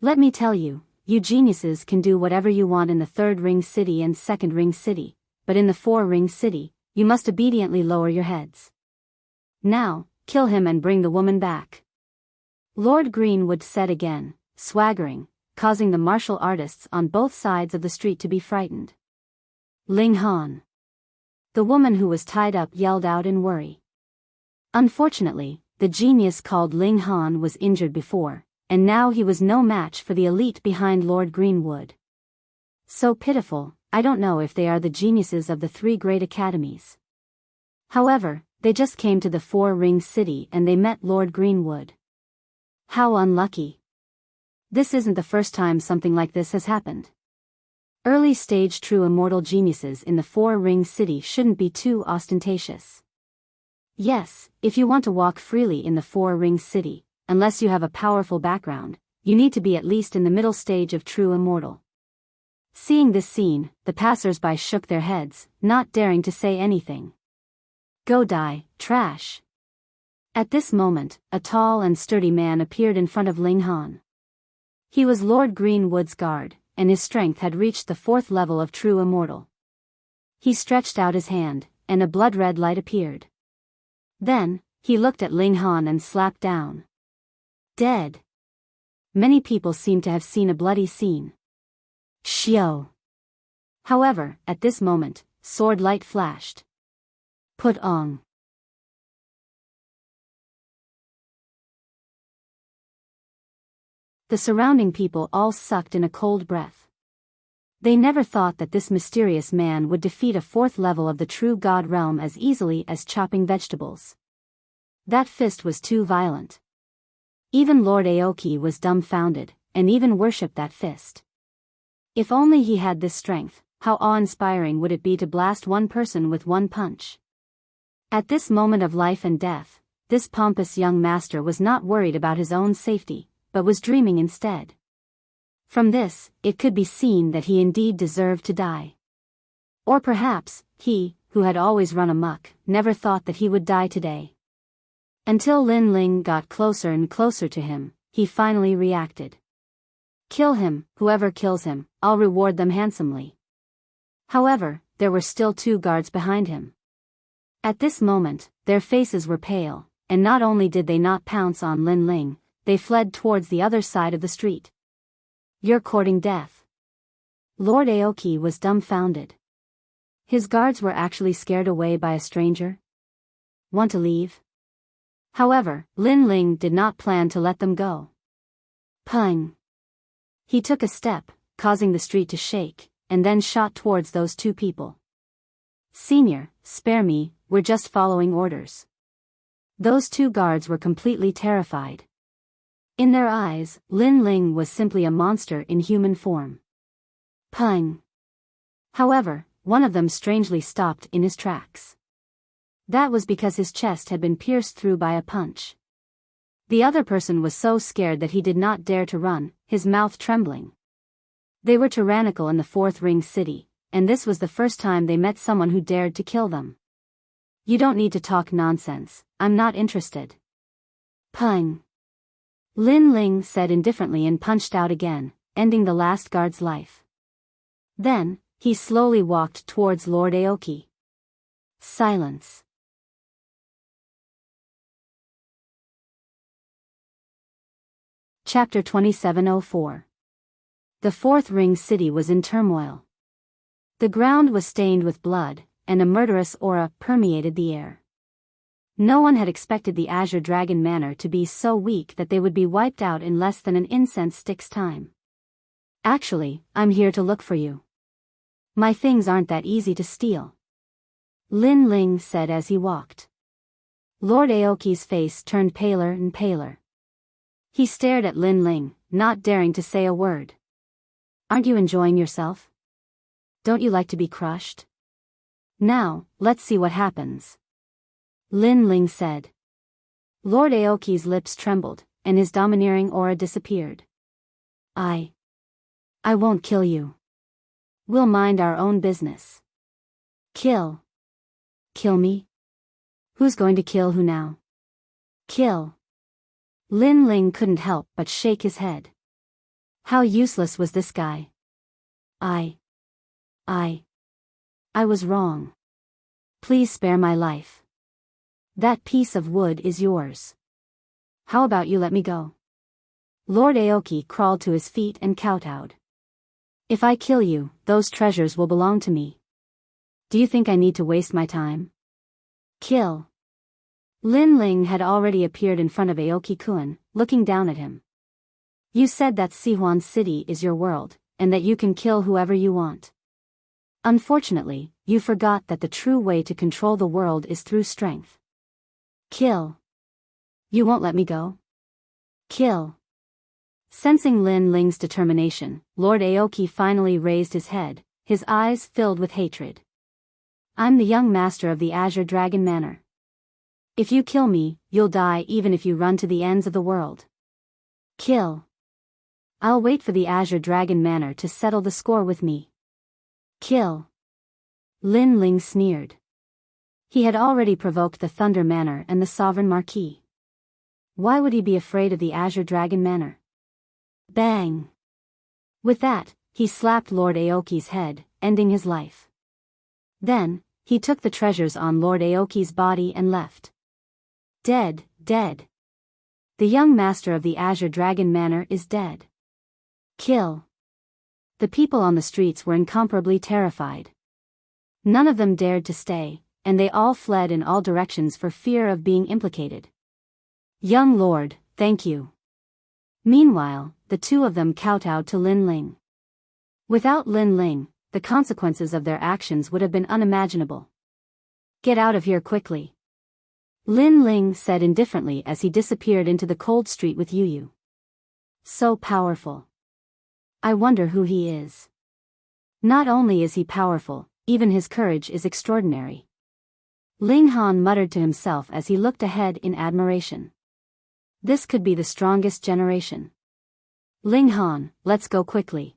Let me tell you, you geniuses can do whatever you want in the 3rd ring city and 2nd ring city, but in the 4-ring city, you must obediently lower your heads. Now, kill him and bring the woman back. Lord Greenwood said again, swaggering, causing the martial artists on both sides of the street to be frightened. Ling Han. The woman who was tied up yelled out in worry. Unfortunately, the genius called Ling Han was injured before, and now he was no match for the elite behind Lord Greenwood. So pitiful, I don't know if they are the geniuses of the 3 great academies. However, they just came to the 4-ring city and they met Lord Greenwood. How unlucky. This isn't the first time something like this has happened. Early stage true immortal geniuses in the 4-ring city shouldn't be too ostentatious. Yes, if you want to walk freely in the 4-ring city, unless you have a powerful background, you need to be at least in the middle stage of true immortal. Seeing this scene, the passers-by shook their heads, not daring to say anything. Go die, trash. At this moment, a tall and sturdy man appeared in front of Ling Han. He was Lord Greenwood's guard, and his strength had reached the 4th level of true immortal. He stretched out his hand, and a blood-red light appeared. Then, he looked at Ling Han and slapped down. Dead. Many people seem to have seen a bloody scene. Xiao. However, at this moment, sword light flashed. Put on. The surrounding people all sucked in a cold breath. They never thought that this mysterious man would defeat a 4th level of the true god realm as easily as chopping vegetables. That fist was too violent. Even Lord Aoki was dumbfounded, and even worshipped that fist. If only he had this strength, how awe-inspiring would it be to blast one person with one punch. At this moment of life and death, this pompous young master was not worried about his own safety, but was dreaming instead. From this, it could be seen that he indeed deserved to die. Or perhaps, he, who had always run amok, never thought that he would die today. Until Lin Ling got closer and closer to him, he finally reacted. Kill him, whoever kills him, I'll reward them handsomely. However, there were still 2 guards behind him. At this moment, their faces were pale, and not only did they not pounce on Lin Ling, they fled towards the other side of the street. You're courting death. Lord Aoki was dumbfounded. His guards were actually scared away by a stranger. Want to leave? However, Lin Ling did not plan to let them go. Pung. He took a step, causing the street to shake, and then shot towards those 2 people. Senior, spare me, we're just following orders. Those 2 guards were completely terrified. In their eyes, Lin Ling was simply a monster in human form. Pung. However, one of them strangely stopped in his tracks. That was because his chest had been pierced through by a punch. The other person was so scared that he did not dare to run, his mouth trembling. They were tyrannical in the 4th ring city, and this was the first time they met someone who dared to kill them. You don't need to talk nonsense, I'm not interested. Pung. Lin Ling said indifferently and punched out again, ending the last guard's life. Then, he slowly walked towards Lord Aoki. Silence. Chapter 2704. The 4th ring city was in turmoil. The ground was stained with blood, and a murderous aura permeated the air. No one had expected the Azure Dragon Manor to be so weak that they would be wiped out in less than an incense stick's time. Actually, I'm here to look for you. My things aren't that easy to steal. Lin Ling said as he walked. Lord Aoki's face turned paler and paler. He stared at Lin Ling, not daring to say a word. Aren't you enjoying yourself? Don't you like to be crushed? Now, let's see what happens. Lin Ling said. Lord Aoki's lips trembled, and his domineering aura disappeared. I won't kill you. We'll mind our own business. Kill. Kill me? Who's going to kill who now? Kill. Lin Ling couldn't help but shake his head. How useless was this guy? I was wrong. Please spare my life. That piece of wood is yours. How about you let me go? Lord Aoki crawled to his feet and kowtowed. If I kill you, those treasures will belong to me. Do you think I need to waste my time? Kill. Lin Ling had already appeared in front of Aoki-kun, looking down at him. You said that Sihuan City is your world, and that you can kill whoever you want. Unfortunately, you forgot that the true way to control the world is through strength. Kill. You won't let me go? Kill. Sensing Lin Ling's determination, Lord Aoki finally raised his head, his eyes filled with hatred. I'm the young master of the Azure Dragon Manor. If you kill me, you'll die even if you run to the ends of the world. Kill. I'll wait for the Azure Dragon Manor to settle the score with me. Kill. Lin Ling sneered. He had already provoked the Thunder Manor and the Sovereign Marquis. Why would he be afraid of the Azure Dragon Manor? Bang! With that, he slapped Lord Aoki's head, ending his life. Then, he took the treasures on Lord Aoki's body and left. Dead, dead. The young master of the Azure Dragon Manor is dead. Kill. The people on the streets were incomparably terrified. None of them dared to stay, and they all fled in all directions for fear of being implicated. Young lord, thank you. Meanwhile, the two of them kowtowed to Lin Ling. Without Lin Ling, the consequences of their actions would have been unimaginable. Get out of here quickly. Lin Ling said indifferently as he disappeared into the cold street with Yu. So powerful. I wonder who he is. Not only is he powerful, even his courage is extraordinary. Ling Han muttered to himself as he looked ahead in admiration. This could be the strongest generation. Ling Han, let's go quickly.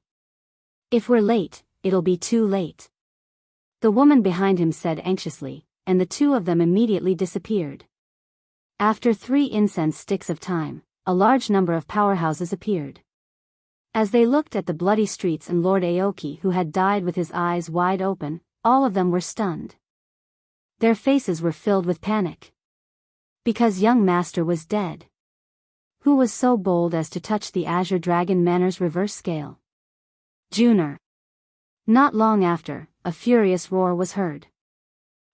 If we're late, it'll be too late. The woman behind him said anxiously, and the two of them immediately disappeared. After 3 incense sticks of time, a large number of powerhouses appeared. As they looked at the bloody streets and Lord Aoki who had died with his eyes wide open, all of them were stunned. Their faces were filled with panic. Because young master was dead. Who was so bold as to touch the Azure Dragon Manor's reverse scale? Juner. Not long after, a furious roar was heard.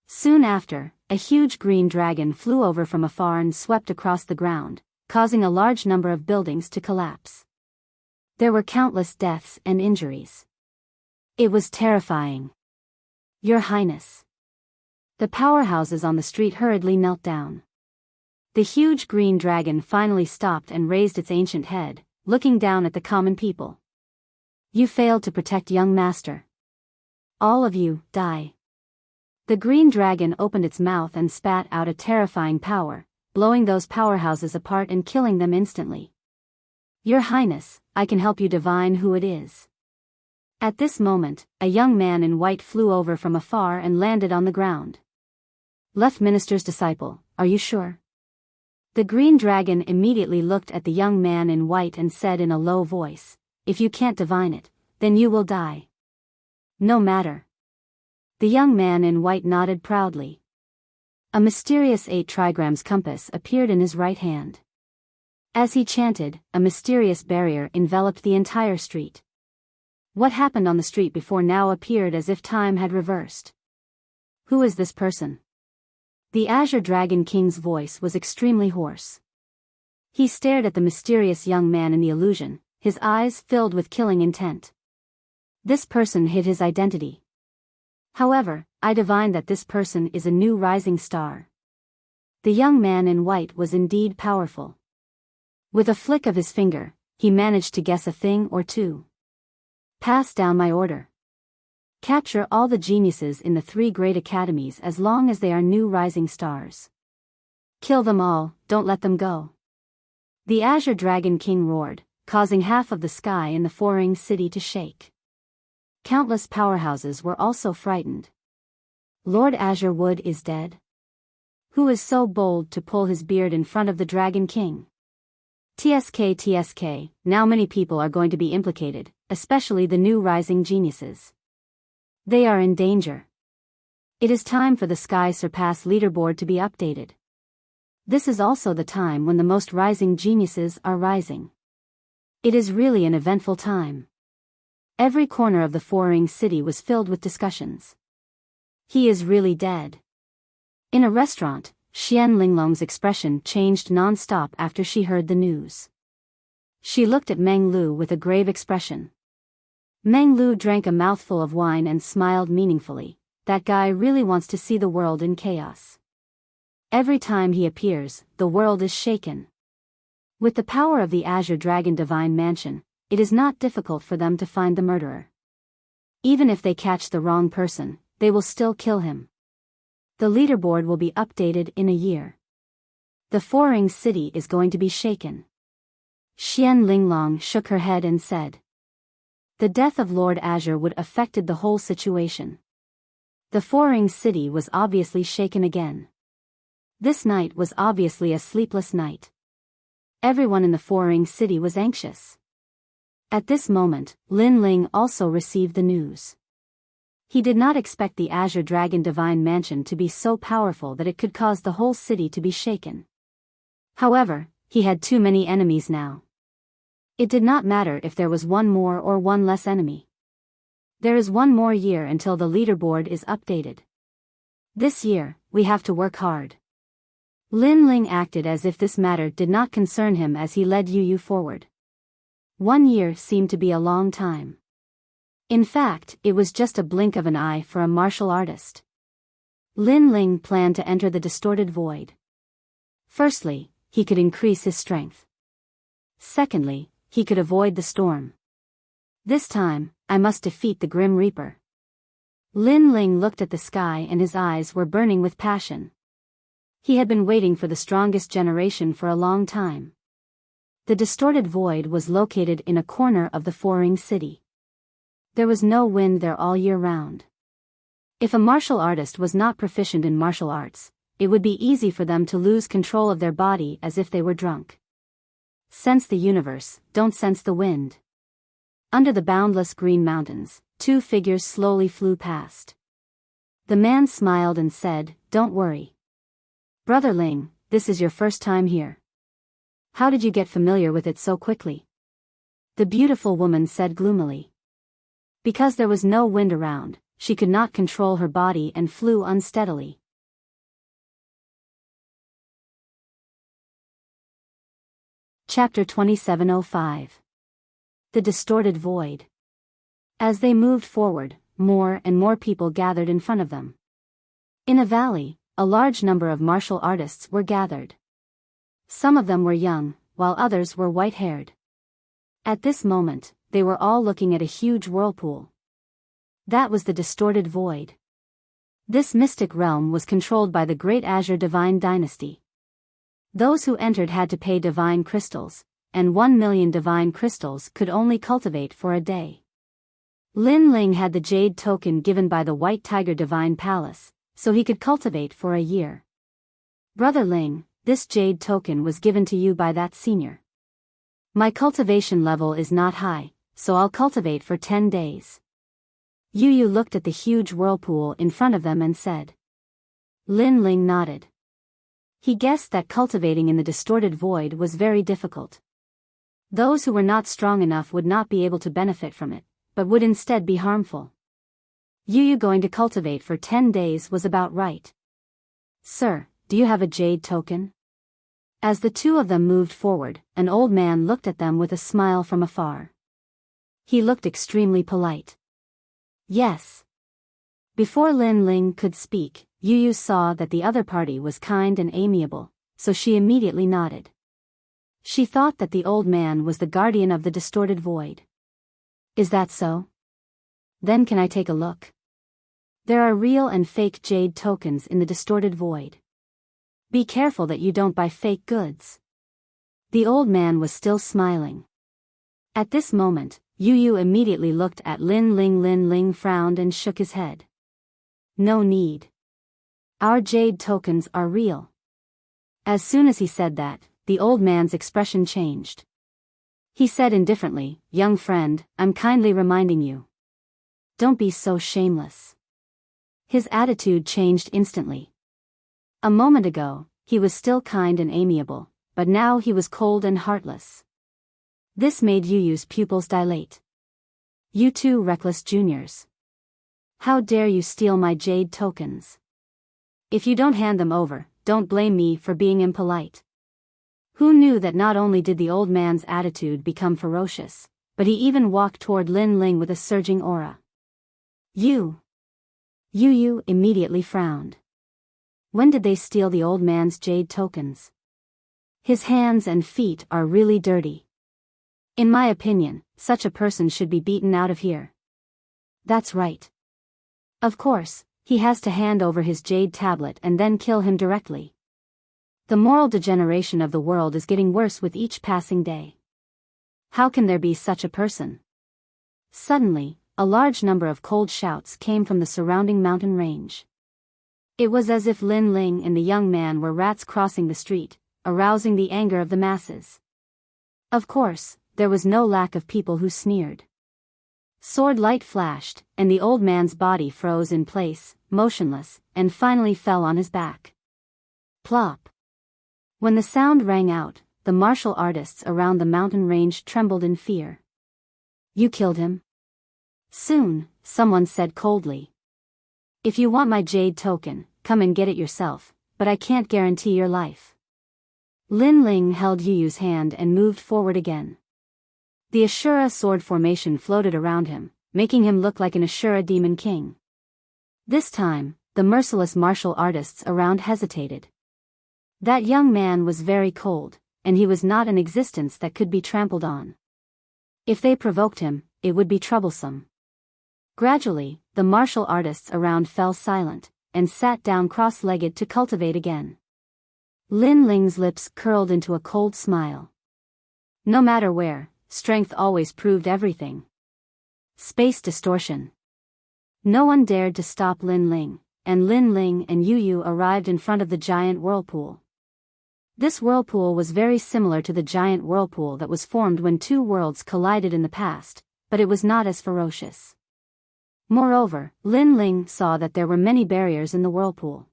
Soon after, a huge green dragon flew over from afar and swept across the ground, causing a large number of buildings to collapse. There were countless deaths and injuries. It was terrifying. Your Highness. The powerhouses on the street hurriedly knelt down. The huge green dragon finally stopped and raised its ancient head, looking down at the common people. You failed to protect young master. All of you, die. The green dragon opened its mouth and spat out a terrifying power, blowing those powerhouses apart and killing them instantly. Your Highness, I can help you divine who it is. At this moment, a young man in white flew over from afar and landed on the ground. Left Minister's disciple, are you sure? The green dragon immediately looked at the young man in white and said in a low voice, if you can't divine it, then you will die. No matter. The young man in white nodded proudly. A mysterious 8 trigrams compass appeared in his right hand. As he chanted, a mysterious barrier enveloped the entire street. What happened on the street before now appeared as if time had reversed. Who is this person? The Azure Dragon King's voice was extremely hoarse. He stared at the mysterious young man in the illusion, his eyes filled with killing intent. This person hid his identity. However, I divined that this person is a new rising star. The young man in white was indeed powerful. With a flick of his finger, he managed to guess a thing or two. Pass down my order. Capture all the geniuses in the 3 great academies as long as they are new rising stars. Kill them all, don't let them go. The Azure Dragon King roared, causing half of the sky in the Foring city to shake. Countless powerhouses were also frightened. Lord Azure Wood is dead? Who is so bold to pull his beard in front of the Dragon King? TSK, now many people are going to be implicated, especially the new rising geniuses. They are in danger. It is time for the Sky Surpass leaderboard to be updated. This is also the time when the most rising geniuses are rising. It is really an eventful time. Every corner of the Four-Ring City was filled with discussions. He is really dead. In a restaurant, Xian Linglong's expression changed non-stop after she heard the news. She looked at Meng Lu with a grave expression. Meng Lu drank a mouthful of wine and smiled meaningfully. That guy really wants to see the world in chaos. Every time he appears, the world is shaken. With the power of the Azure Dragon Divine Mansion, it is not difficult for them to find the murderer. Even if they catch the wrong person, they will still kill him. The leaderboard will be updated in a year. The Four-Ring City is going to be shaken. Xian Linglong shook her head and said. The death of Lord Azure Wood affected the whole situation. The Four-Ring City was obviously shaken again. This night was obviously a sleepless night. Everyone in the Four-Ring City was anxious. At this moment, Lin Ling also received the news. He did not expect the Azure Dragon Divine Mansion to be so powerful that it could cause the whole city to be shaken. However, he had too many enemies now. It did not matter if there was one more or one less enemy. There is one more year until the leaderboard is updated. This year, we have to work hard. Lin Ling acted as if this matter did not concern him as he led Yu Yu forward. 1 year seemed to be a long time. In fact, it was just a blink of an eye for a martial artist. Lin Ling planned to enter the distorted void. Firstly, he could increase his strength. Secondly, he could avoid the storm. This time, I must defeat the Grim Reaper. Lin Ling looked at the sky and his eyes were burning with passion. He had been waiting for the strongest generation for a long time. The distorted void was located in a corner of the Four-Ring City. There was no wind there all year round. If a martial artist was not proficient in martial arts, it would be easy for them to lose control of their body as if they were drunk. Sense the universe, don't sense the wind. Under the boundless green mountains, 2 figures slowly flew past. The man smiled and said, Don't worry. Brother Ling, this is your first time here. How did you get familiar with it so quickly? The beautiful woman said gloomily. Because there was no wind around, she could not control her body and flew unsteadily. Chapter 2705. The Distorted Void. As they moved forward, more and more people gathered in front of them. In a valley, a large number of martial artists were gathered. Some of them were young, while others were white-haired. At this moment, they were all looking at a huge whirlpool. That was the Distorted Void. This mystic realm was controlled by the Great Azure Divine Dynasty. Those who entered had to pay divine crystals, and 1 million divine crystals could only cultivate for a day. Lin Ling had the jade token given by the White Tiger Divine Palace, so he could cultivate for a year. Brother Ling, this jade token was given to you by that senior. My cultivation level is not high, so I'll cultivate for 10 days. Yu Yu looked at the huge whirlpool in front of them and said. Lin Ling nodded. He guessed that cultivating in the distorted void was very difficult. Those who were not strong enough would not be able to benefit from it, but would instead be harmful. Yu Yu going to cultivate for 10 days was about right. Sir, do you have a jade token? As the two of them moved forward, an old man looked at them with a smile from afar. He looked extremely polite. Yes. Before Lin Ling could speak, Yu Yu saw that the other party was kind and amiable, so she immediately nodded. She thought that the old man was the guardian of the distorted void. Is that so? Then can I take a look? There are real and fake jade tokens in the distorted void. Be careful that you don't buy fake goods. The old man was still smiling. At this moment, Yu Yu immediately looked at Lin Ling. Lin Ling frowned and shook his head. No need. Our jade tokens are real. As soon as he said that, the old man's expression changed. He said indifferently, "Young friend, I'm kindly reminding you. Don't be so shameless." His attitude changed instantly. A moment ago, he was still kind and amiable, but now he was cold and heartless. This made Yu Yu's pupils dilate. "You two reckless juniors. How dare you steal my jade tokens? If you don't hand them over, don't blame me for being impolite." Who knew that not only did the old man's attitude become ferocious, but he even walked toward Lin Ling with a surging aura. Yu Yu immediately frowned. When did they steal the old man's jade tokens? His hands and feet are really dirty. In my opinion, such a person should be beaten out of here. That's right. Of course, he has to hand over his jade tablet and then kill him directly. The moral degeneration of the world is getting worse with each passing day. How can there be such a person? Suddenly, a large number of cold shouts came from the surrounding mountain range. It was as if Lin Ling and the young man were rats crossing the street, arousing the anger of the masses. Of course, there was no lack of people who sneered. Sword light flashed, and the old man's body froze in place, motionless, and finally fell on his back. Plop. When the sound rang out, the martial artists around the mountain range trembled in fear. "You killed him?" "Soon," someone said coldly. "If you want my jade token, come and get it yourself, but I can't guarantee your life." Lin Ling held Yu Yu's hand and moved forward again. The Ashura sword formation floated around him, making him look like an Ashura demon king. This time, the merciless martial artists around hesitated. That young man was very cold, and he was not an existence that could be trampled on. If they provoked him, it would be troublesome. Gradually, the martial artists around fell silent, and sat down cross-legged to cultivate again. Lin Ling's lips curled into a cold smile. No matter where, strength always proved everything. Space distortion. No one dared to stop Lin Ling, and Lin Ling and Yu Yu arrived in front of the giant whirlpool. This whirlpool was very similar to the giant whirlpool that was formed when two worlds collided in the past, but it was not as ferocious. Moreover, Lin Ling saw that there were many barriers in the whirlpool.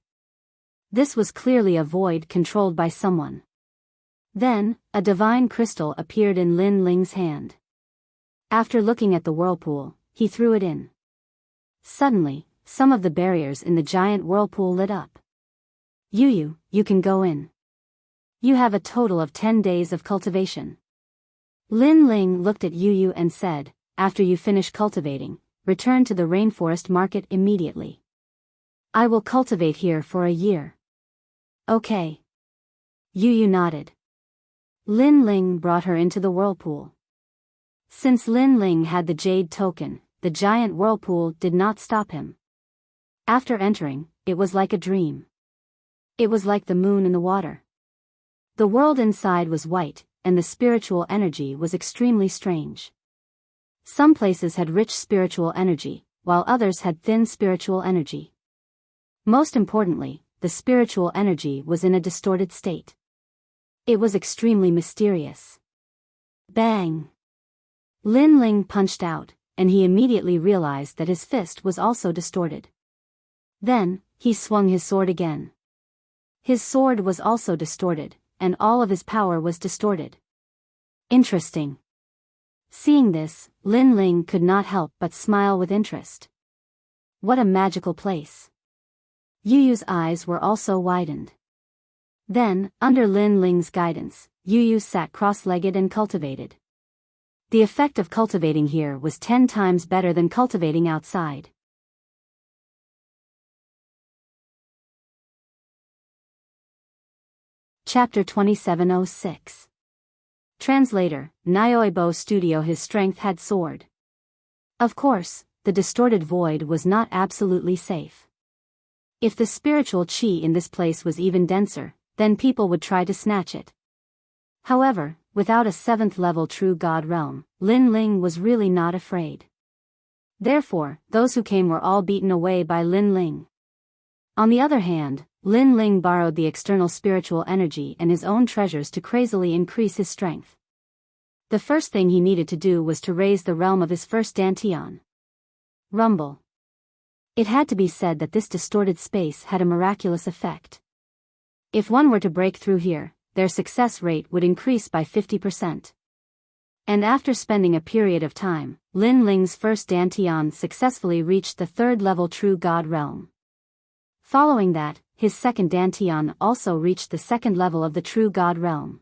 This was clearly a void controlled by someone. Then, a divine crystal appeared in Lin Ling's hand. After looking at the whirlpool, he threw it in. Suddenly, some of the barriers in the giant whirlpool lit up. "Yu Yu, you can go in. You have a total of 10 days of cultivation." Lin Ling looked at Yu Yu and said, "After you finish cultivating, return to the rainforest market immediately. I will cultivate here for a year." "Okay." Yu Yu nodded. Lin Ling brought her into the whirlpool. Since Lin Ling had the jade token, the giant whirlpool did not stop him. After entering, it was like a dream. It was like the moon in the water. The world inside was white, and the spiritual energy was extremely strange. Some places had rich spiritual energy, while others had thin spiritual energy. Most importantly, the spiritual energy was in a distorted state. It was extremely mysterious. Bang! Lin Ling punched out, and he immediately realized that his fist was also distorted. Then, he swung his sword again. His sword was also distorted, and all of his power was distorted. Interesting. Seeing this, Lin Ling could not help but smile with interest. What a magical place. Yu Yu's eyes were also widened. Then, under Lin Ling's guidance, Yu Yu sat cross-legged and cultivated. The effect of cultivating here was 10 times better than cultivating outside. Chapter 2706. Translator, Nyoibo Studio. His strength had soared. Of course, the distorted void was not absolutely safe. If the spiritual chi in this place was even denser, then people would try to snatch it. However, without a 7th level true god realm, Lin Ling was really not afraid. Therefore, those who came were all beaten away by Lin Ling. On the other hand, Lin Ling borrowed the external spiritual energy and his own treasures to crazily increase his strength. The first thing he needed to do was to raise the realm of his first dantian. Rumble. It had to be said that this distorted space had a miraculous effect. If one were to break through here, their success rate would increase by 50%. And after spending a period of time, Lin Ling's first dantian successfully reached the third-level True God realm. Following that, his second dantian also reached the second level of the True God realm.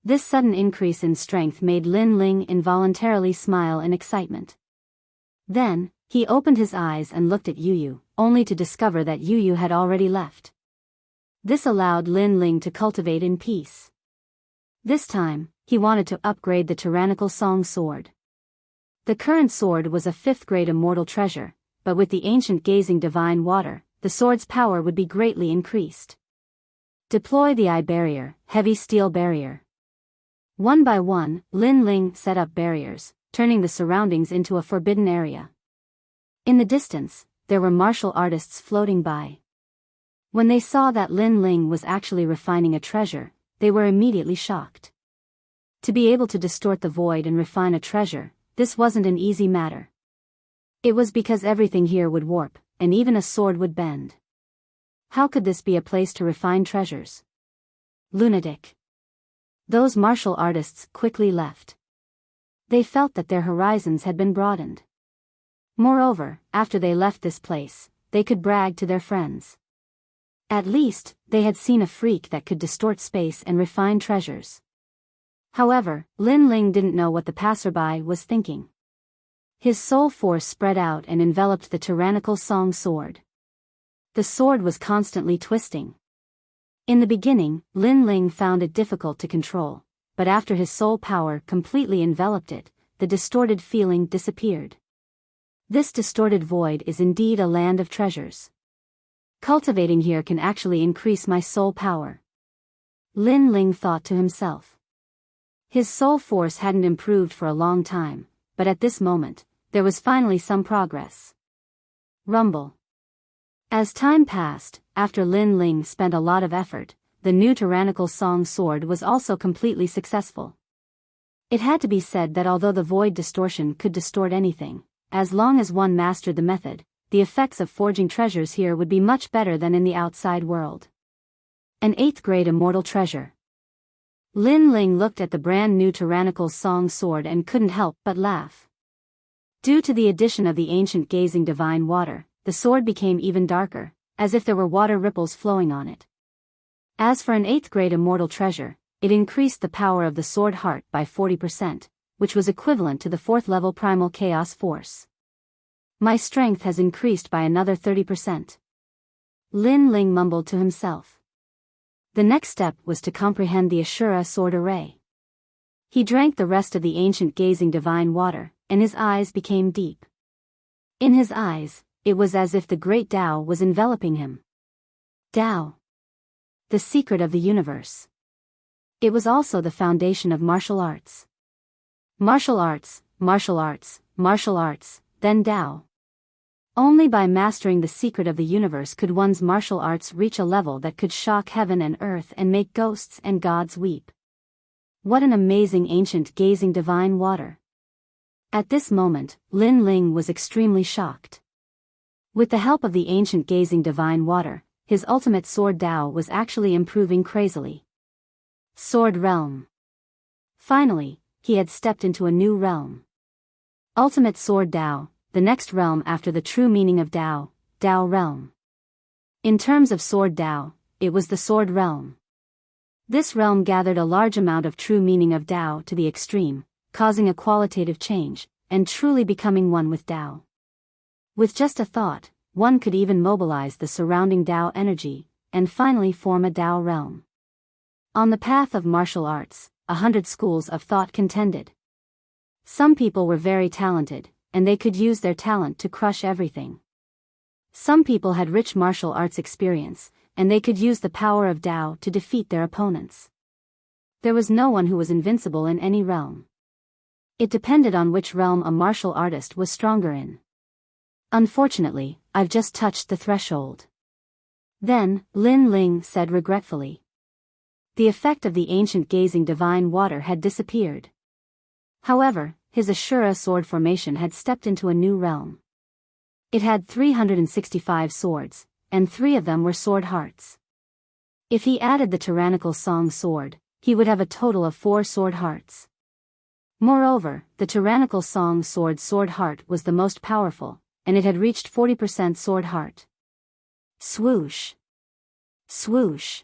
This sudden increase in strength made Lin Ling involuntarily smile in excitement. Then, he opened his eyes and looked at Yu, only to discover that Yu had already left. This allowed Lin Ling to cultivate in peace. This time, he wanted to upgrade the tyrannical song sword. The current sword was a 5th-grade immortal treasure, but with the ancient gazing divine water, the sword's power would be greatly increased. Deploy the eye barrier, heavy steel barrier. One by one, Lin Ling set up barriers, turning the surroundings into a forbidden area. In the distance, there were martial artists floating by. When they saw that Lin Ling was actually refining a treasure, they were immediately shocked. To be able to distort the void and refine a treasure, this wasn't an easy matter. It was because everything here would warp, and even a sword would bend. How could this be a place to refine treasures? Lunatic. Those martial artists quickly left. They felt that their horizons had been broadened. Moreover, after they left this place, they could brag to their friends. At least, they had seen a freak that could distort space and refine treasures. However, Lin Ling didn't know what the passerby was thinking. His soul force spread out and enveloped the tyrannical song sword. The sword was constantly twisting. In the beginning, Lin Ling found it difficult to control, but after his soul power completely enveloped it, the distorted feeling disappeared. This distorted void is indeed a land of treasures. Cultivating here can actually increase my soul power. Lin Ling thought to himself. His soul force hadn't improved for a long time, but at this moment, there was finally some progress. Rumble. As time passed, after Lin Ling spent a lot of effort, the new tyrannical song sword was also completely successful. It had to be said that although the void distortion could distort anything, as long as one mastered the method, the effects of forging treasures here would be much better than in the outside world. An 8th-grade immortal treasure. Lin Ling looked at the brand new tyrannical song sword and couldn't help but laugh. Due to the addition of the ancient gazing divine water, the sword became even darker, as if there were water ripples flowing on it. As for an 8th-grade immortal treasure, it increased the power of the sword heart by 40%, which was equivalent to the 4th-level primal chaos force. My strength has increased by another 30%. Lin Ling mumbled to himself. The next step was to comprehend the Ashura sword array. He drank the rest of the ancient gazing divine water, and his eyes became deep. In his eyes, it was as if the great Tao was enveloping him. Tao. The secret of the universe. It was also the foundation of martial arts. Martial arts, martial arts, martial arts, then Tao. Only by mastering the secret of the universe could one's martial arts reach a level that could shock heaven and earth and make ghosts and gods weep. What an amazing ancient gazing divine water. At this moment, Lin Ling was extremely shocked. With the help of the ancient gazing divine water, his ultimate sword Tao was actually improving crazily. Sword realm. Finally, he had stepped into a new realm. Ultimate sword Tao, the next realm after the true meaning of Tao, Tao realm. In terms of sword Tao, it was the sword realm. This realm gathered a large amount of true meaning of Tao to the extreme, causing a qualitative change, and truly becoming one with Tao. With just a thought, one could even mobilize the surrounding Tao energy, and finally form a Tao realm. On the path of martial arts, 100 schools of thought contended. Some people were very talented, and they could use their talent to crush everything. Some people had rich martial arts experience, and they could use the power of Tao to defeat their opponents. There was no one who was invincible in any realm. It depended on which realm a martial artist was stronger in. Unfortunately, I've just touched the threshold. Then, Lin Ling said regretfully. The effect of the ancient gazing divine water had disappeared. However, his Ashura sword formation had stepped into a new realm. It had 365 swords, and 3 of them were sword hearts. If he added the tyrannical song sword, he would have a total of 4 sword hearts. Moreover, the tyrannical song sword heart was the most powerful, and it had reached 40% sword heart. Swoosh! Swoosh!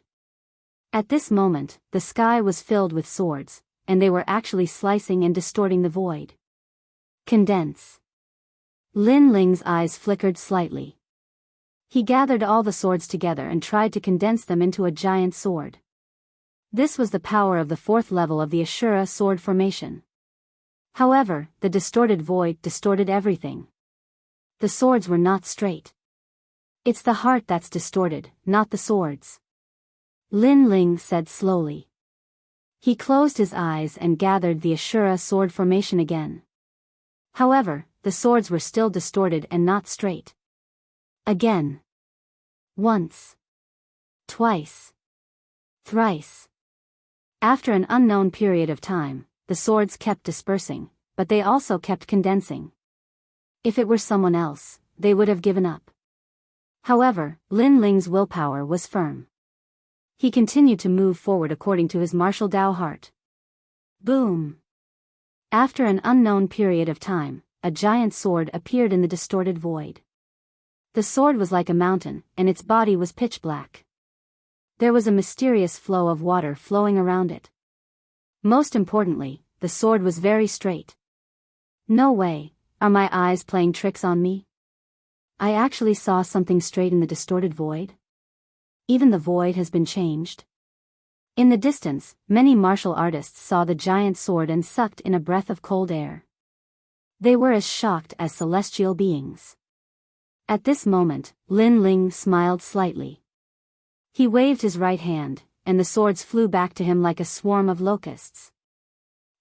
At this moment, the sky was filled with swords, and they were actually slicing and distorting the void. Condense. Lin Ling's eyes flickered slightly. He gathered all the swords together and tried to condense them into a giant sword. This was the power of the 4th level of the Ashura sword formation. However, the distorted void distorted everything. The swords were not straight. It's the heart that's distorted, not the swords. Lin Ling said slowly. He closed his eyes and gathered the Ashura sword formation again. However, the swords were still distorted and not straight. Again. Once. Twice. Thrice. After an unknown period of time, the swords kept dispersing, but they also kept condensing. If it were someone else, they would have given up. However, Lin Ling's willpower was firm. He continued to move forward according to his martial Dao heart. Boom! After an unknown period of time, a giant sword appeared in the distorted void. The sword was like a mountain, and its body was pitch black. There was a mysterious flow of water flowing around it. Most importantly, the sword was very straight. No way, are my eyes playing tricks on me? I actually saw something straight in the distorted void? Even the void has been changed. In the distance, many martial artists saw the giant sword and sucked in a breath of cold air. They were as shocked as celestial beings. At this moment, Lin Ling smiled slightly. He waved his right hand, and the swords flew back to him like a swarm of locusts.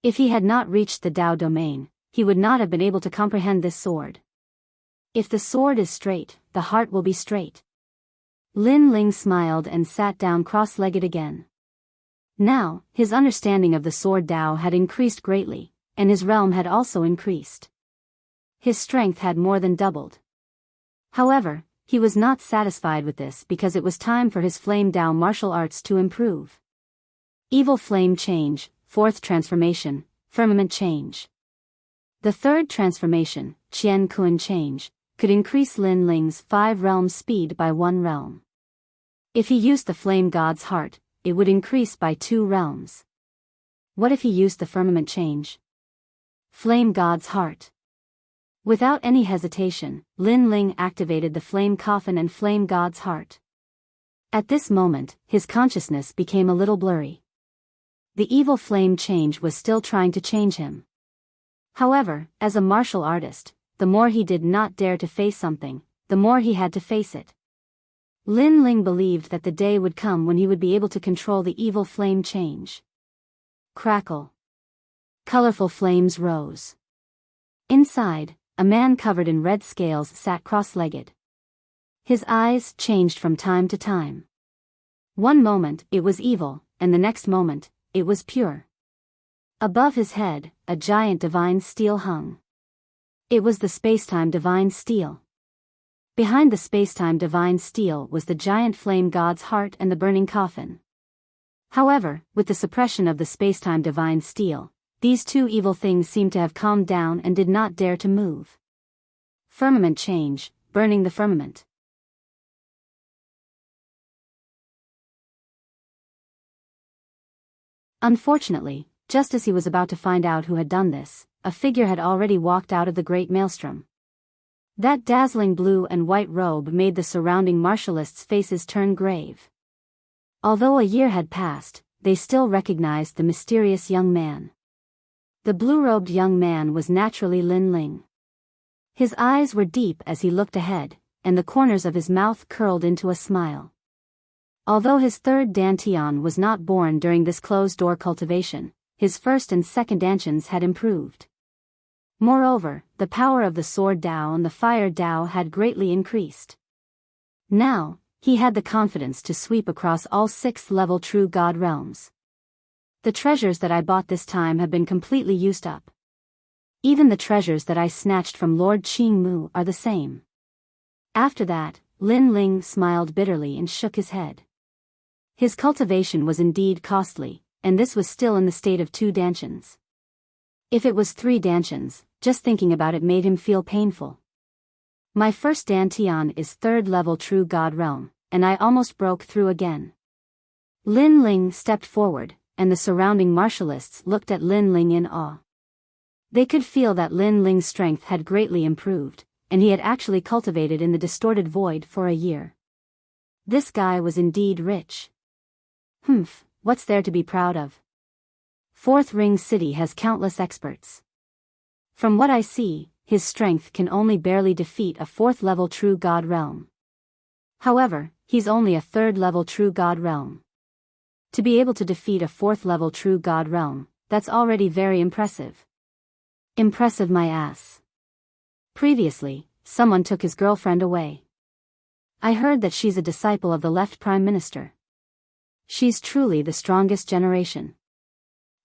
If he had not reached the Dao domain, he would not have been able to comprehend this sword. If the sword is straight, the heart will be straight. Lin Ling smiled and sat down cross-legged again. Now, his understanding of the sword Dao had increased greatly, and his realm had also increased. His strength had more than doubled. However, he was not satisfied with this because it was time for his flame Dao martial arts to improve. Evil flame change, 4th transformation, firmament change. The 3rd transformation, Qian Kun change, could increase Lin Ling's 5 realms speed by 1 realm. If he used the flame god's heart, it would increase by 2 realms. What if he used the firmament change? Flame god's heart. Without any hesitation, Lin Ling activated the flame coffin and flame god's heart. At this moment, his consciousness became a little blurry. The evil flame change was still trying to change him. However, as a martial artist, the more he did not dare to face something, the more he had to face it. Lin Ling believed that the day would come when he would be able to control the evil flame change. Crackle. Colorful flames rose. Inside, a man covered in red scales sat cross-legged. His eyes changed from time to time. One moment it was evil, and the next moment, it was pure. Above his head, a giant divine steel hung. It was the spacetime divine steel. Behind the spacetime divine steel was the giant flame god's heart and the burning coffin. However, with the suppression of the spacetime divine steel, these 2 evil things seemed to have calmed down and did not dare to move. Firmament change, burning the firmament. Unfortunately, just as he was about to find out who had done this, a figure had already walked out of the great maelstrom. That dazzling blue and white robe made the surrounding martialists' faces turn grave. Although a year had passed, they still recognized the mysterious young man. The blue-robed young man was naturally Lin Ling. His eyes were deep as he looked ahead, and the corners of his mouth curled into a smile. Although his 3rd dantian was not born during this closed-door cultivation, his 1st and 2nd dantians had improved. Moreover, the power of the sword Dao and the fire Dao had greatly increased. Now, he had the confidence to sweep across all 6th-level true god realms. The treasures that I bought this time have been completely used up. Even the treasures that I snatched from Lord Qingmu are the same. After that, Lin Ling smiled bitterly and shook his head. His cultivation was indeed costly, and this was still in the state of 2 dantians. If it was 3 dantians, just thinking about it made him feel painful. My first dantian is 3rd-level true god realm, and I almost broke through again. Lin Ling stepped forward, and the surrounding martialists looked at Lin Ling in awe. They could feel that Lin Ling's strength had greatly improved, and he had actually cultivated in the distorted void for a year. This guy was indeed rich. Humph, what's there to be proud of? 4th Ring City has countless experts. From what I see, his strength can only barely defeat a 4th-level true god realm. However, he's only a 3rd-level true god realm. To be able to defeat a 4th-level true god realm, that's already very impressive. Impressive my ass. Previously, someone took his girlfriend away. I heard that she's a disciple of the left Prime Minister. She's truly the strongest generation.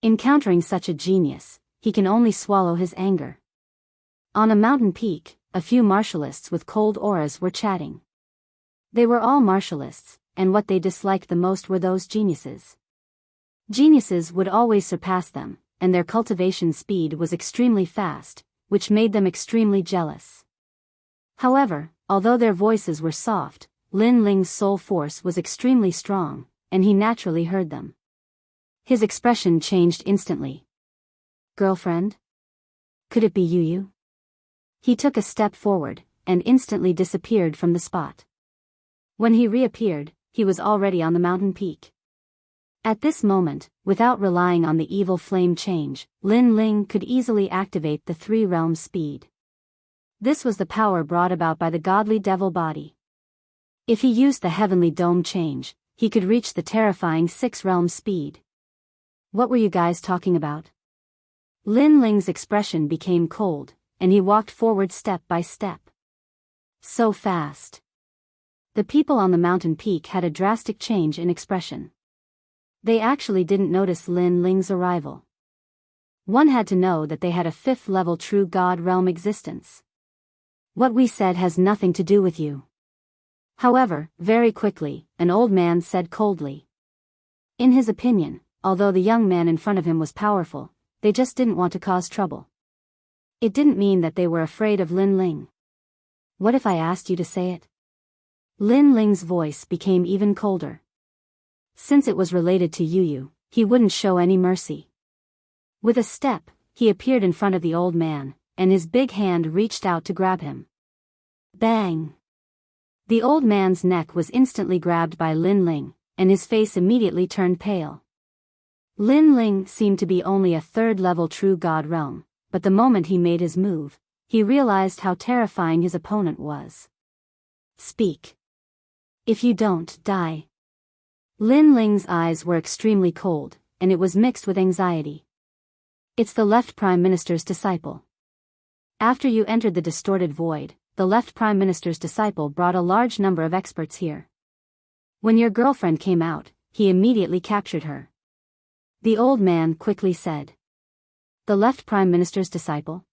Encountering such a genius, he can only swallow his anger. On a mountain peak, a few martialists with cold auras were chatting. They were all martialists, and what they disliked the most were those geniuses. Geniuses would always surpass them, and their cultivation speed was extremely fast, which made them extremely jealous. However, although their voices were soft, Lin Ling's soul force was extremely strong, and he naturally heard them. His expression changed instantly. Girlfriend? Could it be Yu? He took a step forward, and instantly disappeared from the spot. When he reappeared, he was already on the mountain peak. At this moment, without relying on the evil flame change, Lin Ling could easily activate the 3 realms speed. This was the power brought about by the godly devil body. If he used the heavenly dome change, he could reach the terrifying 6 realms speed. What were you guys talking about? Lin Ling's expression became cold, and he walked forward step by step. So fast. The people on the mountain peak had a drastic change in expression. They actually didn't notice Lin Ling's arrival. One had to know that they had a 5th-level true god realm existence. What we said has nothing to do with you. However, very quickly, an old man said coldly. In his opinion, although the young man in front of him was powerful, they just didn't want to cause trouble. It didn't mean that they were afraid of Lin Ling. What if I asked you to say it? Lin Ling's voice became even colder. Since it was related to Yu, he wouldn't show any mercy. With a step, he appeared in front of the old man, and his big hand reached out to grab him. Bang! The old man's neck was instantly grabbed by Lin Ling, and his face immediately turned pale. Lin Ling seemed to be only a 3rd-level true god realm, but the moment he made his move, he realized how terrifying his opponent was. Speak. If you don't, die. Lin Ling's eyes were extremely cold, and it was mixed with anxiety. It's the left Prime Minister's disciple. After you entered the distorted void, the left Prime Minister's disciple brought a large number of experts here. When your girlfriend came out, he immediately captured her. The old man quickly said. The left Prime Minister's disciple?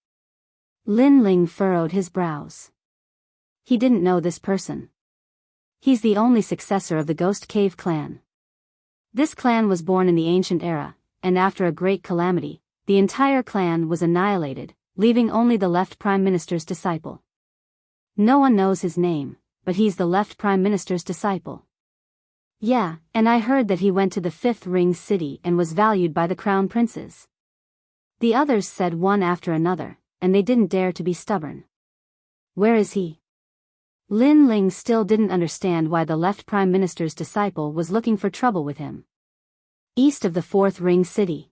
Lin Ling furrowed his brows. He didn't know this person. He's the only successor of the Ghost Cave clan. This clan was born in the ancient era, and after a great calamity, the entire clan was annihilated, leaving only the left Prime Minister's disciple. No one knows his name, but he's the left Prime Minister's disciple. Yeah, and I heard that he went to the 5th Ring City and was valued by the crown princes. The others said one after another, and they didn't dare to be stubborn. Where is he? Lin Ling still didn't understand why the left Prime Minister's disciple was looking for trouble with him. East of the 4th Ring City.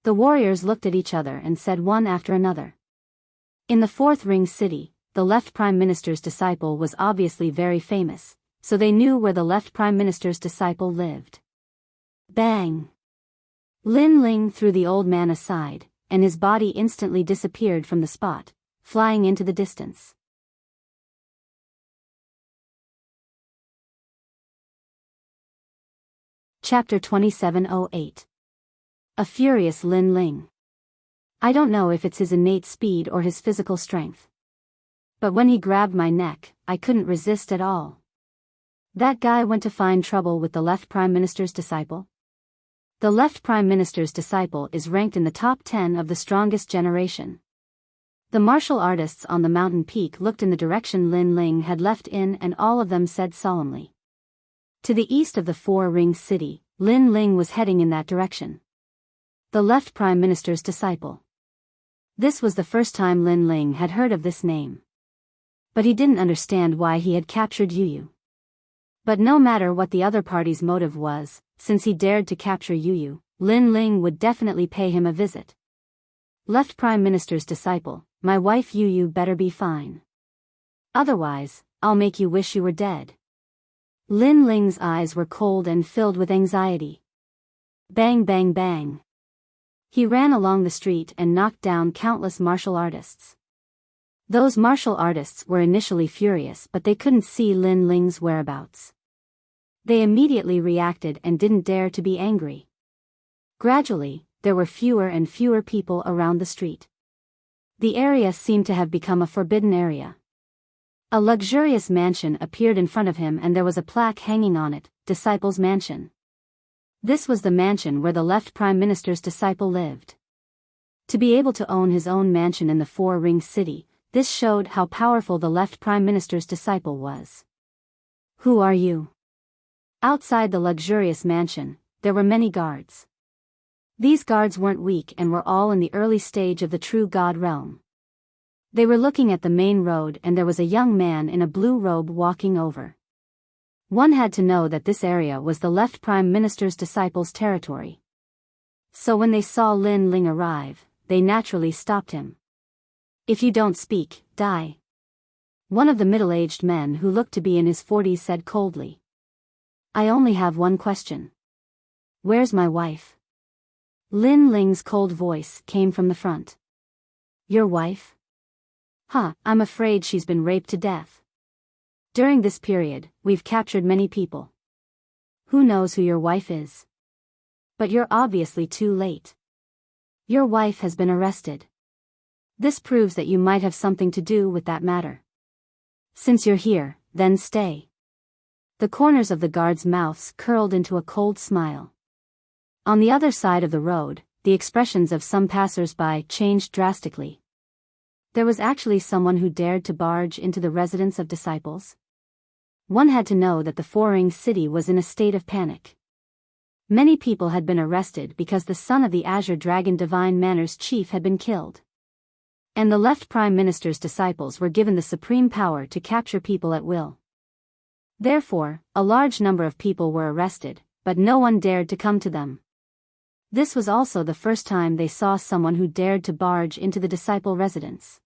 The warriors looked at each other and said one after another. In the 4th Ring City, the left Prime Minister's disciple was obviously very famous, so they knew where the left Prime Minister's disciple lived. Bang! Lin Ling threw the old man aside, and his body instantly disappeared from the spot, flying into the distance. Chapter 2708. A furious Lin Ling. I don't know if it's his innate speed or his physical strength. But when he grabbed my neck, I couldn't resist at all. That guy went to find trouble with the left Prime Minister's disciple? The left Prime Minister's disciple is ranked in the top 10 of the strongest generation. The martial artists on the mountain peak looked in the direction Lin Ling had left in, and all of them said solemnly. To the east of the Four-Ring City, Lin Ling was heading in that direction. The left Prime Minister's disciple. This was the first time Lin Ling had heard of this name. But he didn't understand why he had captured Yu. But no matter what the other party's motive was, since he dared to capture Yu, Lin Ling would definitely pay him a visit. Left Prime Minister's disciple, my wife Yu better be fine. Otherwise, I'll make you wish you were dead. Lin Ling's eyes were cold and filled with anxiety. Bang bang bang. He ran along the street and knocked down countless martial artists. Those martial artists were initially furious, but they couldn't see Lin Ling's whereabouts. They immediately reacted and didn't dare to be angry. Gradually, there were fewer and fewer people around the street. The area seemed to have become a forbidden area. A luxurious mansion appeared in front of him, and there was a plaque hanging on it, Disciple's Mansion. This was the mansion where the left Prime Minister's disciple lived. To be able to own his own mansion in the Four-Ring City, this showed how powerful the left Prime Minister's disciple was. Who are you? Outside the luxurious mansion, there were many guards. These guards weren't weak and were all in the early stage of the true God realm. They were looking at the main road, and there was a young man in a blue robe walking over. One had to know that this area was the left Prime Minister's disciple's territory. So when they saw Lin Ling arrive, they naturally stopped him. If you don't speak, die. One of the middle-aged men, who looked to be in his 40s, said coldly. I only have one question. Where's my wife? Lin Ling's cold voice came from the front. Your wife? I'm afraid she's been raped to death. During this period, we've captured many people. Who knows who your wife is? But you're obviously too late. Your wife has been arrested. This proves that you might have something to do with that matter. Since you're here, then stay. The corners of the guards' mouths curled into a cold smile. On the other side of the road, the expressions of some passers-by changed drastically. There was actually someone who dared to barge into the residence of disciples. One had to know that the Four-Ring City was in a state of panic. Many people had been arrested because the son of the Azure Dragon Divine Manor's chief had been killed. And the left Prime Minister's disciples were given the supreme power to capture people at will. Therefore, a large number of people were arrested, but no one dared to come to them. This was also the first time they saw someone who dared to barge into the disciple residence.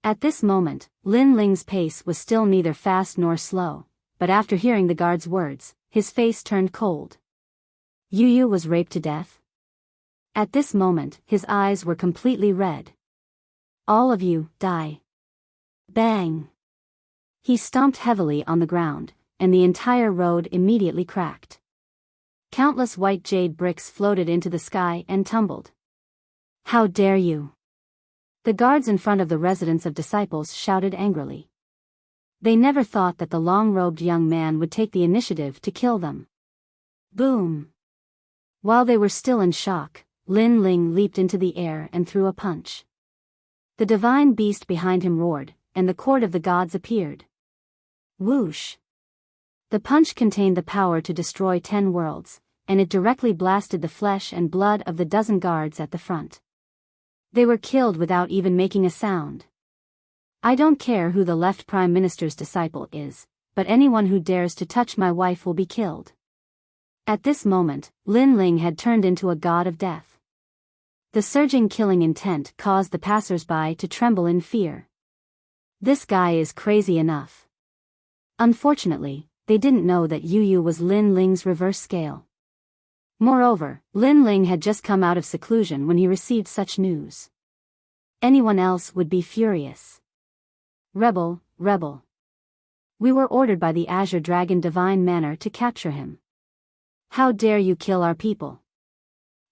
At this moment, Lin Ling's pace was still neither fast nor slow, but after hearing the guard's words, his face turned cold. Yu was raped to death? At this moment, his eyes were completely red. All of you, die. Bang! He stomped heavily on the ground, and the entire road immediately cracked. Countless white jade bricks floated into the sky and tumbled. How dare you! The guards in front of the residence of disciples shouted angrily. They never thought that the long-robed young man would take the initiative to kill them. Boom! While they were still in shock, Lin Ling leaped into the air and threw a punch. The divine beast behind him roared, and the court of the gods appeared. Whoosh! The punch contained the power to destroy 10 worlds, and it directly blasted the flesh and blood of the dozen guards at the front. They were killed without even making a sound. I don't care who the left Prime Minister's disciple is, but anyone who dares to touch my wife will be killed. At this moment, Lin Ling had turned into a god of death. The surging killing intent caused the passers-by to tremble in fear. This guy is crazy enough. Unfortunately, they didn't know that Yu was Lin Ling's reverse scale. Moreover, Lin Ling had just come out of seclusion when he received such news. Anyone else would be furious. Rebel, rebel. We were ordered by the Azure Dragon Divine Manor to capture him. How dare you kill our people?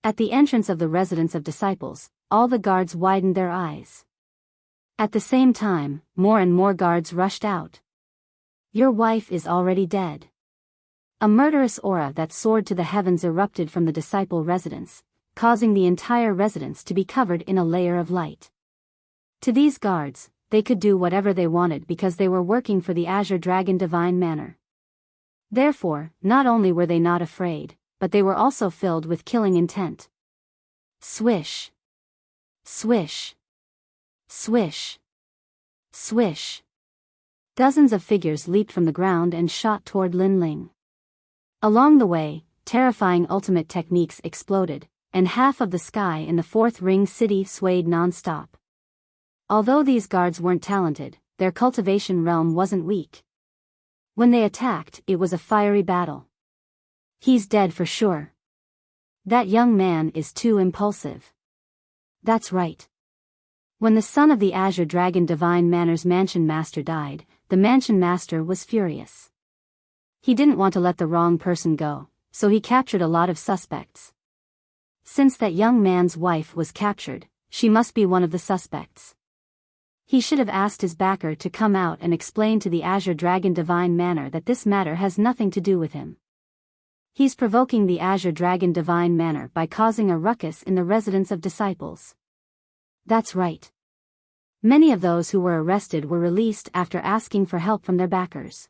At the entrance of the residence of disciples, all the guards widened their eyes. At the same time, more and more guards rushed out. Your wife is already dead. A murderous aura that soared to the heavens erupted from the disciple residence, causing the entire residence to be covered in a layer of light. To these guards, they could do whatever they wanted because they were working for the Azure Dragon Divine Manor. Therefore, not only were they not afraid, but they were also filled with killing intent. Swish. Swish. Swish. Swish. Dozens of figures leaped from the ground and shot toward Lin Ling. Along the way, terrifying ultimate techniques exploded, and half of the sky in the Fourth Ring City swayed non-stop. Although these guards weren't talented, their cultivation realm wasn't weak. When they attacked, it was a fiery battle. He's dead for sure. That young man is too impulsive. That's right. When the son of the Azure Dragon Divine Manor's Mansion Master died, the Mansion Master was furious. He didn't want to let the wrong person go, so he captured a lot of suspects. Since that young man's wife was captured, she must be one of the suspects. He should have asked his backer to come out and explain to the Azure Dragon Divine Manor that this matter has nothing to do with him. He's provoking the Azure Dragon Divine Manor by causing a ruckus in the residence of disciples. That's right. Many of those who were arrested were released after asking for help from their backers.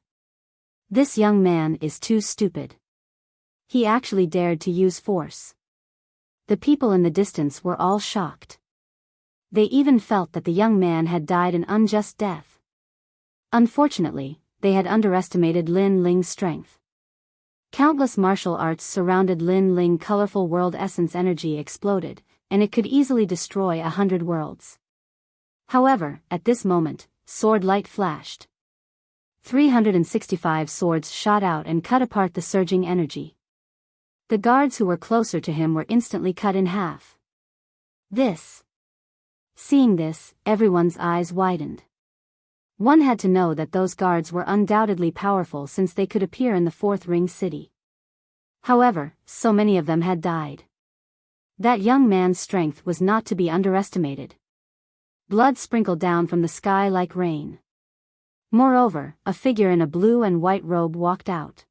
This young man is too stupid. He actually dared to use force. The people in the distance were all shocked. They even felt that the young man had died an unjust death. Unfortunately, they had underestimated Lin Ling's strength. Countless martial arts surrounded Lin Ling. Colorful world essence energy exploded, and it could easily destroy 100 worlds. However, at this moment, sword light flashed. 365 swords shot out and cut apart the surging energy. The guards who were closer to him were instantly cut in half. Seeing this, everyone's eyes widened. One had to know that those guards were undoubtedly powerful since they could appear in the Fourth Ring City. However, so many of them had died. That young man's strength was not to be underestimated. Blood sprinkled down from the sky like rain. Moreover, a figure in a blue and white robe walked out.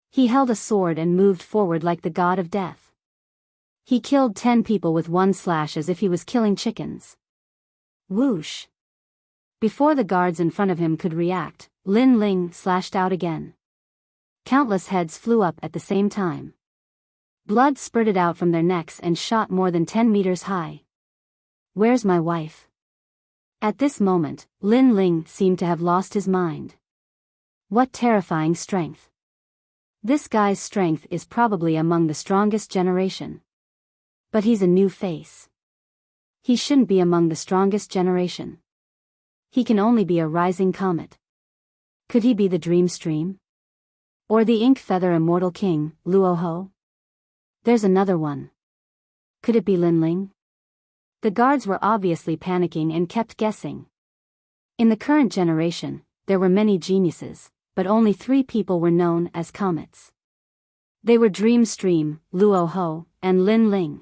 He held a sword and moved forward like the god of death. He killed 10 people with one slash as if he was killing chickens. Whoosh! Before the guards in front of him could react, Lin Ling slashed out again. Countless heads flew up at the same time. Blood spurted out from their necks and shot more than 10 meters high. Where's my wife? At this moment, Lin Ling seemed to have lost his mind. What terrifying strength! This guy's strength is probably among the strongest generation. But he's a new face. He shouldn't be among the strongest generation. He can only be a rising comet. Could he be the Dream Stream? Or the Ink Feather Immortal King, Luo Ho? There's another one. Could it be Lin Ling? The guards were obviously panicking and kept guessing. In the current generation, there were many geniuses, but only 3 people were known as comets. They were Dream Stream, Luo Ho, and Lin Ling.